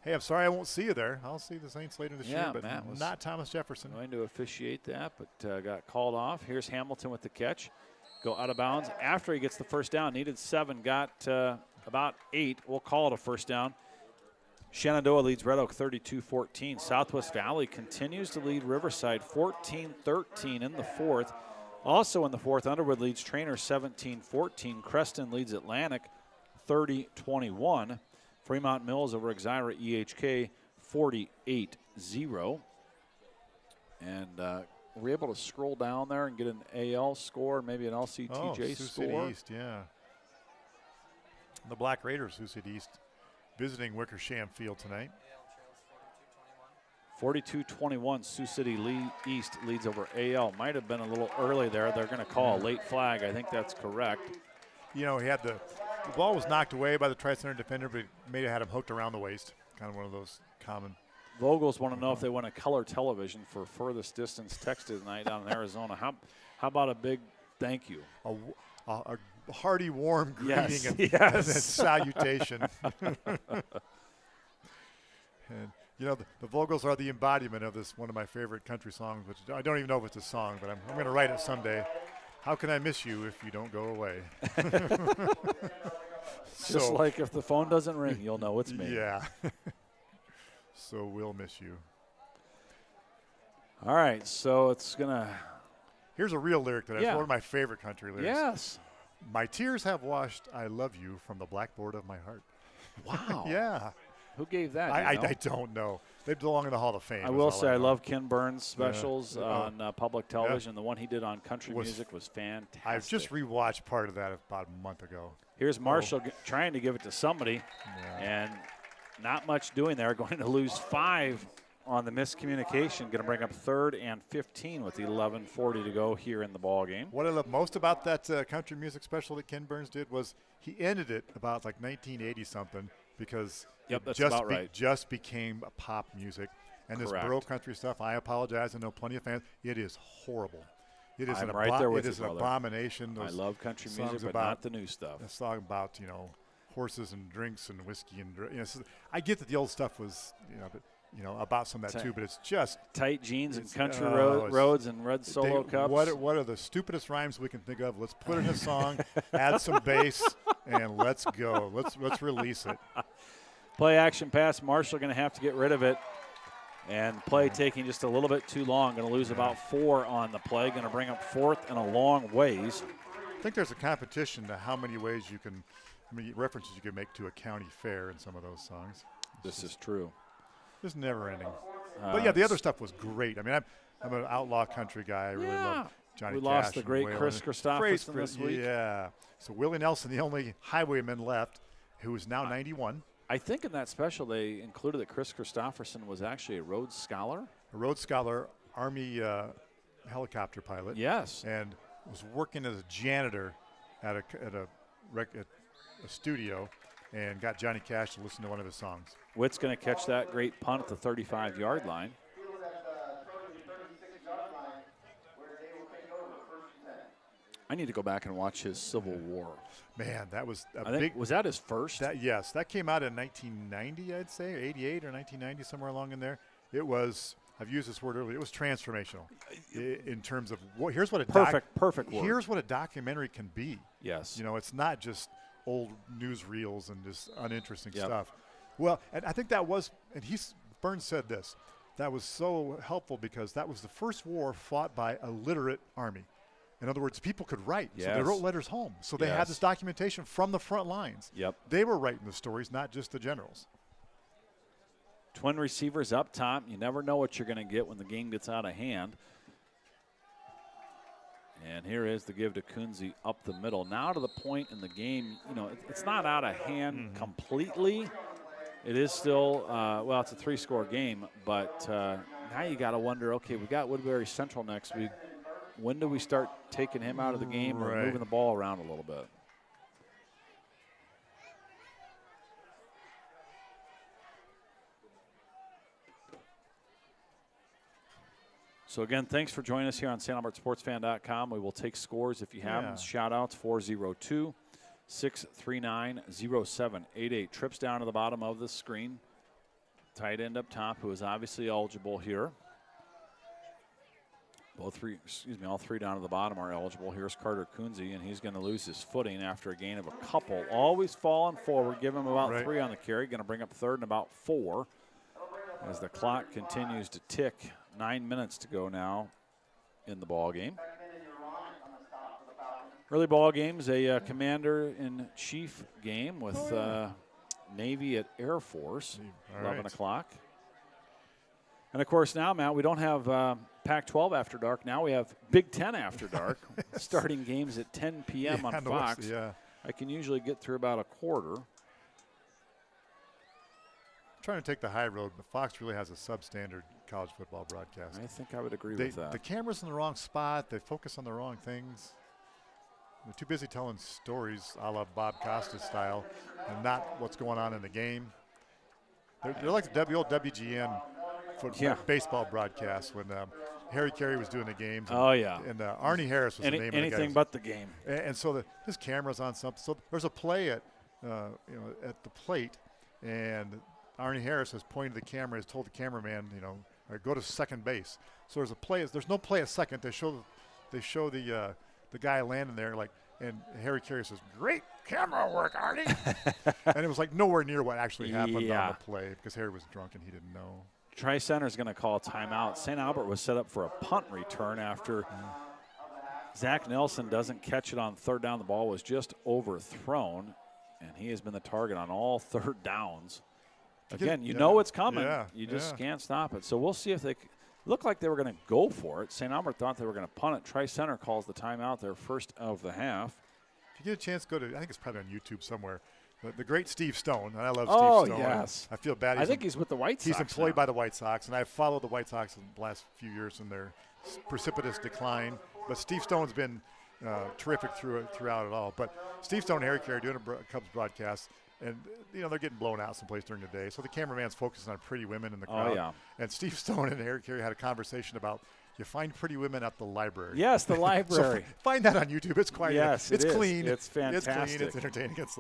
Hey, I'm sorry I won't see you there. I'll see the Saints later this year, but Matt was not Thomas Jefferson. Going to officiate that, but got called off. Here's Hamilton with the catch. Go out of bounds after he gets the first down. Needed 7, got about 8. We'll call it a first down. Shenandoah leads Red Oak 32-14. Southwest Valley continues to lead Riverside 14-13 in the fourth. Also in the fourth, Underwood leads Trainer 17-14. Creston leads Atlantic 30-21. Fremont Mills over Exira EHK 48-0. And we're able to scroll down there and get an AL score, maybe an LCTJ Sioux score. City East, yeah. The Black Raiders, Sioux City East, visiting Wickersham Field tonight. 42-21, Sioux City East leads over AL. Might have been a little early there. They're going to call a late flag. I think that's correct. You know, he had the ball was knocked away by the Tri-Center defender, but may have had him hooked around the waist. Kind of one of those common. Vogels want to know if they want a color television for furthest distance text tonight down in Arizona. How about a big thank you? A hearty, warm greeting and yes. salutation. And, you know, the Vogels are the embodiment of this, one of my favorite country songs, which I don't even know if it's a song, but I'm going to write it someday. How can I miss you if you don't go away? Just like if the phone doesn't ring, you'll know it's me. Yeah. So we'll miss you. All right, so it's going to. Here's a real lyric that's one of my favorite country lyrics. Yes. My tears have washed I love you from the blackboard of my heart. Wow. Yeah. Who gave that? I don't know. They belong in the Hall of Fame. I will say I love Ken Burns' specials on public television. The one he did on country music was fantastic. I've just rewatched part of that about a month ago. Here's Marshall trying to give it to somebody, and not much doing there. Going to lose 5 on the miscommunication. Going to bring up 3rd and 15 with 11:40 to go here in the ball game. What I love most about that country music special that Ken Burns did was he ended it about like 1980 something because it just became pop music. And this bro country stuff, I apologize. I know plenty of fans. It is horrible. It is I'm right there with you, an abomination. I love country music, but not the new stuff. A song about, horses and drinks and whiskey and I get that the old stuff was, but about some of that too, but it's just tight jeans and country roads and red Solo cups. What are the stupidest rhymes we can think of? Let's put it in a song, add some bass, and let's go. Let's release it. Play action pass. Marshall going to have to get rid of it. And play taking just a little bit too long. Going to lose about 4 on the play. Going to bring up 4th and a long ways. I think there's a competition to how many references you can make to a county fair in some of those songs. This is true. It's never ending. But yeah, the other stuff was great. I mean, I'm an outlaw country guy. I really love Johnny Cash. We lost the great Chris Christopherson this week. Yeah. So Willie Nelson, the only highwayman left, who is now 91. I think in that special they included that Chris Christopherson was actually a Rhodes Scholar. A Rhodes Scholar, Army helicopter pilot. Yes. And was working as a janitor at a studio and got Johnny Cash to listen to one of his songs. Witt's going to catch that great punt at the 35-yard line. I need to go back and watch his Civil War. Man, that was was that his first? Yes, that came out in 1990, I'd say, or 88 or 1990, somewhere along in there. It was, I've used this word earlier, it was transformational in terms of, here's what a perfect word. Here's what a documentary can be. Yes. It's not just old newsreels and just uninteresting stuff. Well, and I think that was, and Burns said this, that was so helpful because that was the first war fought by a literate army. In other words, people could write, so they wrote letters home. So they had this documentation from the front lines. Yep. They were writing the stories, not just the generals. Twin receivers up top. You never know what you're going to get when the game gets out of hand. And here is the give to Kunze up the middle. Now to the point in the game, it's not out of hand completely. It is still, it's a 3-score game, but now you got to wonder, okay, we got Woodbury Central next week. When do we start taking him out of the game or moving the ball around a little bit? So, again, thanks for joining us here on StLombartSportsFan.com. We will take scores if you have them. Shout-outs, 402-639-0788. Trips down to the bottom of the screen. Tight end up top, who is obviously eligible here. All three down to the bottom are eligible. Here's Carter Kunze, and he's going to lose his footing after a gain of a couple. Always falling forward. Give him about 3 on the carry. Going to bring up third and about 4 as the clock continues to tick. 9 minutes to go now in the ball game. Early ball game's a commander-in-chief game with Navy at Air Force, 11 o'clock. And, of course, now, Matt, we don't have Pac-12 after dark. Now we have Big Ten after dark, starting games at 10 p.m. on Fox. I can usually get through about a quarter. Trying to take the high road, but Fox really has a substandard college football broadcast. I think I would agree with that. The camera's in the wrong spot. They focus on the wrong things. They're too busy telling stories a la Bob Costas style and not what's going on in the game. They're like the old WGN baseball broadcast when Harry Carey was doing the games. And, and Arnie Harris was the name of the guy. Anything but the game. And so his camera's on something. So there's a play at the plate, and Arnie Harris has pointed the camera, has told the cameraman, go to second base. So there's a play. There's no play at second. They show the guy landing there, and Harry Carey says, "Great camera work, Arnie." And it was nowhere near what actually happened on the play because Harry was drunk and he didn't know. Tri-Center is going to call a timeout. St. Albert was set up for a punt return after Zach Nelson doesn't catch it on third down. The ball was just overthrown, and he has been the target on all third downs. Again, you know it's coming. You just can't stop it. So we'll see if they look like they were going to go for it. St. Albert thought they were going to punt it. Tri-Center calls the timeout, their first of the half. If you get a chance, go to, I think it's probably on YouTube somewhere, the great Steve Stone. And I love Steve Stone. Yes. I feel bad. I think he's with the White Sox. He's employed by the White Sox, and I've followed the White Sox in the last few years in their precipitous decline. But Steve Stone's been terrific throughout it all. But Steve Stone and Harry Carey doing a Cubs broadcast. And, they're getting blown out someplace during the day. So the cameraman's focusing on pretty women in the crowd. And Steve Stone and Harry Carey had a conversation about you find pretty women at the library. Yes, the library. So find that on YouTube. It's quite it's clean. It's fantastic. It's clean. It's entertaining. It's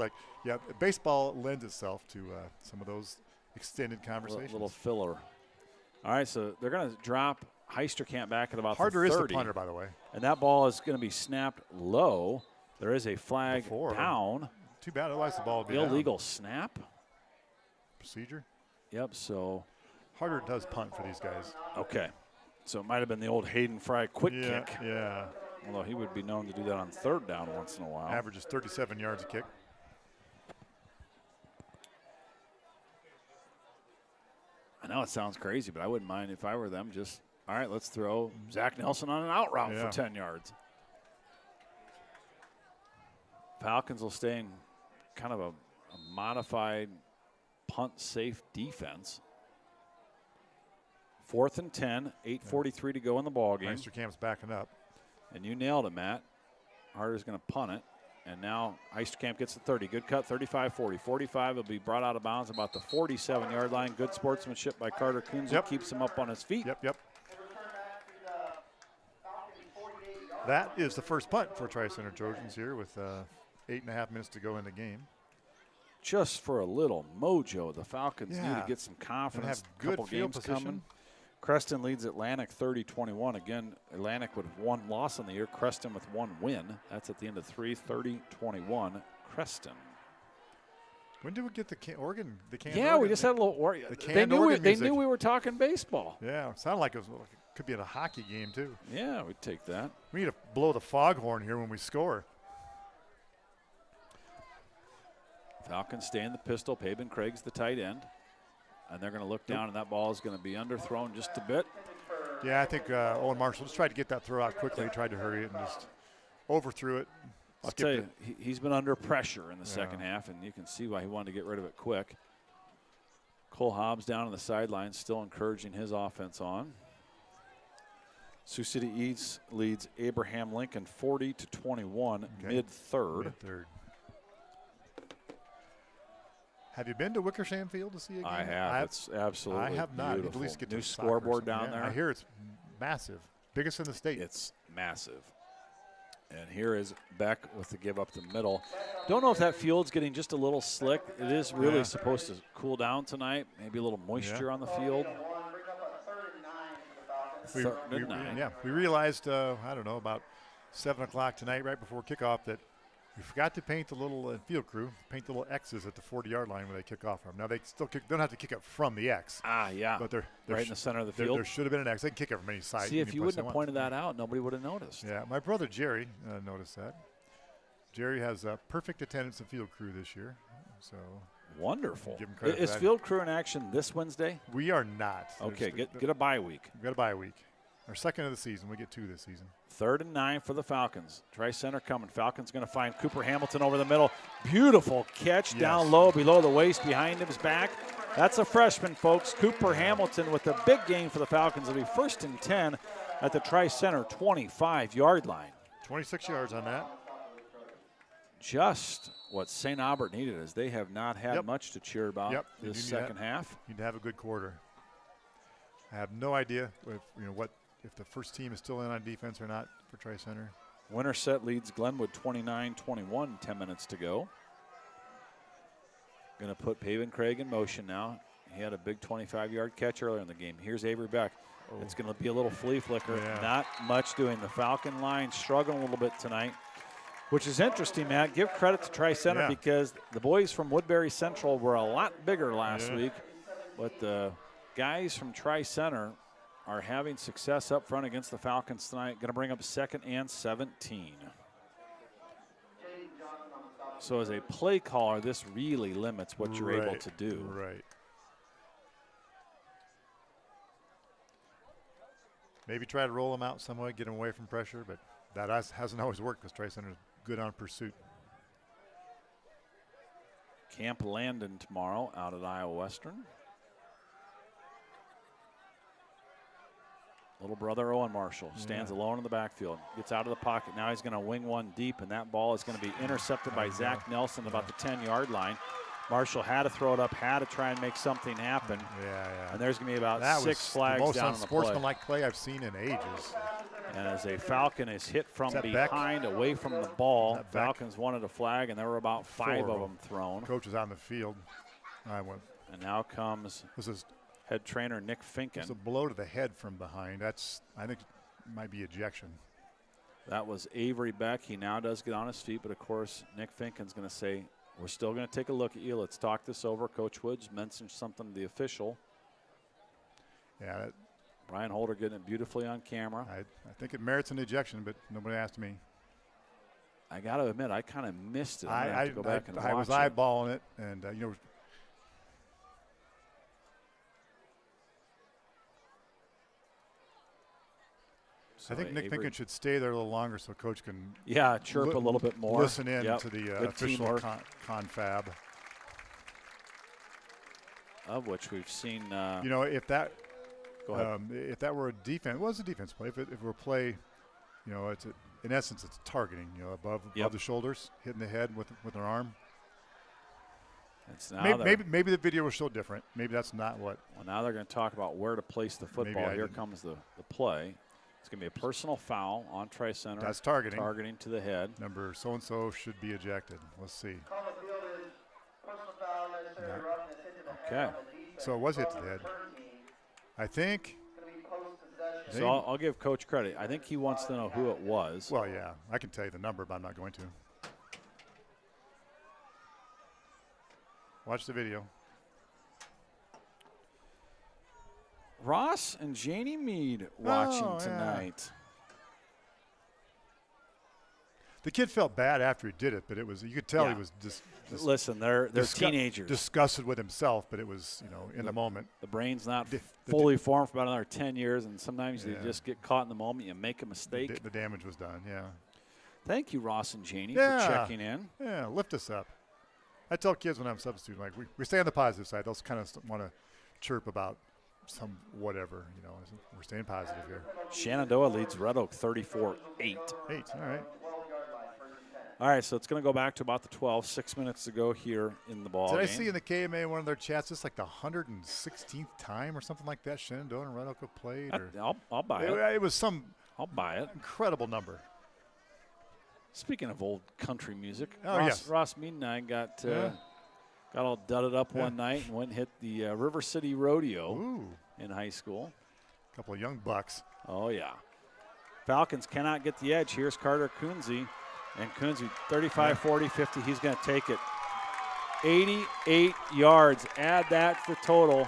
baseball lends itself to some of those extended conversations. A little filler. All right, so they're going to drop Heisterkamp back at about Harder the 30. is the punter, by the way. And that ball is going to be snapped low. There is a flag down. Too bad. Otherwise, the ball would be illegal down. Snap. Procedure? Yep, so. Harder does punt for these guys. Okay. So it might have been the old Hayden Fry quick kick. Yeah. Although he would be known to do that on third down once in a while. Averages 37 yards a kick. I know it sounds crazy, but I wouldn't mind if I were them. Just, all right, let's throw Zach Nelson on an out route for 10 yards. Falcons will stay in kind of a modified punt-safe defense. 4th and 10, 8:43 to go in the ball game. Heisterkamp's backing up. And you nailed it, Matt. Harder's going to punt it. And now Heisterkamp gets the 30. Good cut, 35-40. 45 will be brought out of bounds about the 47-yard line. Good sportsmanship by Carter Kunze. Keeps him up on his feet. Yep. That is the first punt for Tri-Center Trojans here with 8.5 minutes to go in the game. Just for a little mojo, the Falcons need to get some confidence. And have good field position. Coming. Creston leads Atlantic 30-21. Again, Atlantic with 1 loss on the year. Creston with 1 win. That's at the end of 3, 30-21. Creston. When did we get the Oregon? The canned Oregon? We just had a little Oregon. They knew we were talking baseball. Yeah, it sounded like it could be in a hockey game too. Yeah, we'd take that. We need to blow the foghorn here when we score. Falcons stay in the pistol. Paben Craig's the tight end. And they're going to look down, and that ball is going to be underthrown just a bit. Yeah, I think Owen Marshall just tried to get that throw out quickly. He tried to hurry it and just overthrew it. I'll tell you, he's been under pressure in the second half, and you can see why he wanted to get rid of it quick. Cole Hobbs down on the sideline, still encouraging his offense on. Sioux City East leads Abraham Lincoln 40-21, mid-third. Mid-third. Have you been to Wickersham Field to see a game? I have. It's absolutely I have not. beautiful. At least get new to scoreboard down there. I hear it's massive, biggest in the state. It's massive. And here is Beck with the give up the middle. Don't know if that field's getting just a little slick. It is really supposed to cool down tonight. Maybe a little moisture on the field. We realized, I don't know, about 7 o'clock tonight, right before kickoff, that we forgot to paint the little field crew, paint the little X's at the 40-yard line when they kick off from. Now, they still don't have to kick up from the X. But they're right in the center of the field. There should have been an X. They can kick up from any side. See, if you wouldn't have pointed that out, nobody would have noticed. Yeah, my brother Jerry noticed that. Jerry has perfect attendance of field crew this year. So wonderful. Give him credit Is for that. field crew in action this Wednesday? We are not. Okay, get a bye week. We've got a bye week. Our second of the season. We get 2 this season. 3rd and 9 for the Falcons. Try center coming. Falcons going to find Cooper Hamilton over the middle. Beautiful catch down low, below the waist, behind his back. That's a freshman, folks. Cooper Hamilton with a big gain for the Falcons. It'll be 1st and 10 at the Tri Center 25-yard line. 26 yards on that. Just what St. Albert needed, as they have not had much to cheer about this second half. Need to have a good quarter. I have no idea if the first team is still in on defense or not for Tri Center. Winterset leads Glenwood 29-21, 10 minutes to go. Going to put Paven Craig in motion now. He had a big 25-yard catch earlier in the game. Here's Avery Beck. It's going to be a little flea flicker. Not much doing. The Falcon line struggling a little bit tonight, which is interesting, Matt. Give credit to Tri Center because the boys from Woodbury Central were a lot bigger last week, but the guys from Tri Center are having success up front against the Falcons tonight. Going to bring up 2nd and 17. So as a play caller, this really limits what you're able to do. Right. Maybe try to roll them out somewhat, get them away from pressure, but that hasn't always worked because Tri Center is good on pursuit. Camp Landon tomorrow out at Iowa Western. Little brother Owen Marshall stands alone in the backfield, gets out of the pocket. Now he's going to wing one deep, and that ball is going to be intercepted by Zach Nelson at about the 10-yard line. Marshall had to throw it up, had to try and make something happen. And there's going to be about 6 flags down on the play. That was the most unsportsmanlike play I've seen in ages. And as a Falcon is hit from behind, away from the ball, Falcons wanted a flag, and there were about 5 of them thrown. Coach is on the field. And now comes head trainer Nick Finken. It's a blow to the head from behind. I think it might be ejection. That was Avery Beck. He now does get on his feet, but of course Nick Finken's going to say, we're still going to take a look at you. Let's talk this over. Coach Woods mentioned something to the official. Yeah. Brian Holder getting it beautifully on camera. I think it merits an ejection, but nobody asked me. I got to admit, I kind of missed it. I have to go back and watch I was eyeballing it, and So I think Nick Finken should stay there a little longer so Coach can chirp a little bit more. Listen in to the official confab. Of which we've seen. If that go ahead. If that were a defense, was a defense play. If it were a play, it's in essence it's targeting. Above the shoulders, hitting the head with an arm. It's now maybe the video will show different. Maybe that's not what. Well, now they're going to talk about where to place the football. Here comes the play. It's going to be a personal foul on Tri Center. That's targeting. Targeting to the head. Number so-and-so should be ejected. Let's see. Okay. So it was hit to the head. I think. So I'll give Coach credit. I think he wants to know who it was. Well, yeah. I can tell you the number, but I'm not going to. Watch the video. Ross and Janie Mead watching tonight. The kid felt bad after he did it, but you could tell he was just listen, they're teenagers. Disgusted with himself, but it was, in the moment. The brain's not fully formed for about another 10 years, and sometimes you just get caught in the moment. You make a mistake. The damage was done, Thank you, Ross and Janie, for checking in. Yeah, lift us up. I tell kids when I'm substituting, like, we stay on the positive side. They'll kind of want to chirp about some whatever, we're staying positive here. Shenandoah leads Red Oak 34-8. All right. All right, so it's going to go back to about the 12, 6 minutes to go here in the ball Did game. I see in the KMA one of their chats, just like the 116th time or something like that Shenandoah and Red Oak have played? Or I'll buy it. It was some I'll buy it. incredible number. Speaking of old country music, Oh, Ross, yes. Ross Mead and I got all dudded up one night and went and hit the River City Rodeo in high school. A couple of young bucks. Oh, yeah. Falcons cannot get the edge. Here's Carter Kunze. And Kunze, 35, 40, 50. He's going to take it. 88 yards. Add that to the total.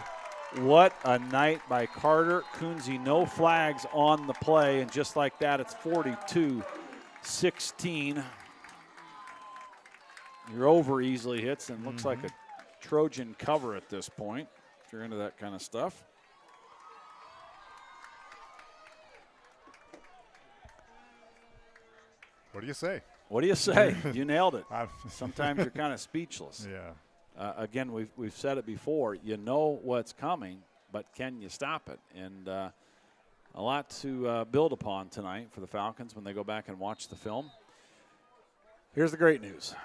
What a night by Carter Kunze. No flags on the play. And just like that, it's 42-16. You're over easily hits and looks like a Trojan cover at this point, if you're into that kind of stuff. What do you say? What do you say? You nailed it. Sometimes you're kind of speechless. Yeah. Again, we've said it before. You know what's coming, but can you stop it? And a lot to build upon tonight for the Falcons when they go back and watch the film. Here's the great news.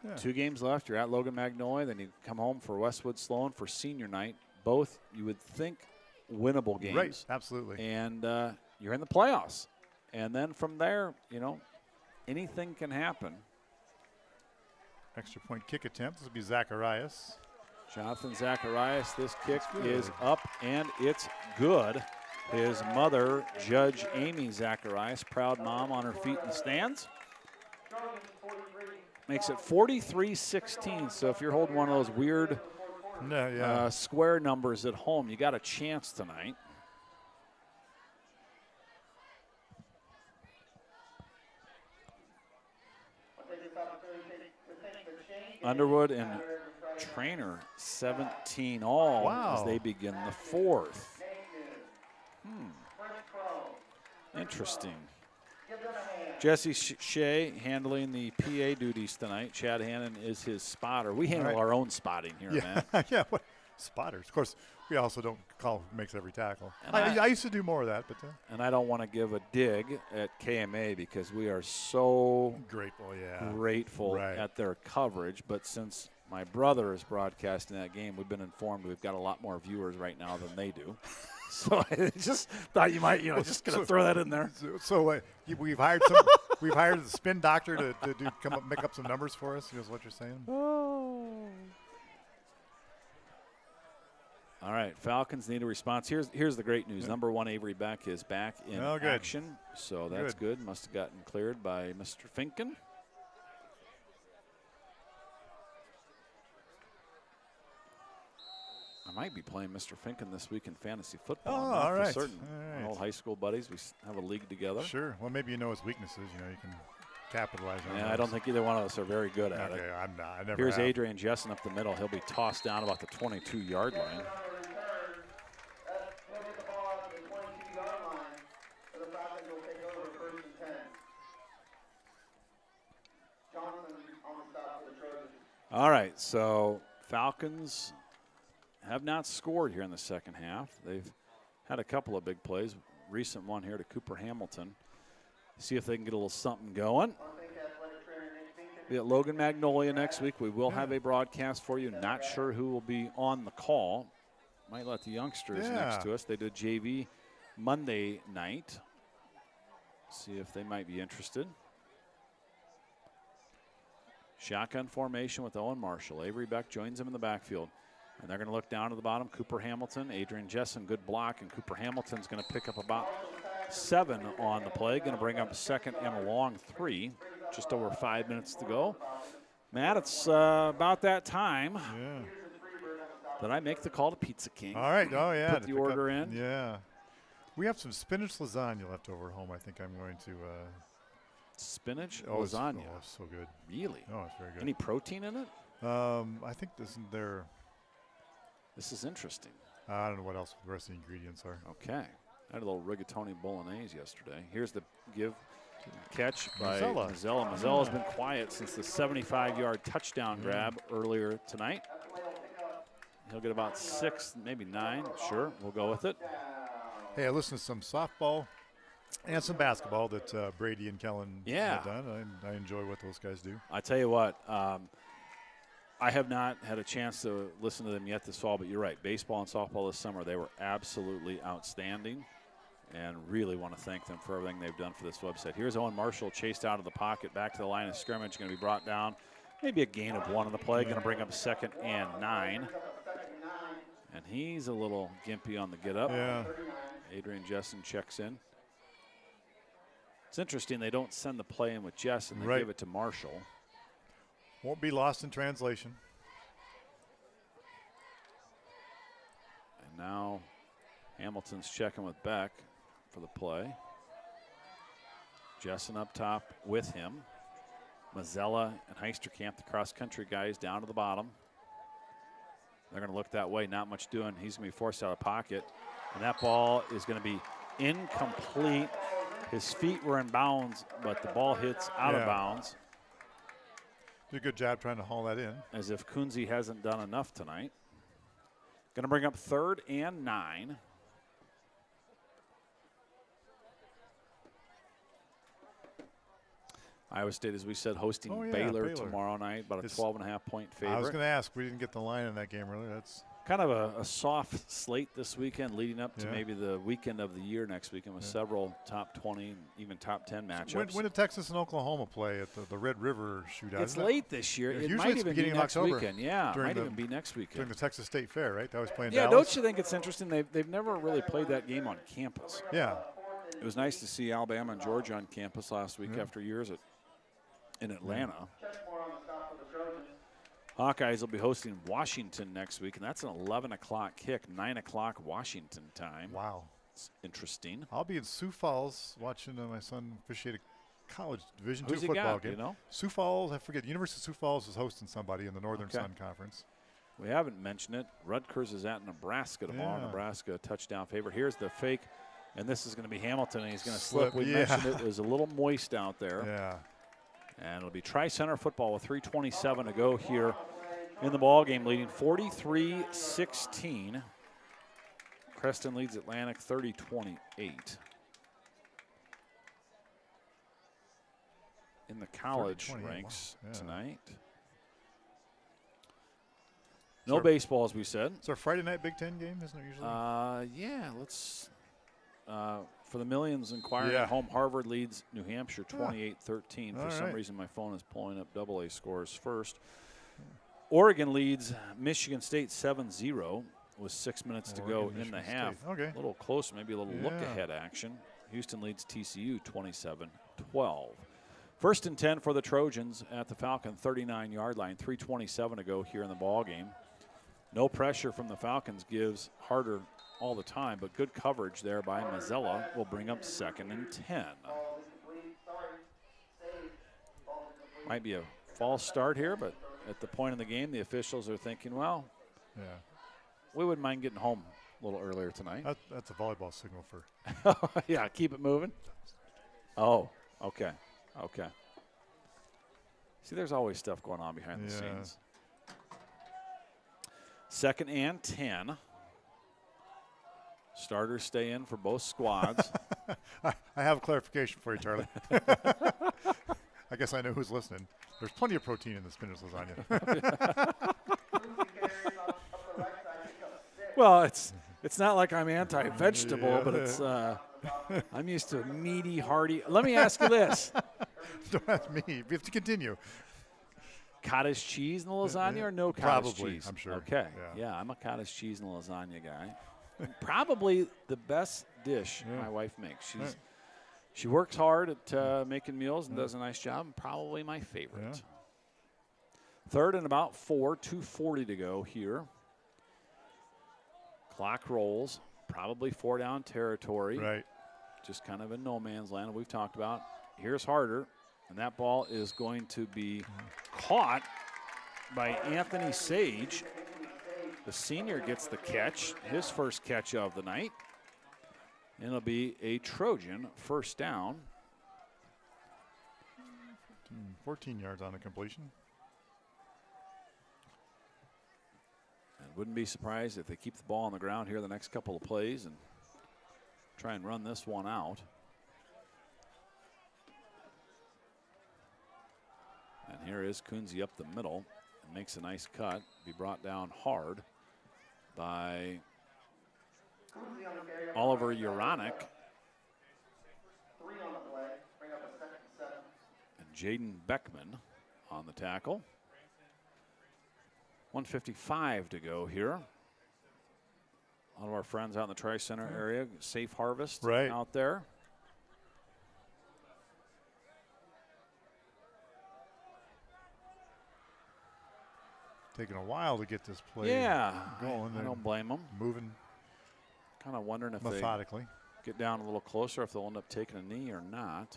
Yeah. 2 games left. You're at Logan Magnolia. Then you come home for Westwood Sloan for senior night. Both, you would think, winnable games. Right, absolutely. And you're in the playoffs. And then from there, anything can happen. Extra point kick attempt. This will be Zacharias. Jonathan Zacharias, this kick is up, and it's good. His mother, Judge Amy Zacharias, proud mom on her feet in the stands. Makes it 43-16, so if you're holding one of those weird square numbers at home, you got a chance tonight. Underwood and Trainer 17 all as they begin the 4th. Interesting. Jesse Shea handling the PA duties tonight. Chad Hannon is his spotter. We handle our own spotting here, man. Yeah, spotters. Of course, we also don't call who makes every tackle. I used to do more of that. And I don't want to give a dig at KMA because we are so grateful at their coverage. But since my brother is broadcasting that game, we've been informed we've got a lot more viewers right now than they do. So I just thought you might, just gonna throw that in there. So we've hired the spin doctor to make up some numbers for us. Is what you're saying? Oh. All right, Falcons need a response. Here's the great news. Number 1 Avery Beck is back in action, so that's good. Must have gotten cleared by Mr. Finken. I might be playing Mr. Finken this week in fantasy football. All right. For certain. All old high school buddies. We have a league together. Sure. Well, maybe you know his weaknesses. You can capitalize on those. I don't think either one of us are very good at it. Okay, I'm not. I never Here's have. Adrian Jessen up the middle. He'll be tossed down about the 22-yard line. All right, so Falcons have not scored here in the second half. They've had a couple of big plays. Recent one here to Cooper Hamilton. See if they can get a little something going. Be at Logan Magnolia next week. We will have a broadcast for you. Not sure who will be on the call. Might let the youngsters next to us. They did JV Monday night. See if they might be interested. Shotgun formation with Owen Marshall. Avery Beck joins him in the backfield. And they're going to look down to the bottom. Cooper Hamilton, Adrian Jessen, good block. And Cooper Hamilton's going to pick up about 7 on the play. Going to bring up a second and a long 3. Just over 5 minutes to go. Matt, it's about that time that I make the call to Pizza King. All right. Oh, yeah. Put the order in. Yeah. We have some spinach lasagna left over home. I think I'm going to. Spinach lasagna. It's so good. Really? Oh, it's very good. Any protein in it? I think there. This is interesting. I don't know what else the rest of the ingredients are. Okay. I had a little rigatoni bolognese yesterday. Here's the catch by Mazzella. Mazzella's been quiet since the 75-yard touchdown grab earlier tonight. He'll get about 6, maybe 9. Sure, we'll go with it. Hey, I listened to some softball And some basketball that Brady and Kellen have done. I enjoy what those guys do. I tell you what, I have not had a chance to listen to them yet this fall, but you're right. Baseball and softball this summer, they were absolutely outstanding, and really want to thank them for everything they've done for this website. Here's Owen Marshall chased out of the pocket, back to the line of scrimmage, going to be brought down. Maybe a gain of 1 on the play, going to bring up 2nd and 9. And he's a little gimpy on the get up. Yeah. Adrian Jessen checks in. It's interesting they don't send the play in with Jessen. They give it to Marshall. Won't be lost in translation. And now Hamilton's checking with Beck for the play. Jessen up top with him. Mazzella and Heisterkamp, the cross-country guys, down to the bottom. They're going to look that way. Not much doing. He's going to be forced out of pocket. And that ball is going to be incomplete. His feet were in bounds, but the ball hits out of bounds. Did a good job trying to haul that in. As if Kunze hasn't done enough tonight. Going to bring up 3rd and 9. Iowa State, as we said, hosting Baylor tomorrow night, about a 12.5-point favorite. I was going to ask, we didn't get the line in that game earlier. That's kind of a soft slate this weekend, leading up to maybe the weekend of the year next weekend with several top 20, even top 10 matchups. When did Texas and Oklahoma play at the Red River shootout? It's late this year. It might even be next weekend. Yeah, it might even be next weekend. During the Texas State Fair, right? That was playing Dallas. Dallas. Don't you think it's interesting? They've never really played that game on campus. Yeah. It was nice to see Alabama and Georgia on campus last week after years in Atlanta. Hawkeyes will be hosting Washington next week, and that's an 11 o'clock kick, 9 o'clock Washington time. Wow. It's interesting. I'll be in Sioux Falls watching my son officiate a college Division II Who's football game. You know? Sioux Falls, I forget. University of Sioux Falls is hosting somebody in the Northern Sun Conference. We haven't mentioned it. Rutgers is at Nebraska tomorrow. Nebraska, a touchdown favorite. Here's the fake, and this is going to be Hamilton, and he's going to slip. We mentioned it was a little moist out there. Yeah. And it'll be Tri-Center football with 3:27 to go here in the ball game, leading 43-16. Creston leads Atlantic 30-28. In the college ranks tonight. No baseball, as we said. It's our Friday night Big Ten game, isn't it usually? Yeah, let's for the millions inquiring at home, Harvard leads New Hampshire 28-13. For some reason, my phone is pulling up AA scores first. Oregon leads Michigan State 7-0 with 6 minutes to go in the half. Okay. A little close, maybe a little look-ahead action. Houston leads TCU 27-12. 1st and 10 for the Trojans at the Falcon 39-yard line. 3:27 to go here in the ball game. No pressure from the Falcons gives Harder all the time, but good coverage there by Mazzella will bring up 2nd and 10. Might be a false start here, but at the point in the game, the officials are thinking, well, we wouldn't mind getting home a little earlier tonight. That's a volleyball signal for. Yeah, keep it moving. Oh, okay. Okay. See, there's always stuff going on behind the scenes. 2nd and 10. Starters stay in for both squads. I have a clarification for you, Charlie. I guess I know who's listening. There's plenty of protein in the spinach lasagna. Well, it's not like I'm anti-vegetable, but it's I'm used to meaty, hearty. Let me ask you this. Don't ask me. We have to continue. Cottage cheese in the lasagna or no cottage Probably, cheese? I'm sure. Okay. Yeah, I'm a cottage cheese and lasagna guy. Probably the best dish my wife makes. She works hard at making meals and does a nice job. And probably my favorite. 3rd and about 4, 2:40 to go here. Clock rolls. Probably 4-down territory. Right. Just kind of in no man's land. We've talked about. Here's Harder, and that ball is going to be caught by Anthony Sage. The senior gets the catch, his first catch of the night. And it'll be a Trojan 1st down. 14 yards on a completion. And wouldn't be surprised if they keep the ball on the ground here the next couple of plays and try and run this one out. here is Kunze up the middle and makes a nice cut. Be brought down hard by Oliver Uronic. And Jaden Beckman on the tackle. 1:55 to go here. A lot of our friends out in the Tri-Center area, Safe Harvest out there. Taking a while to get this play going. I don't blame them. Moving kind of wondering if methodically. They get down a little closer, if they'll end up taking a knee or not.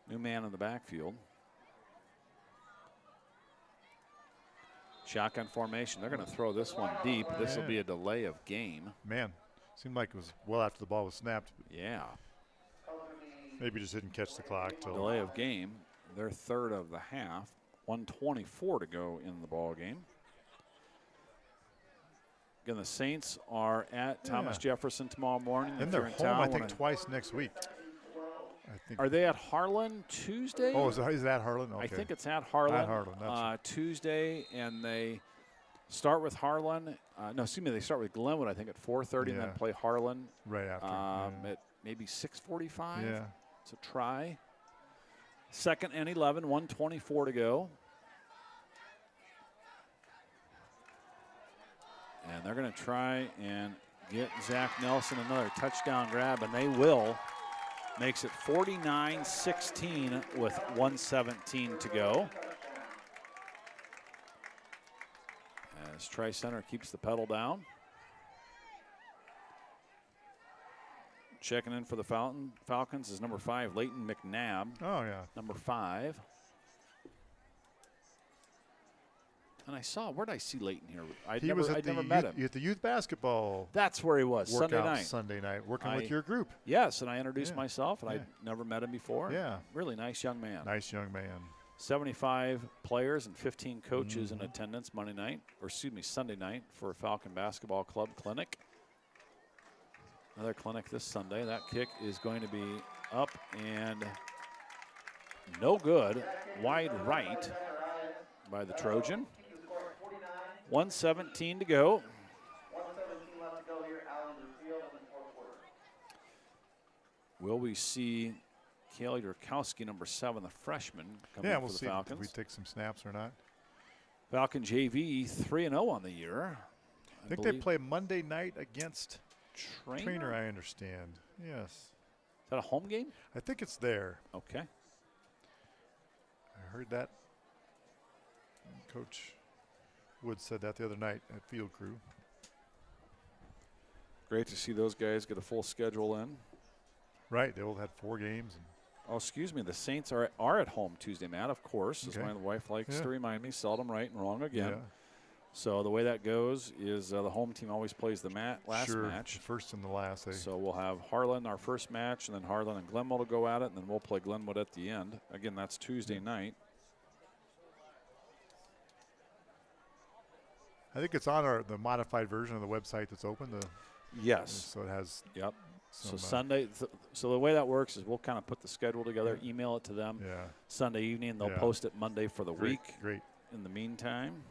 New man in the backfield. Shotgun formation. They're going to throw this one deep. This will be a delay of game. Man, seemed like it was well after the ball was snapped. Yeah. Maybe just didn't catch the clock. Delay of game. Their third of the half. 1:24 to go in the ball game. Again, the Saints are at Thomas Jefferson tomorrow morning. And they're home, I think, twice next week. Are they at Harlan Tuesday? Oh, is it at Harlan? Okay. I think it's at Harlan. At Harlan, Tuesday, and they start with Harlan. They start with Glenwood, I think, at 4:30, and then play Harlan right after. At maybe 6:45. Yeah. It's a try. Second and 11, 1:24 to go. And they're going to try and get Zach Nelson another touchdown grab, and they will. Makes it 49-16 with 1:17 to go. As Tri-Center keeps the pedal down. Checking in for the Falcons is number 5, Leighton McNabb. Oh, yeah. Number 5. And I saw, where did I see Leighton here? I'd never met him. At the youth basketball. That's where he was, Sunday night, working with your group. Yes, and I introduced myself, and I'd never met him before. Yeah. Really nice young man. Nice young man. 75 players and 15 coaches in attendance Sunday night for Falcon Basketball Club Clinic. Another clinic this Sunday. That kick is going to be up and no good. Wide right by the Trojan. 1:17 to go. Will we see Kaylee Durkowski, number 7, the freshman, come in we'll for the see Falcons? If we take some snaps or not. Falcon JV 3-0 on the year. I think they play Monday night against Trainer, I understand. Yes. Is that a home game? I think it's there. Okay. I heard that. Coach Wood said that the other night at Field Crew. Great to see those guys get a full schedule in. Right. They all had 4 games. The Saints are at home Tuesday, Matt, of course, as my wife likes to remind me. Seldom right and wrong again. Yeah. So the way that goes is the home team always plays the last match. The first and the last. So we'll have Harlan our first match, and then Harlan and Glenwood will go at it, and then we'll play Glenwood at the end. Again, that's Tuesday night. I think it's on the modified version of the website that's open. Yes. So it has. Yep. So Sunday. So the way that works is we'll kind of put the schedule together, email it to them. Yeah. Sunday evening, they'll post it Monday for the week. Great. In the meantime.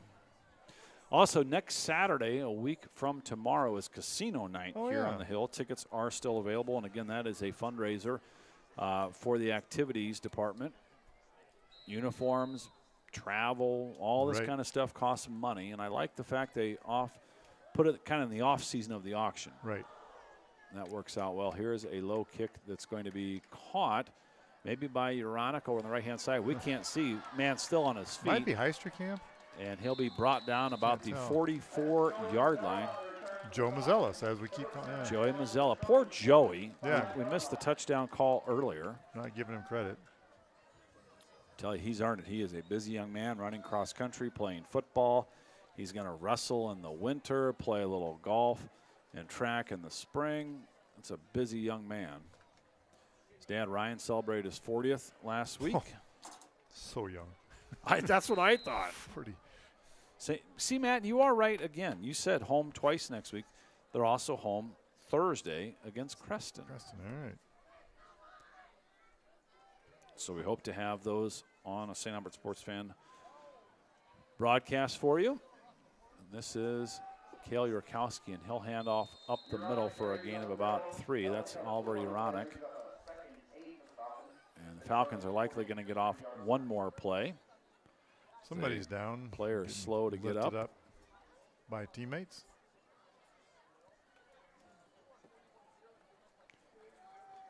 Also, next Saturday, a week from tomorrow, is casino night here on the Hill. Tickets are still available, and again, that is a fundraiser for the activities department. Uniforms, travel, all this kind of stuff costs some money, and I like the fact they put it kind of in the off season of the auction. Right. And that works out well. Here's a low kick that's going to be caught, maybe by Uronic over on the right-hand side. We can't see. Man still on his feet. Might be Heisterkamp. And he'll be brought down about the 44-yard line. Joe Mazzella, as we keep calling him. Joey Mazzella. Poor Joey. Yeah. We missed the touchdown call earlier. Not giving him credit. Tell you, he's earned it. He is a busy young man running cross country, playing football. He's going to wrestle in the winter, play a little golf and track in the spring. It's a busy young man. His dad, Ryan, celebrated his 40th last week. Oh, so young. That's what I thought. Pretty. See, Matt, you are right again. You said home twice next week. They're also home Thursday against Creston. All right. So we hope to have those on a St. Albert Sports Fan broadcast for you. And this is Cale Yurkowski, and he'll hand off up the middle for a gain of about 3. That's Oliver Uronic. And the Falcons are likely going to get off one more play. Somebody's down. Player is slow to get up by teammates.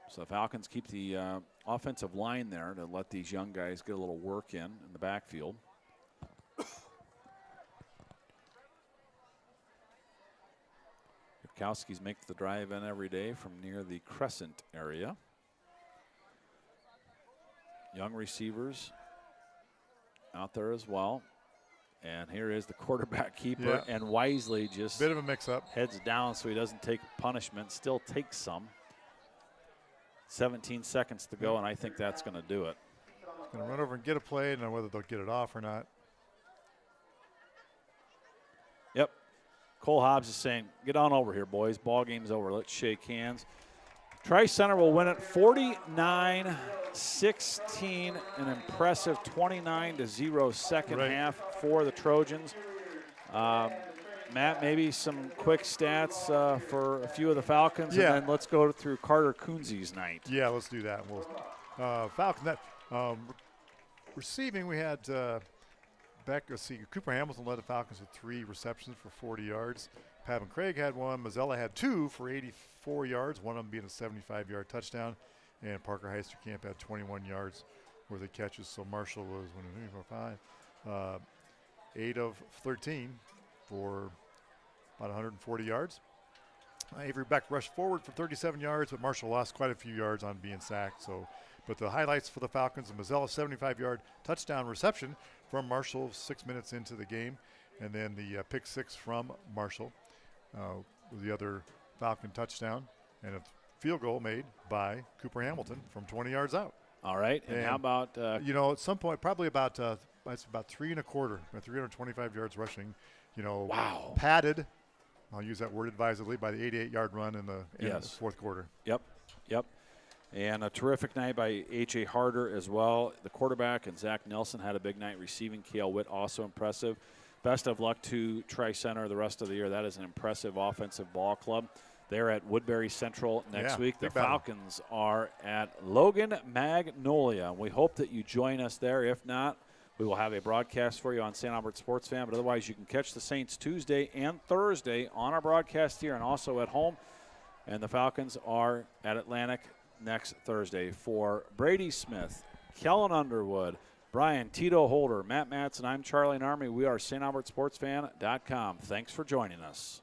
So the Falcons keep the offensive line there to let these young guys get a little work in the backfield. Yurkowski's makes the drive in every day from near the Crescent area. Young receivers out there as well. And here is the quarterback keeper, and wisely just bit of a mix-up. Heads down so he doesn't take punishment, still takes some. 17 seconds to go, and I think that's going to do it. Going to run over and get a play, and whether they'll get it off or not. Yep. Cole Hobbs is saying, get on over here, boys. Ball game's over. Let's shake hands. Tri-Center will win it 49-16, an impressive 29-0 second half for the Trojans. Matt, maybe some quick stats for a few of the Falcons, and then let's go through Carter Kunze's night. Yeah, let's do that. We'll, Falcon, receiving, we had Cooper Hamilton led the Falcons with 3 receptions for 40 yards. Pavin Craig had 1. Mazzella had 2 for 84 yards, one of them being a 75-yard touchdown. And Parker Heisterkamp had 21 yards worth of catches. So Marshall was 8 of 13 for about 140 yards. Avery Beck rushed forward for 37 yards, but Marshall lost quite a few yards on being sacked. But the highlights for the Falcons, Mazzella 75-yard touchdown reception from Marshall 6 minutes into the game. And then the pick 6 from Marshall was the other Falcon touchdown. And a field goal made by Cooper Hamilton from 20 yards out. All right. And how about at some point, probably about 3 1/4, 325 yards rushing. Wow. Padded. I'll use that word advisedly by the 88-yard run in the fourth quarter. Yep. And a terrific night by H.A. Harder as well. The quarterback and Zach Nelson had a big night receiving. Cale Witt also impressive. Best of luck to Tri-Center the rest of the year. That is an impressive offensive ball club. They're at Woodbury Central next week. The Falcons are at Logan Magnolia. We hope that you join us there. If not, we will have a broadcast for you on St. Albert Sports Fan. But otherwise, you can catch the Saints Tuesday and Thursday on our broadcast here and also at home. And the Falcons are at Atlantic next Thursday. For Brady Smith, Kellen Underwood, Brian Tito Holder, Matt Matson, I'm Charlie Narmy. We are StAlbertSportsFan.com. Thanks for joining us.